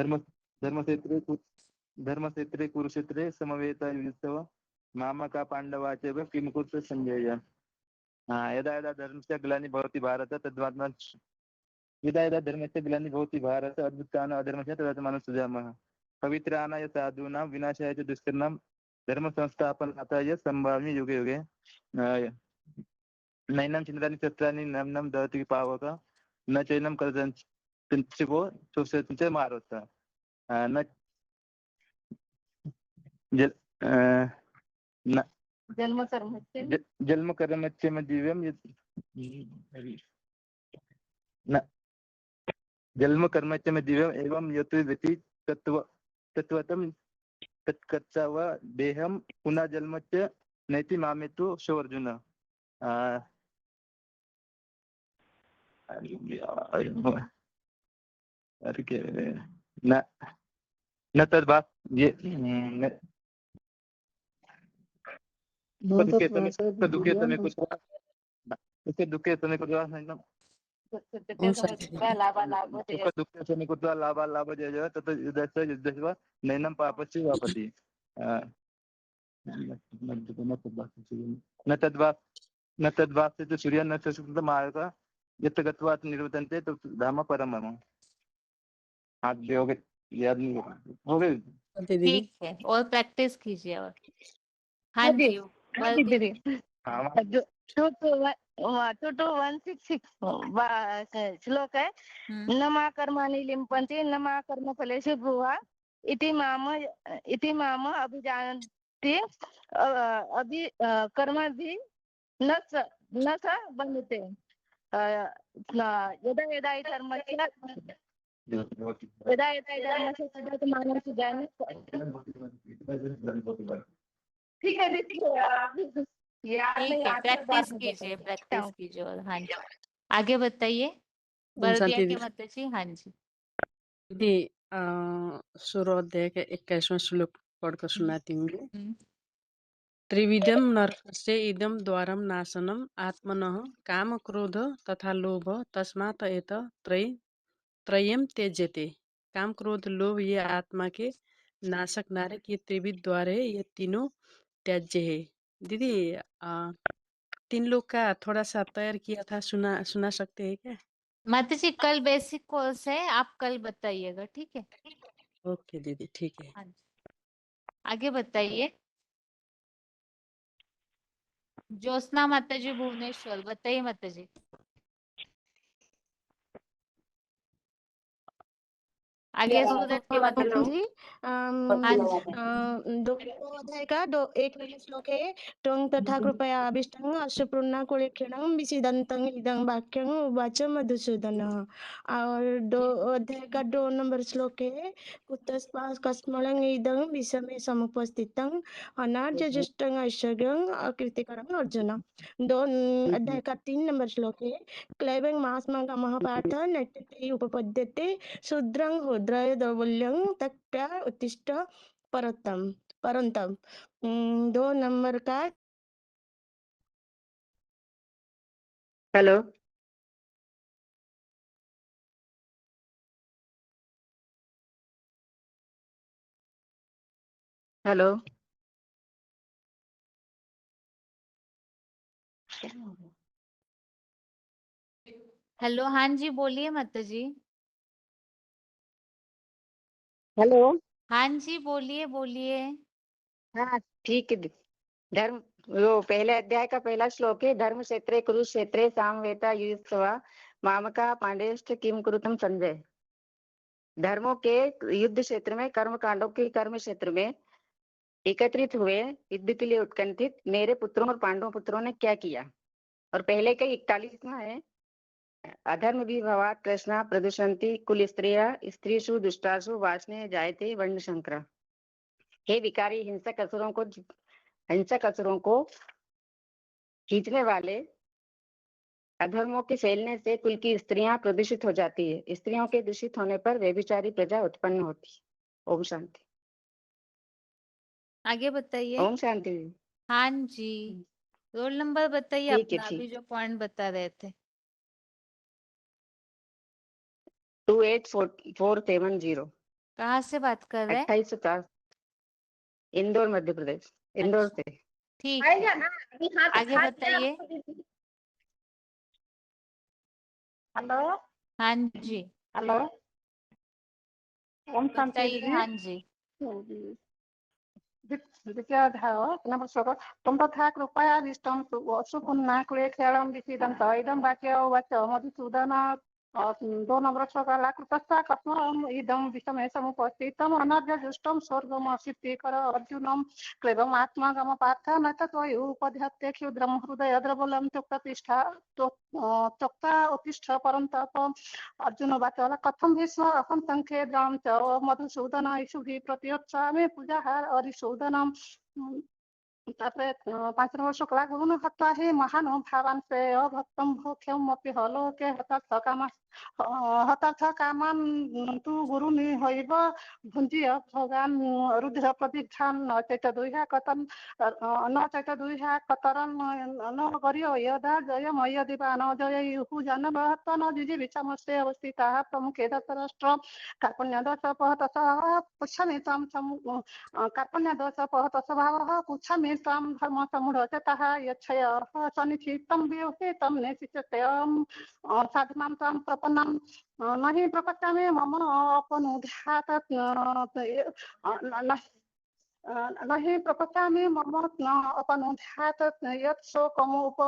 धर्मक्षेत्रे कुरुक्षेत्रे समवेत युद्धव मामका पांडवा च किं कुरुते संजय। यदा यदा धर्मस्य ग्लानि भवति भारत तद्वात्मा यदा यदा धर्मस्य ग्लानि भवति भारत अद्भुतानां अधर्मस्य तदात्मानं सृजामः पवित्राणाय साधूनां विनाशाय च दुष्कृतां धर्म संस्थापनार्थाय संभावि युगे युगे। नैनं चन्द्राणि शस्त्राणि नम्नं दहति पावक न चैनं कर्दञ्चिको शोषयति च मारुत न जन्म कर्मच्यम दिव्यम जन्म कर्मच्यम दिव्यम एवं यतो व्यति तत्वतम तत्कर्ता व देहम पुनः जन्मच्य नैति मामेतु शो अर्जुन। न तद्भास ये दुखे समय कुछ उसके दुखे समय कुछ नहीं ना दुखे समय कुछ लाभ जय जय तत युद्धस्व नैनम पापस्य वापति न तद्भास से सूर्य न सुकृत मार्ग यत् गत्वा निर्वर्तन्ते तो धाम परम। हाथ हो गए, याद नहीं हो गए। ठीक है, और प्रैक्टिस कीजिए। और हाँ जी दीदी 2216 श्लोक है। न मा कर्माणि लिम्पन्ति न मा कर्मफलेषु भुवा इति माम अभिजानन्ति अभि कर्मभिः न स बन्धते यदा यदा हि धर्मस्य धर्मस्य ज्ञानं। ठीक है दीदी, प्रैक्टिस कीजिए। और हाँ जी आगे बताइए, बरदिया के माता जी। हाँ जी दीदी सूर्योदय के 21वां श्लोक पढ़कर सुनाती हूँ। त्रिविधम नरकस्य इदम द्वारम नाशनम आत्मनः काम क्रोध तथा लोभ तस्मात् एत त्रयम त्यज्यते। काम क्रोध लोभ ये आत्मा के नाशक नारक, ये त्रिविध द्वार है, ये तीनों त्याज्य है। दीदी 3 लोग का थोड़ा सा तैयार किया था, सुना सकते हैं क्या? माता जी कल बेसिक कोर्स है, आप कल बताइएगा, ठीक है? ओके दीदी, ठीक है। हाँ जी आगे बताइए। ज्योत्सना माता जी भुवनेश्वर, बताइए माता जी। आगे सूरज की माता जी। अध्याय का 1 श्लोक है। त्वं तथा कृपया अभिष्टं अश्रुपूर्णा कुलेक्षणं विषिदन्तं इदं वाक्यं उवाच मधुसूदनः। और अध्याय का 2 नंबर श्लोक है। कुतस्पास्मलं इदं विषमे समुपस्थितं अनार्यजुष्टं ऐश्वर्यं अकीर्तिकरं अर्जुन। अध्याय का 3 नंबर श्लोक है। क्लैवं मास्मगमः पार्थ नैत्यते उपपद्यते शूद्रं होद्राय दौर्बल्यं तत्प्या उत्तिष्ठ परन्तम। 2 नंबर का हेलो। हेलो। हेलो, हाँ जी, बोलिए माता जी। हेलो। हाँ जी, बोलिए बोलिए। हाँ ठीक है। धर्म, वो पहले अध्याय का पहला श्लोक है, धर्म क्षेत्रे कुरुक्षेत्रे सामवेता युयुत्सवा मामका पांडेयश्च किम कुरुतम संजय। धर्मों के युद्ध क्षेत्र में, कर्म कांडों के कर्म क्षेत्र में एकत्रित हुए युद्ध के लिए उत्कंठित मेरे पुत्रों और पांडव पुत्रों ने क्या किया। और पहले का 41वां है, अधर्म विभवा कृष्णा प्रदुषंति कुल स्त्रिया स्त्रीषु दुष्टासु वासने जायते वर्ण शंकरा। हे विकारी हिंसक असुरों को खींचने वाले अधर्मों के फैलने से कुल की स्त्रियां प्रदूषित हो जाती है। स्त्रियों के दूषित होने पर व्यभिचारी प्रजा उत्पन्न होती है। ओम शांति। आगे बताइए। ओम शांति। हाँ जी, रोल नंबर बताइए ठीक है, अपना, ठीक। अभी जो पॉइंट बता रहे थे। 28470। कहाँ से बात कर रहे हैं? 2850, इंदौर मध्य प्रदेश। इंदौर अच्छा, से। ठीक है, आगे बताइए। हेलो। हाँ जी, हेलो। ओम शांति बताइए। दीदी। हाँ जी, द्वितीयाध्याय नंबर श्लोक तुम तथा कृपया दिष्टं सुपुन्ना क्ले खेलं विसीदन्त इदं वाक्य उवाच मधुसूदन 2 नंबर श्लोक कृतस्थ कस्मम् इदं विषमे समुपस्थितम् अनद्य जुष्टं स्वर्गमशीतीकर अर्जुनं क्लेबम् आत्मागम पार्थ न तत्त्वयि उपध्यते क्षुद्रं हृदय द्रबलं त्यक्ता उत्तिष्ठ परन्तप अर्जुन उवाच कथं भीष्म अहं संखेद्रां च मधुसूदन इषुभिः प्रतियोत्सामि पूजाहार हरिसूदनम् तापरे 5 नंबर श्लोक गुरुन् हत्वा हि महानो भावान् श्रेय भक्तं भोक्ष्यमपि हलोके हतार्थ कामान् तु गुरुनिहैव भुञ्जीय भोगान् रुद्र प्रतीक्षान् न चैतदुह्या कतरन् न गर्यो यदा जयमय दिवा न जययुः जनवहत्वा न जिजीविषमस्ते अवस्थिताः प्रमुखे दशराष्ट्र कार्पण्यदोषपहतसः पुच्छामि त्वां कार्पण्यदोषपहतस्वभावः पुच्छामि त्वां धर्मसमूढचेतः यच्छयः सनिचित्तं वियुहितं नेशिचत्यं साधुमां त्वां प्रपन्नं न हि प्रपश्यामि मम अपनुद्यात् न हि प्रपश्यामि मम अपनुद्यात् यत् शोकमुप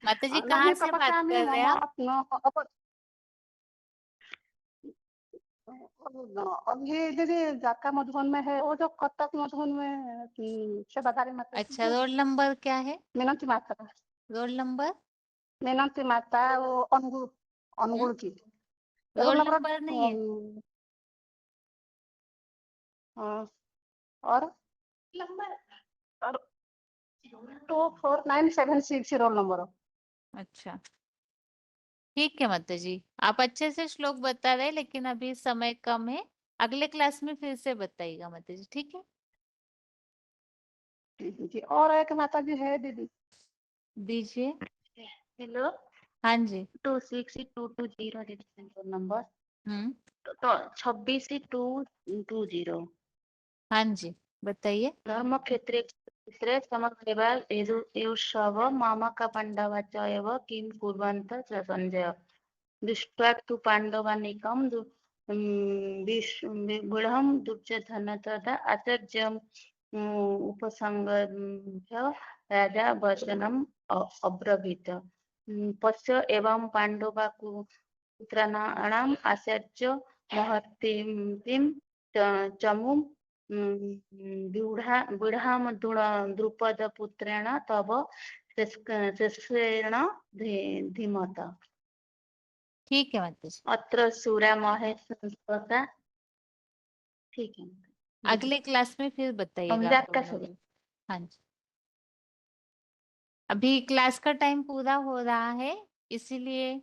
माता जी न कहाँ हि से बात प्रपश्यामि कर रहे हैं मम आप? अभी दीदी जाका मधुबन में है, वो जो कटक मधुबन में से बता रही माता अच्छा, रोल नंबर क्या है? मीनाक्षी माता। Roll number? मीनाक्षी माता वो अनुगुण की रोल रोल नंबर नंबर नहीं है? और नंबर और 24976 रोल नंबर। अच्छा, ठीक है माता जी, आप अच्छे से श्लोक बता रहे हैं, लेकिन अभी समय कम है, अगले क्लास में फिर से बताइएगा माता जी, ठीक है? जी, और एक माता जी है दीदी। दीजिए। हेलो। हाँ जी। 266220 दीदी रोल नंबर। तो 266220। हाँ जी, बताइए। धर्म क्षेत्रे समग्रेव एषव मामका पाण्डवाच एव किं कुर्वन्त च संजय। दृष्ट्वा तु पाण्डवानीकं विगूढं दुर्योधन तदा आचार्यम् उपसंगम्य राजा वचनम् अब्रवीत्। पश्य एवं पाण्डवानाम् आचार्य महतीं चमुं व्यूढां द्रुपदपुत्रेण तव शिष्येण धीमत। ठीक है माता जी। अत्र सूरा महेश। ठीक है, अगले क्लास में फिर बताइएगा समझा आप का लोगों को। हाँ जी, अभी क्लास का टाइम पूरा हो रहा है, इसीलिए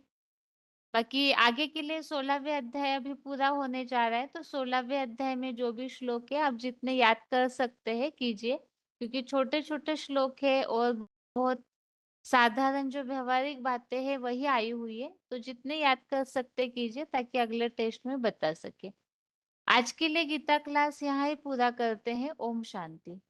बाकी आगे के लिए 16वें अध्याय अभी पूरा होने जा रहा है, तो 16वें अध्याय में जो भी श्लोक है आप जितने याद कर सकते हैं कीजिए, क्योंकि छोटे छोटे श्लोक है और बहुत साधारण जो व्यवहारिक बातें हैं वही आई हुई है, तो जितने याद कर सकते कीजिए ताकि अगले टेस्ट में बता सके। आज के लिए गीता क्लास यहाँ ही पूरा करते हैं। ओम शांति।